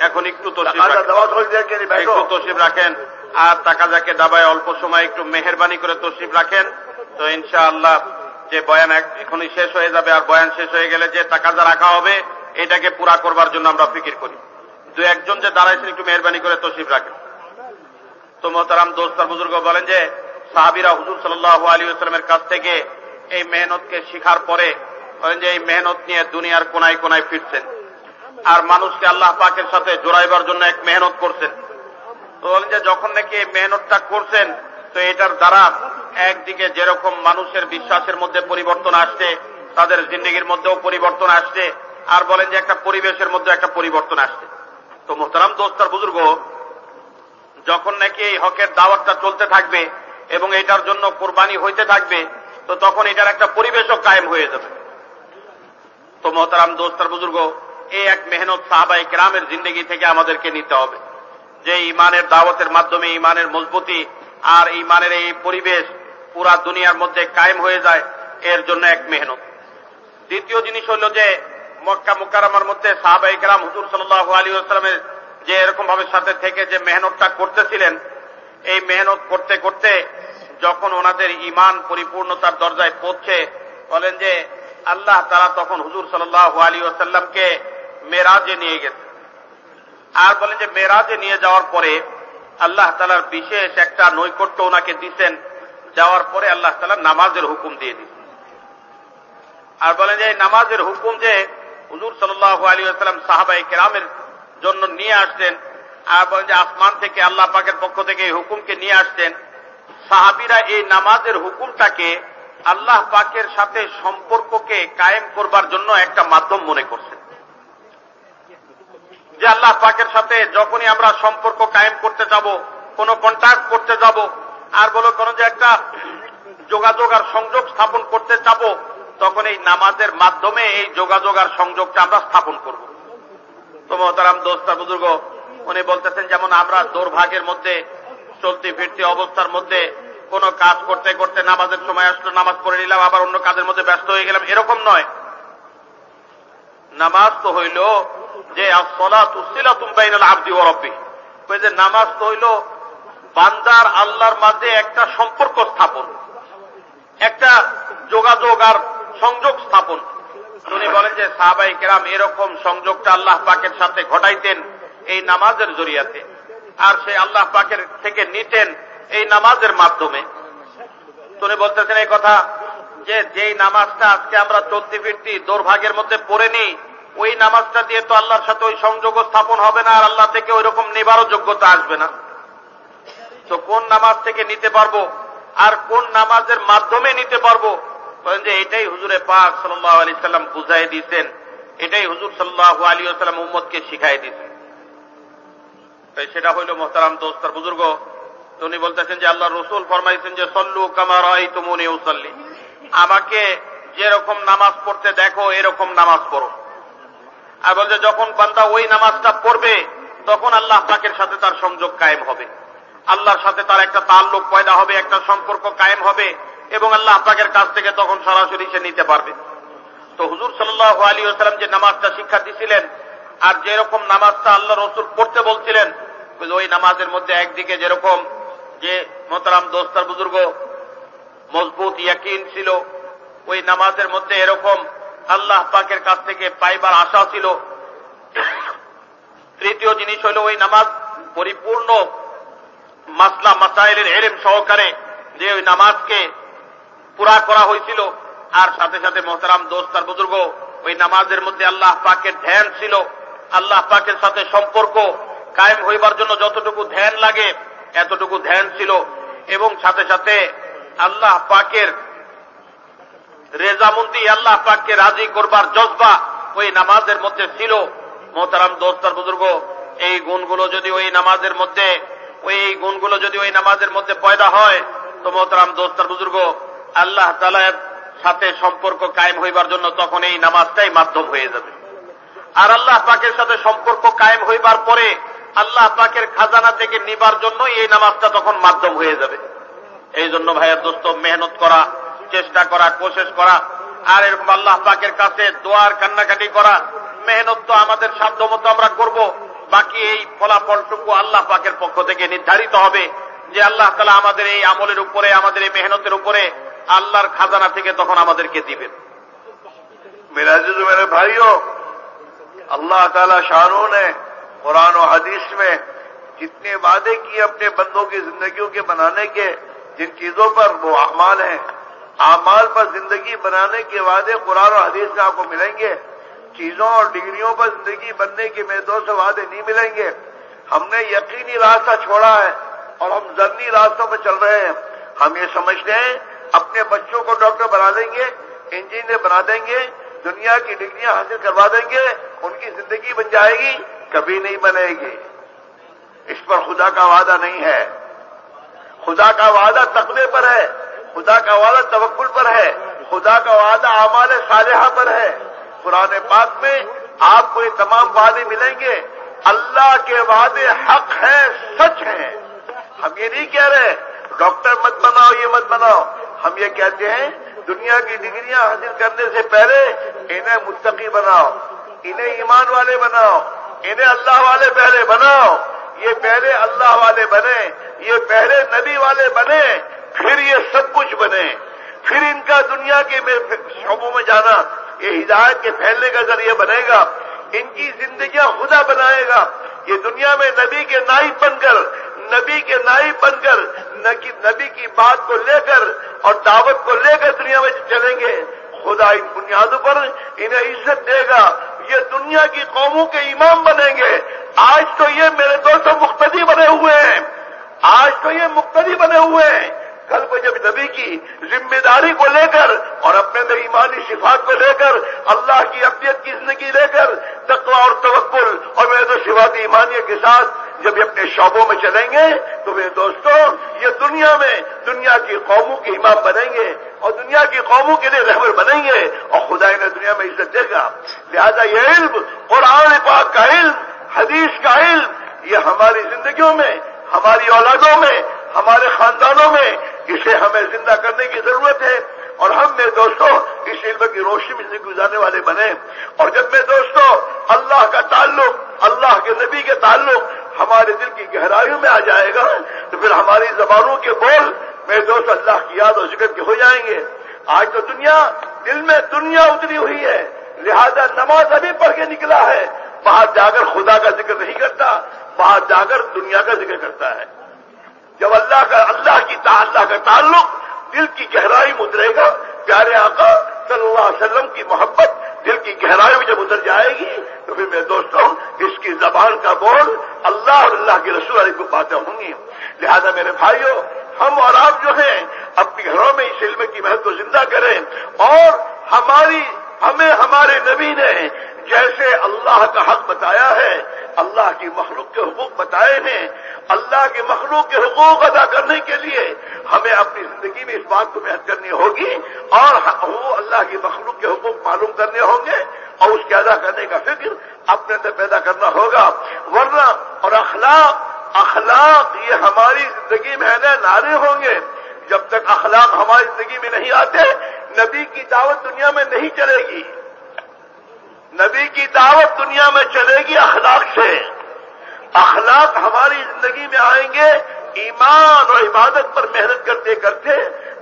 এখন একটু তশরিফ রাখেন, আর তাকাজাকে দাবায় অল্প সময় একটু মেহেরবানি করে তশরিফ রাখেন। তো ইনশাআল্লাহ যে বয়ান এখনই শেষ হয়ে যাবে, আর বয়ান শেষ হয়ে গেলে যে তাকাজা রাখা হবে এটাকে পুরা করবার জন্য আমরা ফিকির করি। দু একজন যে দাঁড়াইছেন একটু মেহেরবানি করে তশরিফ রাখেন। তো মোহতারাম দোস্ত আর বুজুর্গ বলেন যে সাহাবীরা হুজুর সাল্লাল্লাহু আলাইহি ওয়াসাল্লামের কাছ থেকে এই মেহনতকে শিখার পরে বলেন যে এই মেহনত নিয়ে দুনিয়ার কোনায় কোনায় ফিরছেন, আর মানুষকে আল্লাহ পাকের সাথে জোড়াইবার জন্য এক মেহনত করছেন। তো বলেন যে যখন নাকি এই মেহনতটা করছেন, তো এটার দ্বারা একদিকে যেরকম মানুষের বিশ্বাসের মধ্যে পরিবর্তন আসছে, তাদের জিন্দেগির মধ্যেও পরিবর্তন আসছে, আর বলেন যে একটা পরিবেশের মধ্যে একটা পরিবর্তন আসছে। তো মোহতারাম দোস্ত আর বুজুর্গ, যখন নাকি এই হকের দাওয়াতটা চলতে থাকবে এবং এটার জন্য কোরবানি হইতে থাকবে, তো তখন এটার একটা পরিবেশও কায়েম হয়ে যাবে। তো মোহতারাম দোস্ত আর বুজুর্গ, এই এক মেহনত সাহাবায়ে কেরামের জিন্দেগি থেকে আমাদেরকে নিতে হবে, যে ইমানের দাওয়াতের মাধ্যমে ইমানের মজবুতি আর ইমানের এই পরিবেশ পুরা দুনিয়ার মধ্যে কায়েম হয়ে যায়, এর জন্য এক মেহনত। দ্বিতীয় জিনিস হল যে মক্কা মুকাররমার মধ্যে সাহাবায়ে কেরাম হুজুর সাল্লাল্লাহু আলাইহি ওয়াসাল্লামের যে এরকম ভাবে সাথে থেকে যে মেহনতটা করতেছিলেন, এই মেহনত করতে করতে যখন ওনাদের ঈমান পরিপূর্ণতার দরজায় পৌঁছে, বলেন যে আল্লাহ তাআলা তখন হুজুর সাল্লাল্লাহু আলাইহি ওয়াসাল্লামকে মেরাজে নিয়ে গেছে। আর বলেন যে মেরাজে নিয়ে যাওয়ার পরে আল্লাহ তাআলার বিশেষ একটা নৈকট্য ওনাকে দিয়েছেন। যাওয়ার পরে আল্লাহ তাআলা নামাজের হুকুম দিয়ে দিয়েছেন। আর বলেন যে নামাজের হুকুম যে হুজুর সাল্লাল্লাহু আলাইহি ওয়াসাল্লাম সাহাবায়ে কেরামের জন্য নিয়ে আসতেন, আর বলেন যে আসমান থেকে আল্লাহ পাকের পক্ষ থেকে এই হুকুমকে নিয়ে আসতেন। সাহাবীরা এই নামাজের হুকুমটাকে আল্লাহ পাকের সাথে সম্পর্ককে কায়েম করবার জন্য একটা মাধ্যম মনে করছেন, যে আল্লাহ পাকের সাথে যখনই আমরা সম্পর্ক কায়েম করতে যাব, কোনো কন্ট্যাক্ট করতে যাব, আর বলো কোনো যে একটা যোগাযোগ আর সংযোগ স্থাপন করতে যাব, তখন এই নামাজের মাধ্যমে এই যোগাযোগ আর সংযোগটা আমরা স্থাপন করব। তো মোহতারাম দোস্ত আর বুজুর্গ, উনি বলতেছেন যেমন আমরা দৌড়ভাগের মধ্যে চলতি ফিরতি অবস্থার মধ্যে কোনো কাজ করতে করতে নামাজের সময় আসলো, নামাজ পড়ে নিলাম, আবার অন্য কাজের মধ্যে ব্যস্ত হয়ে গেলাম, এরকম নয়। নামাজ তো হইল যে আসসালাতু সিলাতুম বাইনাল আবদি ওয়া রাব্বিহ, কই যে নামাজ তো হইল বান্দার আল্লাহর মাঝে একটা সম্পর্ক স্থাপন, একটা যোগাযোগ আর সংযোগ স্থাপন। উনি বলেন যে সাহাবায়ে কেরাম এরকম সংযোগটা আল্লাহ পাকের সাথে ঘটাইতেন এই নামাজের জরিয়াতে, আর সেই আল্লাহ পাকের থেকে নিতেন এই নামাজের মাধ্যমে। উনি বলতেছেন এই কথা যে যেই নামাজটা আজকে আমরা চলতি ফিরতি দৌড়ভাগের মধ্যে পড়ে নিই, ওই নামাজটা দিয়ে তো আল্লাহর সাথে ওই সংযোগ স্থাপন হবে না, আর আল্লাহ থেকে ওই রকম নেবারও যোগ্যতা আসবে না। তো কোন নামাজ থেকে নিতে পারবো আর কোন নামাজের মাধ্যমে নিতে পারবো, বলেন যে এটাই হুজুরে পাক সাল্লাল্লাহু আলাইহি সাল্লাম বুঝাই দিয়েছেন, এটাই হুজুর সাল্লাল্লাহু আলাইহি ওয়াসাল্লাম উম্মতকে শিখাই দিয়েছেন। তাই সেটা হইল মোহতারাম দোস্ত আর বুজুর্গ। তো উনি বলতেছেন যে আল্লাহ রাসূল ফরমাইছেন যে সল্লু কামা রাআইতুমুনি উসাল্লি, আমাকে যেরকম নামাজ পড়তে দেখো এরকম নামাজ পড়ো। আর বলছে যখন বান্দা ওই নামাজটা পড়বে তখন আল্লাহ পাকের সাথে তার সংযোগ কায়েম হবে, আল্লাহর সাথে তার একটা তাল্লুক পয়দা হবে, একটা সম্পর্ক কায়েম হবে, এবং আল্লাহ পাকের কাছ থেকে তখন সরাসরি সে নিতে পারবে। তো হুজুর সাল্লাল্লাহু আলাইহি ওয়াসাল্লাম যে নামাজটা শিক্ষা দিয়েছিলেন আর যেরকম নামাজটা আল্লাহ রাসূল পড়তে বলছিলেন, ওই নামাজের মধ্যে একদিকে যেরকম যে মোহতারাম দোস্ত আর বুজুর্গ মজবুত ইয়াকিন ছিল, ওই নামাজের মধ্যে এরকম আল্লাহ পাকের কাছ থেকে পাইবার আশা ছিল। তৃতীয় জিনিস হলো ওই নামাজ পরিপূর্ণ মাসলা মাসাইলের ইলম সহকারে যে ওই নামাজকে পুরা করা হয়েছিল, আর সাথে সাথে মোহতারাম দোস্ত আর বুজুর্গ ওই নামাজের মধ্যে আল্লাহ পাকের ধ্যান ছিল, আল্লাহ পাকের সাথে সম্পর্ক কায়েম হইবার জন্য যতটুকু ধ্যান লাগে এতটুকু ধ্যান ছিল, এবং সাথে সাথে আল্লাহ পাকের রেজামন্দি, আল্লাহ পাককে রাজি করবার জজবা ওই নামাজের মধ্যে ছিল। মোহতারাম দোস্তার বুজুর্গ, এই গুণগুলো যদি ওই নামাজের মধ্যে পয়দা হয় তো মোহতারাম দোস্তার বুজুর্গ, আল্লাহ তাআলার সাথে সম্পর্ক কায়েম হইবার জন্য তখন এই নামাজটাই মাধ্যম হয়ে যাবে। আর আল্লাহ পাকের সাথে সম্পর্ক কায়েম হইবার পরে আল্লাহ পাকের খাজানা থেকে নিবার জন্য এই নামাজটা তখন মাধ্যম হয়ে যাবে। এই জন্য ভাইয়ের দোস্ত, মেহনত করা, চেষ্টা করা, কোশিশ করা, আর এরকম আল্লাহ পাকের কাছে দোয়ার কান্নাকাটি করা, মেহনত তো আমাদের সাধ্যমতো আমরা করব, বাকি এই ফলাফলটুকু আল্লাহ পাকের পক্ষ থেকে নির্ধারিত হবে যে আল্লাহ তাআলা আমাদের এই আমলের উপরে, আমাদের এই মেহনতের উপরে আল্লাহর খাজানা থেকে তখন আমাদেরকে দিবেন। मेरे अजीज मेरे भाइयों, अल्लाह ताला शानों ने कुरान और हदीस में जितने वादे किए अपने बंदों की जिंदगियों के बनाने के, जिन चीजों पर वो अमाल हैं, अमाल पर जिंदगी बनाने के वादे कुरान और हदीस में आपको मिलेंगे। चीजों और डिग्रियों पर जिंदगी बनने के मेरे दोस्त वादे नहीं मिलेंगे। हमने यकीनी रास्ता छोड़ा है और हम जन्नी रास्तों पर चल रहे हैं। हम ये समझते हैं अपने बच्चों को डॉक्टर बना देंगे, इंजीनियर बना देंगे, दुनिया की डिग्रियां हासिल करवा देंगे, उनकी जिंदगी बन जाएगी। कभी नहीं बनेगी। इस पर खुदा का वादा नहीं है। खुदा का वादा तकवे पर है, खुदा का वादा तवक्कुल पर है, खुदा का वादा आमाल सालिहा पर है। कुरान पाक में आपको ये तमाम वादे मिलेंगे। अल्लाह के वादे हक हैं, सच हैं। हम ये नहीं कह रहे डॉक्टर मत बनाओ, ये मत बनाओ। हम ये कहते हैं दुनिया की डिग्रियां हासिल करने से पहले इन्हें मुत्तकी बनाओ, इन्हें ईमान वाले बनाओ, इन्हें अल्लाह वाले पहले बनाओ। ये पहले अल्लाह वाले बने, ये पहले नबी वाले बने, फिर ये सब कुछ बने, फिर इनका दुनिया के शोबों में जाना ये हिदायत के फैलने का जरिए बनेगा। इनकी जिंदगियां खुदा बनाएगा। ये दुनिया में नबी के नाइब बनकर, नबी की बात को लेकर और दावत को लेकर दुनिया में चलेंगे। खुदा इन बुनियादों पर इन्हें इज्जत देगा। ये दुनिया की कौमों के इमाम बनेंगे। आज तो ये मेरे दोस्तों मुक्तदी बने हुए हैं। कल को जब नबी की जिम्मेदारी को लेकर और अपने अंदर ईमानी सिफात को लेकर, अल्लाह की अब्दियत की जिंदगी लेकर, तकवा और तवक्कुल और मेरे तो सिफात ईमानियत के साथ जब ये अपने शौबों में चलेंगे तो मेरे दोस्तों ये दुनिया में दुनिया की कौमों के इमाम बनेंगे और दुनिया की कौमों के लिए रहबर बनेंगे और खुदा इन्हें दुनिया में इज्जत देगा। लिहाजा ये इल्म, कुरान पाक का इल्म, हदीस का इल्म, ये हमारी जिंदगियों में, हमारी औलादों में, हमारे खानदानों में इसे हमें जिंदा करने की जरूरत है। और हम मेरे दोस्तों इस इल्म की रोशनी में जिंदगी गुजारने वाले बने। और जब मेरे दोस्तों अल्लाह का ताल्लुक, अल्लाह के नबी के ताल्लुक हमारे दिल की गहराइयों में आ जाएगा तो फिर हमारी जबानों के बोल मेरे दोस्त अल्लाह की याद और जिक्र के हो जाएंगे। आज तो दिल में दुनिया उतरी हुई है, लिहाजा नमाज अभी पढ़ के निकला है, बाहर जाकर खुदा का जिक्र नहीं करता, बाहर जाकर दुनिया का जिक्र करता है। जब अल्लाह का ताल्लुक दिल की गहराई में उतरेगा, प्यारे आका सल्लल्लाहु अलैहि वसल्लम की मोहब्बत दिल की गहराई में जब उतर जाएगी तो फिर मेरे दोस्तों इसकी जबान का बोल अल्लाह और अल्लाह के रसूल की बातें होंगी। लिहाजा मेरे भाइयों, हम और आप जो हैं अपने घरों में इस इल्म की महत्व को जिंदा करें और हमें हमारे नबी ने जैसे अल्लाह का हक बताया है, अल्लाह की मखलूक के हुकूक बताए हैं, अल्लाह के मखलूक के हुकूक अदा करने के लिए हमें अपनी जिंदगी में इस बात को मेहनत करनी होगी और वो अल्लाह की मखलूक के हुकूक मालूम करने होंगे और उसके अदा करने का फिक्र अपने अंदर पैदा करना होगा। वरना और अखलाक ये हमारी जिंदगी में है नारे होंगे। जब तक अखलाक हमारी जिंदगी में नहीं आते, नबी की दावत दुनिया में नहीं चलेगी। नबी की दावत दुनिया में चलेगी अखलाक से। अखलाक हमारी जिंदगी में आएंगे ईमान और इबादत पर मेहनत करते करते।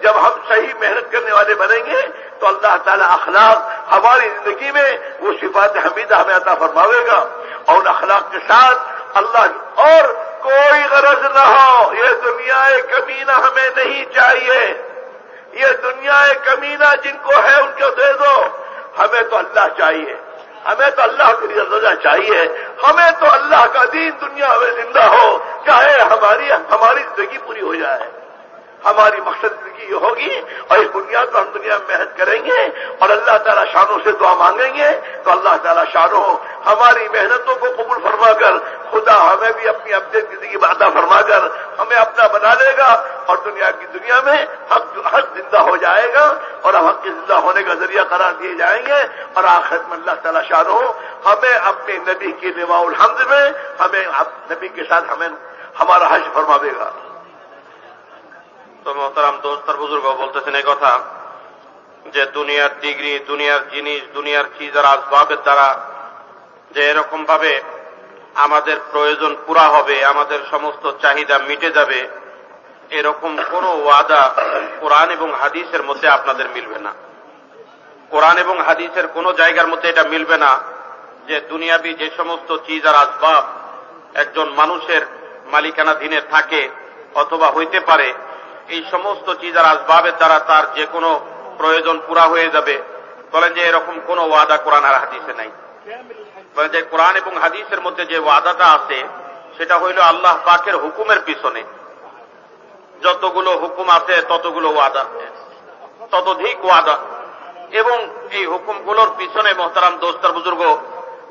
जब हम सही मेहनत करने वाले बनेंगे तो अल्लाह ताला अखलाक हमारी जिंदगी में वो सिफात हमीदा हमें अता फरमावेगा और उन अखलाक के साथ अल्लाह और कोई गरज न हो, ये दुनिया कमीना हमें नहीं चाहिए। ये दुनिया कमीना जिनको है उनको दे दो, हमें तो अल्लाह चाहिए। हमें तो अल्लाह की रज़ा चाहिए, हमें तो अल्लाह का दीन दुनिया में जिंदा हो, चाहे हमारी जिंदगी पूरी हो जाए। हमारी मकसद जिंदगी ये होगी और इस बुनियाद पर हम दुनिया में मेहनत करेंगे और अल्लाह ताला शानों से दुआ मांगेंगे तो अल्लाह ताला शानों हमारी मेहनतों को कबूल फरमाकर खुदा हमें भी अपनी अपनी जिंदगी वादा फरमाकर हमें अपना बना लेगा और दुनिया में हक जिंदा हो जाएगा और हक के जिंदा होने का जरिया करार दिए जाएंगे और आखिरत में अल्लाह ताला शानों हमें अपने नबी की निवाउल हम्द में हमें नबी के साथ हमें हमारा हज फरमावेगा। তো মোহতারাম দোস্তার বুজুর্গ বলতেছেন এই কথা যে দুনিয়ার ডিগ্রি, দুনিয়ার জিনিস, দুনিয়ার চিজ আর আসবাবের দ্বারা যে এরকম ভাবে আমাদের প্রয়োজন পুরা হবে, আমাদের সমস্ত চাহিদা মিটে যাবে, এরকম কোন ওয়াদা কোরআন এবং হাদিসের মধ্যে আপনাদের মিলবে না। কোরআন এবং হাদিসের কোন জায়গার মধ্যে এটা মিলবে না যে দুনিয়াবি যে সমস্ত চিজ আর আসবাব একজন মানুষের মালিকানাধীনে থাকে অথবা হইতে পারে, এই সমস্ত চিজ আর আসবাবের দ্বারা তার যে কোনো প্রয়োজন পুরা হয়ে যাবে। বলেন যে এরকম কোন ওয়াদা কোরআন আর হাদিসে নাই। বলেন যে কোরআন এবং হাদিসের মধ্যে যে ওয়াদাটা আছে সেটা হইল আল্লাহ পাকের হুকুমের পিছনে যতগুলো হুকুম আছে ততগুলো ওয়াদা, ততোধিক ওয়াদা। এবং এই হুকুমগুলোর পিছনে মোহতারাম দোস্তার বুজুর্গ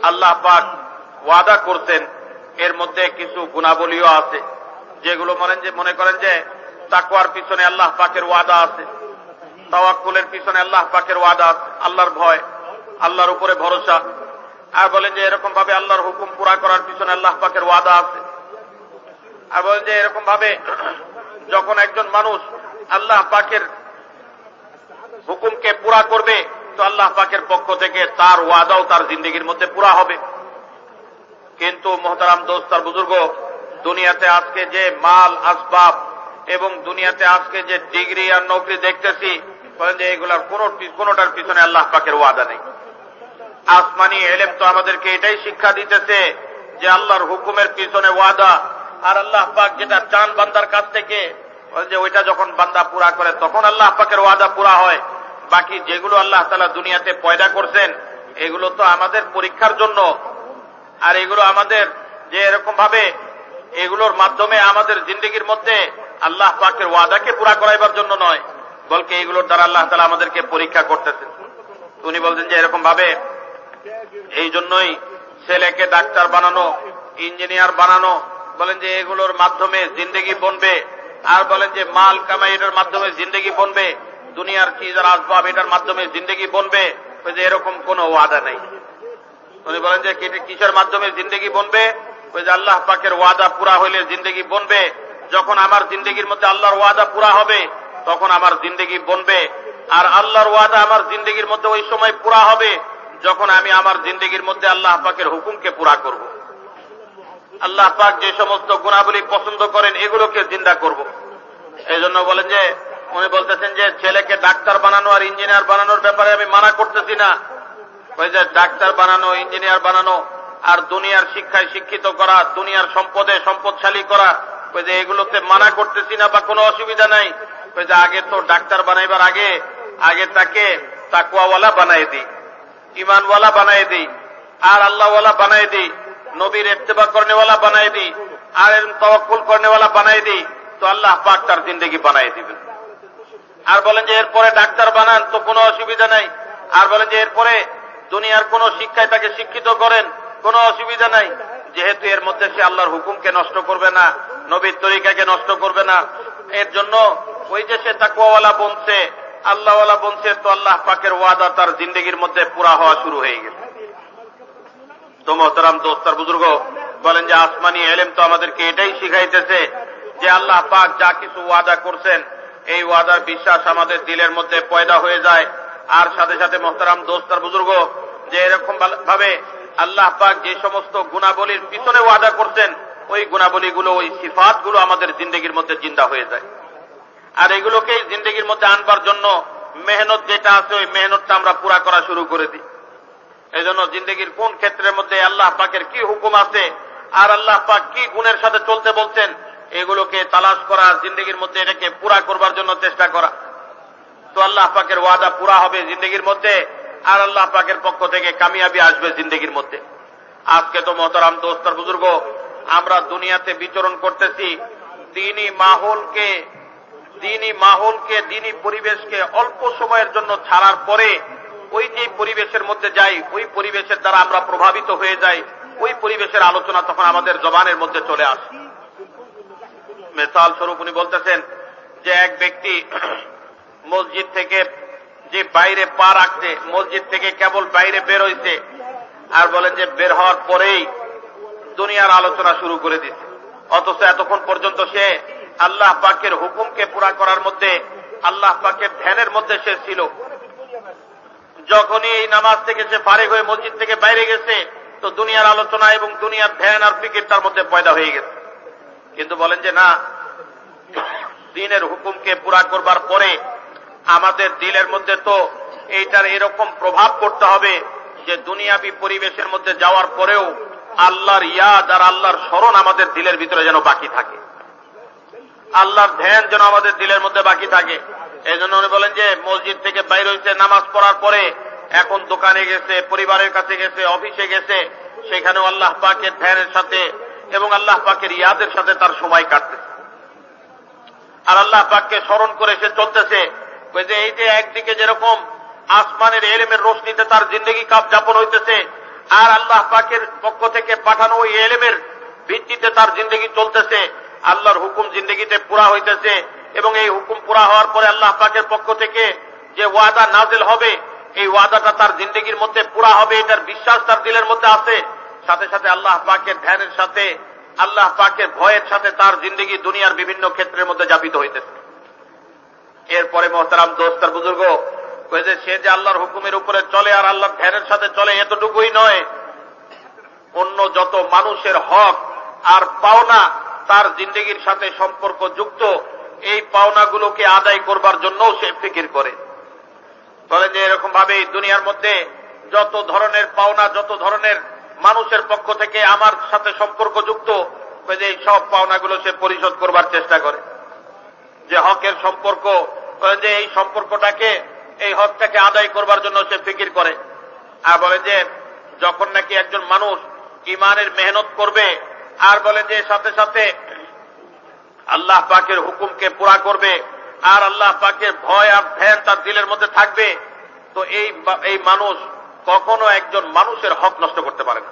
আল্লাহ পাক ওয়াদা করছেন, এর মধ্যে কিছু গুণাবলীও আছে যেগুলো মনে করেন যে তাকওয়ার পিছনে আল্লাহ পাকের ওয়াদা আছে, তাওয়াক্কুলের পিছনে আল্লাহ পাকের ওয়াদা আছে, আল্লাহর ভয়, আল্লাহর উপরে ভরসা। আর বলেন যে এরকম ভাবে আল্লাহর হুকুম পুরা করার পিছনে আল্লাহ পাকের ওয়াদা আছে। আর বলেন যে এরকম ভাবে যখন একজন মানুষ আল্লাহ পাকের হুকুমকে পুরা করবে তো আল্লাহ পাকের পক্ষ থেকে তার ওয়াদাও তার জিন্দেগির মধ্যে পুরা হবে। কিন্তু মোহতারাম দোস্ত আর বুজুর্গ, দুনিয়াতে আজকে যে মাল আসবাব এবং দুনিয়াতে আজকে যে ডিগ্রি আর নৌকরি দেখতেছি, বলেন যে এগুলার কোনোটার পিছনে আল্লাহ পাকের ওয়াদা নেই। আসমানি এলেম তো আমাদেরকে এটাই শিক্ষা দিতেছে যে আল্লাহর হুকুমের পিছনে ওয়াদা, আর আল্লাহ পাক যেটা চান বান্দার কাছ থেকে যে ওইটা যখন বান্দা পুরা করে তখন আল্লাহ পাকের ওয়াদা পুরা হয়। বাকি যেগুলো আল্লাহ তাআলা দুনিয়াতে পয়দা করছেন এগুলো তো আমাদের পরীক্ষার জন্য, আর এগুলো আমাদের যে এরকম ভাবে এগুলোর মাধ্যমে আমাদের জিন্দেগির মধ্যে আল্লাহ পাকের ওয়াদাকে পুরা করাইবার জন্য নয়, বলকে এগুলোর দ্বারা আল্লাহ তাআলা আমাদেরকে পরীক্ষা করতেছেন। উনি বলছেন যে এরকম ভাবে এই জন্যই ছেলেকে ডাক্তার বানানো, ইঞ্জিনিয়ার বানানো, বলেন যে এগুলোর মাধ্যমে জিন্দেগি বনবে। আর বলেন যে মাল কামাই এটার মাধ্যমে জিন্দেগি বনবে, দুনিয়ার চিজ আর আসবাব এটার মাধ্যমে জিন্দেগি বনবে, ওই যে এরকম কোন ওয়াদা নেই। উনি বলেন যে কিসের মাধ্যমে জিন্দেগি বনবে, ওই যে আল্লাহ পাকের ওয়াদা পুরা হইলে জিন্দেগি বনবে। যখন আমার জিন্দেগির মধ্যে আল্লাহর ওয়াদা পুরা হবে তখন আমার জিন্দেগি বনবে, আর আল্লাহর ওয়াদা আমার জিন্দেগির মধ্যে ওই সময় পুরা হবে যখন আমি আমার জিন্দেগির মধ্যে আল্লাহ পাকের হুকুমকে পুরা করব। আল্লাহ পাক যে সমস্ত গুণাবলী পছন্দ করেন এগুলোকে জিন্দা করব। এই জন্য বলেন যে উনি বলতেছেন যে ছেলেকে ডাক্তার বানানো আর ইঞ্জিনিয়ার বানানোর ব্যাপারে আমি মানা করতেছি না। ওই যে ডাক্তার বানানো, ইঞ্জিনিয়ার বানানো আর দুনিয়ার শিক্ষায় শিক্ষিত করা, দুনিয়ার সম্পদে সম্পদশালী করা, ওই যে এগুলোতে মানা করতেছি না বা কোনো অসুবিধা নাই। ওই যে আগে তো ডাক্তার বানাইবার আগে তাকে তাকওয়াওয়ালা বানাই দিই, ইমানওয়ালা বানাই দিই, আর আল্লাহওয়ালা বানাই দিই, নবীর ইত্তেবা করনেওয়ালা বানাই দিই, আর তাওয়াক্কুল করনেওয়ালা বানাই দিই, তো আল্লাহ পাক তার জিন্দেগি বানাই দিবেন। আর বলেন যে এরপরে ডাক্তার বানান তো কোনো অসুবিধা নাই। আর বলেন যে এরপরে দুনিয়ার কোন শিক্ষায় তাকে শিক্ষিত করেন, কোনো অসুবিধা নাই, যেহেতু এর মধ্যে সে আল্লাহর হুকুমকে নষ্ট করবে না, নবীর তরিকাকে নষ্ট করবে না। এর জন্য ওই যে সে তাকওয়াওয়ালা বনছে, আল্লাহওয়ালা বনছে, তো আল্লাহ পাকের ওয়াদা তার জিন্দেগির মধ্যে পুরা হওয়া শুরু হয়ে গেছে। তো মোহতারাম দোস্তার বুজুর্গ বলেন যে আসমানি এলেম তো আমাদেরকে এটাই শিখাইতেছে যে আল্লাহ পাক যা কিছু ওয়াদা করছেন এই ওয়াদার বিশ্বাস আমাদের দিলের মধ্যে পয়দা হয়ে যায়। আর সাথে সাথে মোহতারাম দোস্তার বুজুর্গ যে এরকম ভাবে আল্লাহ পাক যে সমস্ত গুণাবলীর পিছনে ওয়াদা করছেন ওই গুণাবলীগুলো, ওই সিফাতগুলো আমাদের জিন্দেগির মধ্যে জিন্দা হয়ে যায়। আর এগুলোকেই জিন্দেগির মধ্যে আনবার জন্য মেহনত যেটা আছে ওই মেহনতটা আমরা পুরা করা শুরু করে দিই। এই জন্য জিন্দেগির কোন ক্ষেত্রের মধ্যে আল্লাহ পাকের কি হুকুম আছে আর আল্লাহ পাক কি গুণের সাথে চলতে বলছেন এগুলোকে তালাশ করা, জিন্দেগির মধ্যে এটাকে পুরা করবার জন্য চেষ্টা করা। তো আল্লাহ পাকের ওয়াদা পুরা হবে জিন্দেগির মধ্যে আর আল্লাহ পাকের পক্ষ থেকে কামিয়াবি আসবে জিন্দেগির মধ্যে। আজকে তো মোহতারাম দোস্ত আর বুজুর্গ, আমরা দুনিয়াতে বিচরণ করতেছি, দ্বীনি মাহৌলকে দ্বীনি পরিবেশকে অল্প সময়ের জন্য ছাড়ার পরে ওই যে পরিবেশের মধ্যে যাই, ওই পরিবেশের দ্বারা আমরা প্রভাবিত হয়ে যাই, ওই পরিবেশের আলোচনা তখন আমাদের জবানের মধ্যে চলে আসে। মিসাল স্বরূপ উনি বলতেছেন যে এক ব্যক্তি মসজিদ থেকে যে বাইরে পা রাখছে, মসজিদ থেকে কেবল বাইরে বের হইছে, আর বলেন যে বের হওয়ার পরেই দুনিয়ার আলোচনা শুরু করে দিচ্ছে, অথচ এতক্ষণ পর্যন্ত সে আল্লাহ পাকের হুকুমকে পুরা করার মধ্যে, আল্লাহ পাকের ধ্যানের মধ্যে সে ছিল। যখনই এই নামাজ থেকে সে ফারিগ হয়ে মসজিদ থেকে বাইরে গেছে, তো দুনিয়ার আলোচনা এবং দুনিয়ার ধ্যান আর ফিকির তার মধ্যে পয়দা হয়ে গেছে। কিন্তু বলেন যে না, দ্বীনের হুকুমকে পুরা করবার পরে আমাদের দিলের মধ্যে তো এইটার এরকম প্রভাব পড়তে হবে যে দুনিয়াবি পরিবেশের মধ্যে যাওয়ার পরেও আল্লাহর ইয়াদ আর আল্লাহর স্মরণ আমাদের দিলের ভিতরে যেন বাকি থাকে, আল্লাহর ধ্যান যেন আমাদের দিলের মধ্যে বাকি থাকে। এই জন্য উনি বলেন যে মসজিদ থেকে বাইর হয়েছে, নামাজ পড়ার পরে এখন দোকানে গেছে, পরিবারের কাছে গেছে, অফিসে গেছে, সেখানেও আল্লাহ পাকের ধ্যানের সাথে এবং আল্লাহ পাকের ইয়াদের সাথে তার সময় কাটতেছে, আর আল্লাহ পাককে স্মরণ করে সে চলতেছে। যে এই যে একদিকে যেরকম আসমানের এলেমের রোশনীতে তার জিন্দগি কাপ যাপন হইতেছে, আর আল্লাহ পাকের পক্ষ থেকে পাঠানো ওই এলেমের ভিত্তিতে তার জিন্দগি চলতেছে, আল্লাহর হুকুম জিন্দগিতে পুরা হইতেছে, এবং এই হুকুম পুরা হওয়ার পরে আল্লাহ পাকের পক্ষ থেকে যে ওয়াদা নাজিল হবে, এই ওয়াদাটা তার জিন্দগির মধ্যে পুরা হবে, এটার বিশ্বাস তার দিলের মধ্যে আছে। সাথে সাথে আল্লাহ পাকের ধ্যানের সাথে, আল্লাহ পাকের ভয়ের সাথে তার জিন্দগি দুনিয়ার বিভিন্ন ক্ষেত্রের মধ্যে যাপিত হইতেছে। এরপরে মোহতারাম দোস্ত আর বুজুর্গ, যে সে যে আল্লাহর হুকুমের উপরে চলে আর আল্লাহর ধ্যানের সাথে চলে, এতটুকুই নয়, অন্য যত মানুষের হক আর পাওনা তার জিন্দগির সাথে সম্পর্ক যুক্ত, এই পাওনাগুলোকে আদায় করবার জন্যও সে ফিকির করে। বলেন যে এরকম ভাবে এই দুনিয়ার মধ্যে যত ধরনের পাওনা, যত ধরনের মানুষের পক্ষ থেকে আমার সাথে সম্পর্ক যুক্ত, এই সব পাওনাগুলো সে পরিশোধ করবার চেষ্টা করে। যে হকের সম্পর্ক, যে এই সম্পর্কটাকে, এই হকটাকে আদায় করবার জন্য সে ফিকির করে। আর বলে যে যখন নাকি একজন মানুষ ইমানের মেহনত করবে, আর বলে যে সাথে সাথে আল্লাহ পাকের হুকুমকে পুরা করবে, আর আল্লাহ পাকের ভয় আর ধ্যান তার দিলের মধ্যে থাকবে, তো এই মানুষ কখনো একজন মানুষের হক নষ্ট করতে পারে না,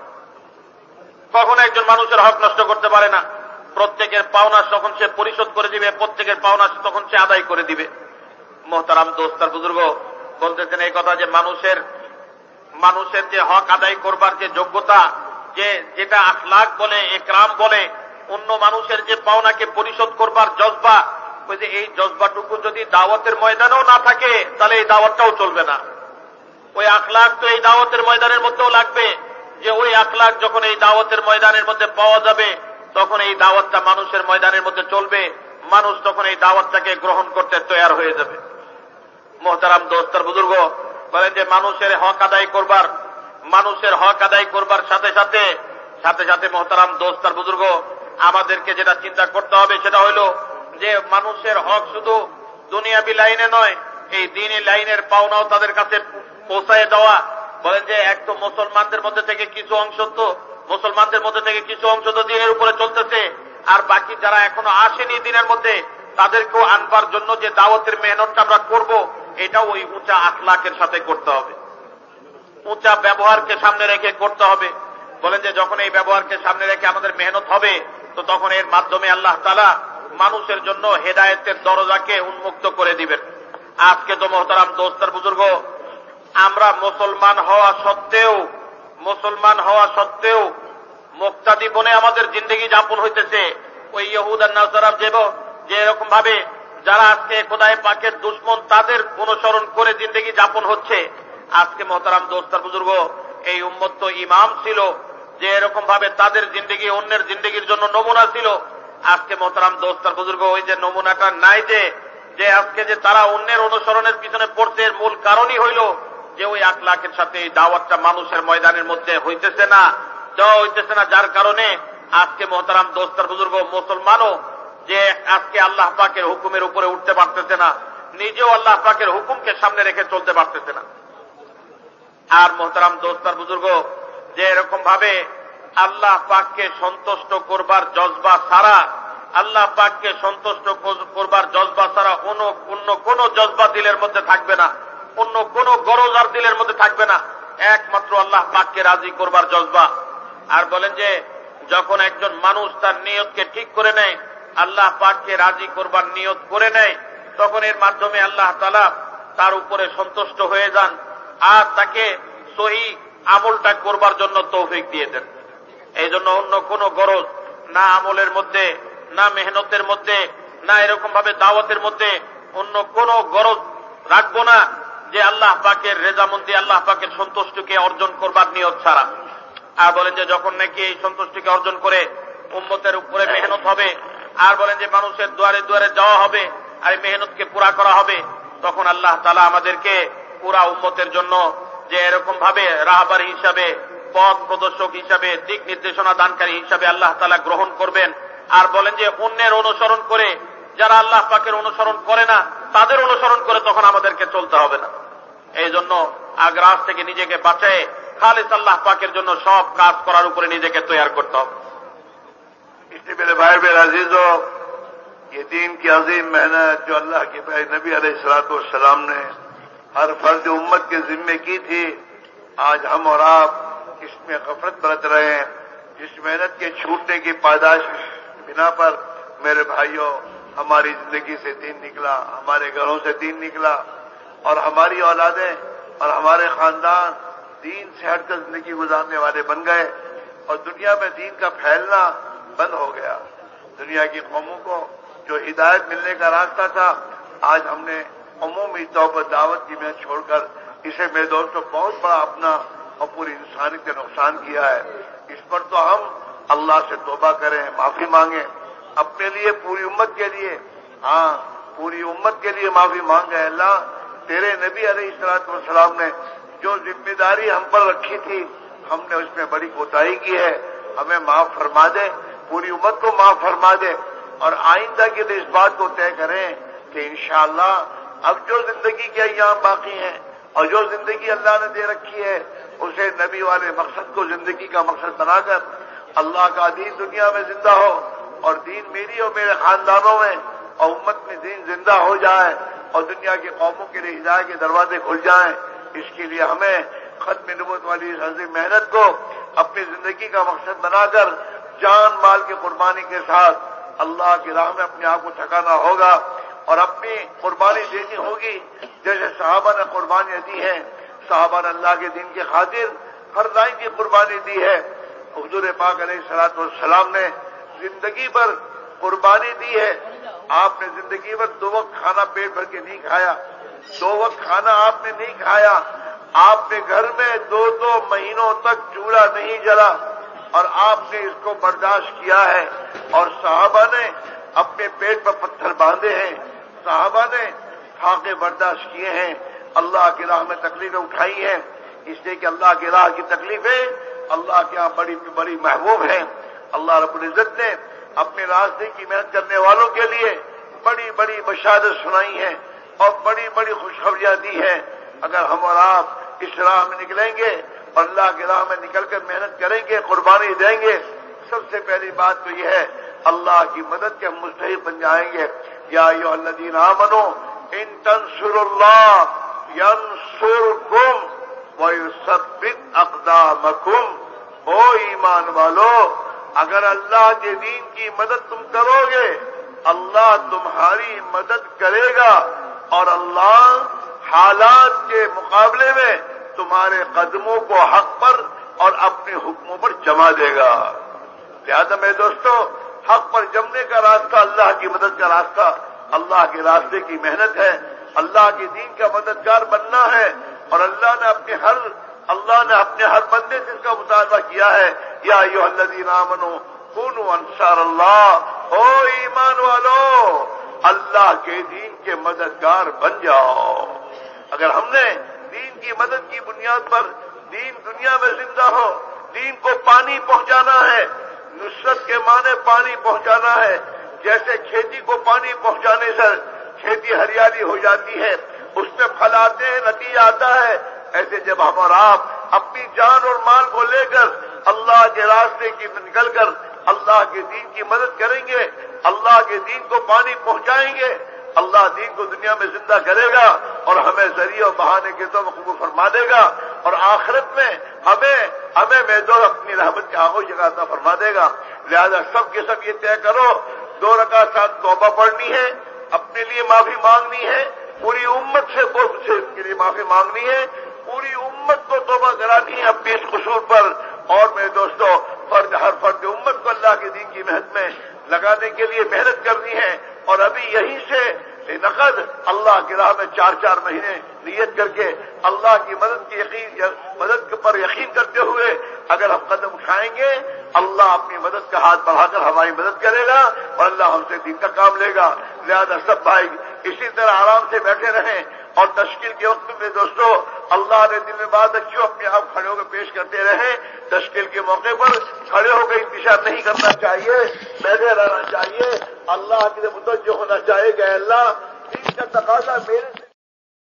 কখনো একজন মানুষের হক নষ্ট করতে পারে না। প্রত্যেকের পাওনা তখন সে পরিশোধ করে দিবে, প্রত্যেকের পাওনা তখন সে আদায় করে দিবে। মোহতারাম দোস্ত আর বুজুর্গ, বলতেছেন এই কথা যে মানুষের যে হক আদায় করবার যে যোগ্যতা, যেটা আখলাক বলে, একরাম বলে, অন্য মানুষের যে পাওনাকে পরিশোধ করবার জজবা, যে এই জজবাটুকু যদি দাওয়াতের ময়দানেও না থাকে, তাহলে এই দাওয়াতটাও চলবে না। ওই আখলাক তো এই দাওয়াতের ময়দানের মধ্যেও লাগবে, যে ওই আখলাক যখন এই দাওয়াতের ময়দানের মধ্যে পাওয়া যাবে, তখন এই দাওয়াতটা মানুষের ময়দানের মধ্যে চলবে, মানুষ তখন এই দাওয়াতটাকে গ্রহণ করতে তৈয়ার হয়ে যাবে। মোহতারাম দোস্ত আর বুজুর্গ, বলেন যে মানুষের হক আদায় করবার সাথে সাথে মোহতারাম দোস্ত আর বুজুর্গ, আমাদেরকে যেটা চিন্তা করতে হবে সেটা হলো যে মানুষের হক শুধু দুনিয়াবি লাইনে নয়, এই দ্বীনি লাইনের পাওনাও তাদের কাছে পৌঁছায় দেওয়া। বলেন যে এক তো মুসলমানদের মধ্যে থেকে কিছু অংশ তো দ্বীনের উপরে চলতেছে, আর বাকি যারা এখনো আসেনি দ্বীনের মধ্যে, তাদেরকেও আনবার জন্য যে দাওয়াতের মেহনতটা আমরা করব, এটাও ওই উঁচা আখলাকের সাথে করতে হবে, উঁচা ব্যবহারকে সামনে রেখে করতে হবে। বলেন যে যখন এই ব্যবহারকে সামনে রেখে আমাদের মেহনত হবে, তো তখন এর মাধ্যমে আল্লাহ তাআলা মানুষের জন্য হেদায়েতের দরজাকে উন্মুক্ত করে দিবেন। আজকে তো মোহতারাম দোস্ত আর বুজুর্গ, আমরা মুসলমান হওয়া সত্ত্বেও মুক্তাদি বনে আমাদের জিন্দগি যাপন হইতেছে। ওই ইহুদ আর নাসারা যে এরকম ভাবে যারা আজকে খোদায়ে পাকের দুশমন, তাদের অনুসরণ করে জিন্দগি যাপন হচ্ছে। আজকে মোহতারাম দোস্ত আর বুজুর্গ, এই উম্মত তো ইমাম ছিল, যে এরকম ভাবে তাদের জিন্দগি অন্যের জিন্দগির জন্য নমুনা ছিল। আজকে মোহতারাম দোস্ত আর বুজুর্গ, ওই যে নমুনাটা নাই, যে আজকে যে তারা অন্যের অনুসরণের পিছনে পড়ছে, এর মূল কারণই হইল যে ওই আখলাকের সাথে এই দাওয়াতটা মানুষের ময়দানের মধ্যে হইতেছে না, যার কারণে আজকে মোহতারাম দোস্ত আর বুজুর্গ, মুসলমানও যে আজকে আল্লাহ পাকের হুকুমের উপরে উঠতে পারতেছে না, নিজেও আল্লাহ পাকের হুকুমকে সামনে রেখে চলতে পারতেছে না। আর মোহতারাম দোস্ত আর বুজুর্গ, যে এরকম ভাবে আল্লাহ পাককে সন্তুষ্ট করবার জজবা ছাড়া, আল্লাহ পাককে সন্তুষ্ট করবার জজবা ছাড়া অন্য কোন জজবা দিলের মধ্যে থাকবে না, অন্য কোন গরজ আর দিলের মধ্যে থাকবে না, একমাত্র আল্লাহ পাককে রাজি করবার জজবা। আর বলেন যে যখন একজন মানুষ তার নিয়তকে ঠিক করে নেয়, আল্লাহ পাককে রাজি করবার নিয়ত করে নেয়, তখন এর মাধ্যমে আল্লাহ তাআলা তার উপরে সন্তুষ্ট হয়ে যান আর তাকে সহি আমলটা করবার জন্য তৌফিক দিয়ে দেন। এই জন্য অন্য কোন গরজ না আমলের মধ্যে, না মেহনতের মধ্যে, না এরকম ভাবে দাওয়াতের মধ্যে অন্য কোন গরজ রাখবো না, যে আল্লাহ পাকের রেজামন্দি, আল্লাহ পাকের সন্তুষ্টিকে অর্জন করবার নিয়ত ছাড়া। আর বলেন যে যখন নাকি এই সন্তুষ্টিকে অর্জন করে উম্মতের উপরে মেহনত হবে, আর বলেন যে মানুষের দুয়ারে দুয়ারে যাওয়া হবে আর মেহনতকে পুরা করা হবে, তখন আল্লাহ তাআলা আমাদেরকে পুরা উম্মতের জন্য যে এরকম ভাবে রাহবার হিসাবে, পথ প্রদর্শক হিসাবে, দিক নির্দেশনা দানকারী হিসাবে আল্লাহ তাআলা গ্রহণ করবেন। আর বলেন যে অন্যের অনুসরণ করে, যারা আল্লাহ পাকের অনুসরণ করে না তাদের অনুসরণ করে তখন আমাদেরকে চলতে হবে না। এই জন্য আগ্রাস থেকে নিজেকে বাঁচায় খালিস আল্লাহ পাকের জন্য সব কাজ করার উপরে নিজেকে তৈরি করতে হবে। इसलिए मेरे भाई मेरे अजीजों, ये दीन की अजीम मेहनत जो अल्लाह के भाई नबी अलैहिस्सलाम ने हर फर्ज उम्मत के जिम्मे की थी, आज हम और आप इसमें गफलत बरत रहे हैं। जिस मेहनत के छूटने की पायदाश बिना पर मेरे भाइयों हमारी जिंदगी से दीन निकला, हमारे घरों से दीन निकला और हमारी औलादें और हमारे खानदान दीन से हटकर जिंदगी गुजारने वाले बन गए और दुनिया में दीन का फैलना बंद हो गया। दुनिया की कौमों को जो हिदायत मिलने का रास्ता था, आज हमने अमूमी तौर पर दावत की महनत छोड़कर इसे मेरे दोस्तों बहुत बड़ा अपना और पूरी इंसानियत का नुकसान किया है। इस पर तो हम अल्लाह से तौबा करें, माफी मांगे अपने लिए, पूरी उम्मत के लिए। हाँ, पूरी उम्मत के लिए माफी मांगे। अल्लाह, तेरे नबी अलैहिस्सलाम ने जो जिम्मेदारी हम पर रखी थी, हमने उसमें बड़ी कोताही की है, हमें माफ फरमा दे, पूरी उम्मत को माफ फरमा दे। और आइंदा के लिए इस बात को तय करें कि इंशाअल्लाह अब जो जिंदगी के अय्याम बाकी हैं और जो जिंदगी अल्लाह ने दे रखी है, उसे नबी वाले मकसद को जिंदगी का मकसद बनाकर अल्लाह का दीन दुनिया में जिंदा हो और दीन मेरी और मेरे खानदानों में और उम्मत में दीन जिंदा हो जाए और दुनिया की कौमों के लिए हिदायत के दरवाजे खुल जाएं। इसके लिए हमें खत्म नबूवत वाली इस अजीम मेहनत को अपनी जिंदगी का मकसद बनाकर जान माल की कुर्बानी के साथ अल्लाह की राह में अपने आप को ठकाना होगा और अपनी कुर्बानी देनी होगी जैसे सहाबा ने कुर्बानियां दी हैं। सहाबा ने अल्लाह के दीन के खातिर हर लाइन की कुर्बानी दी है। हुजूर पाक अलैहिस्सलाम ने जिंदगी भर कुर्बानी दी है। आपने जिंदगी भर 2 वक्त खाना पेट भर के नहीं खाया, 2 वक्त खाना आपने नहीं खाया। आपने घर में 2-2 महीनों तक चूल्हा नहीं जला और आपने इसको बर्दाश्त किया है। और सहाबा ने अपने पेट पर पत्थर बांधे हैं, सहाबा ने फाके बर्दाश्त किए हैं, अल्लाह की राह में तकलीफें उठाई हैं, इसलिए कि अल्लाह की राह की तकलीफें अल्लाह के यहाँ बड़ी बड़ी महबूब हैं। अल्लाह रब्बुल इज्जत ने अपने रास्ते की मेहनत करने वालों के लिए बड़ी बड़ी बशारत सुनाई है और बड़ी बड़ी खुशखबरियां दी हैं। अगर हम और आप इस राह में निकलेंगे और अल्लाह की राह में निकलकर मेहनत करेंगे, कुर्बानी देंगे, सबसे पहली बात तो यह है अल्लाह की मदद के हम मुस्तहिक बन जाएंगे। या अय्युहल्लज़ीना आमनू इन तंसुरुल्लाह यंसुरकुम व युसब्बित अक़दामकुम। ओ ईमान वालो, अगर अल्लाह के दीन की मदद तुम करोगे, अल्लाह तुम्हारी मदद करेगा और अल्लाह हालात के मुकाबले में तुम्हारे कदमों को हक पर और अपने हुक्मों पर जमा देगा। लिहाजा मेरे दोस्तों, हक पर जमने का रास्ता अल्लाह की मदद का रास्ता, अल्लाह के रास्ते की मेहनत है, अल्लाह के दीन का मददगार बनना है। और अल्लाह ने अपने हर बंदे से इसका मुतालबा किया है। या अय्युहल्लज़ीना आमनू कूनू अंसारल्लाह, ओ ईमान वालो, अल्लाह के दीन के मददगार बन जाओ। अगर हमने दीन की मदद की बुनियाद पर दीन दुनिया में जिंदा हो, दीन को पानी पहुंचाना है, नुसरत के माने पानी पहुंचाना है। जैसे खेती को पानी पहुंचाने से खेती हरियाली हो जाती है, उसमें फल आते हैं, नतीजा आता है, ایسے جب ہم اور آپ اپنی جان اور مال کو لے کر اللہ کے راستے کی نکل کر اللہ کے دین کی مدد کریں گے، اللہ کے دین کو پانی پہنچائیں گے، اللہ دین کو دنیا میں زندہ کرے گا اور ہمیں ذریعہ و بہانے کے طور پر قبول فرما دے گا، اور آخرت میں ہمیں میدور اپنی رحمت کے آغوش جگہ عطا فرما دے گا۔ لہذا سب کے سب یہ طے کرو، 2 رکعت ساتھ توبہ پڑھنی ہے، اپنے لیے معافی مانگنی ہے، پوری امت سے اس کے لیے معافی مانگنی ہے، پوری امت کو توبہ کرانی ہے اپنے اس قصور پر، اور میرے دوستو ہر فرد امت کو اللہ کے دین کی محنت میں لگانے کے لیے محنت کرنی ہے، اور ابھی یہیں سے نقد اللہ کی راہ میں 4 مہینے نیت کر کے اللہ کی مدد پر یقین کرتے ہوئے اگر ہم قدم اٹھائیں گے، اللہ اپنی مدد کا ہاتھ بڑھا کر ہماری مدد کرے گا اور اللہ ہم سے دین کا کام لے گا۔ لہذا سب بھائی اسی طرح آرام سے بیٹھے رہیں، اور تشکیل کے وقت میں دوستو اللہ نے دل میں بات رکھی، اپنے آپ کھڑے ہو کے پیش کرتے رہیں۔ تشکیل کے موقع پر کھڑے ہو کے انتشار نہیں کرنا چاہیے، بیٹھے رہنا چاہیے، اللہ کی طرف متوجہ ہونا چاہیے کہ اللہ دین کا تقاضا میرے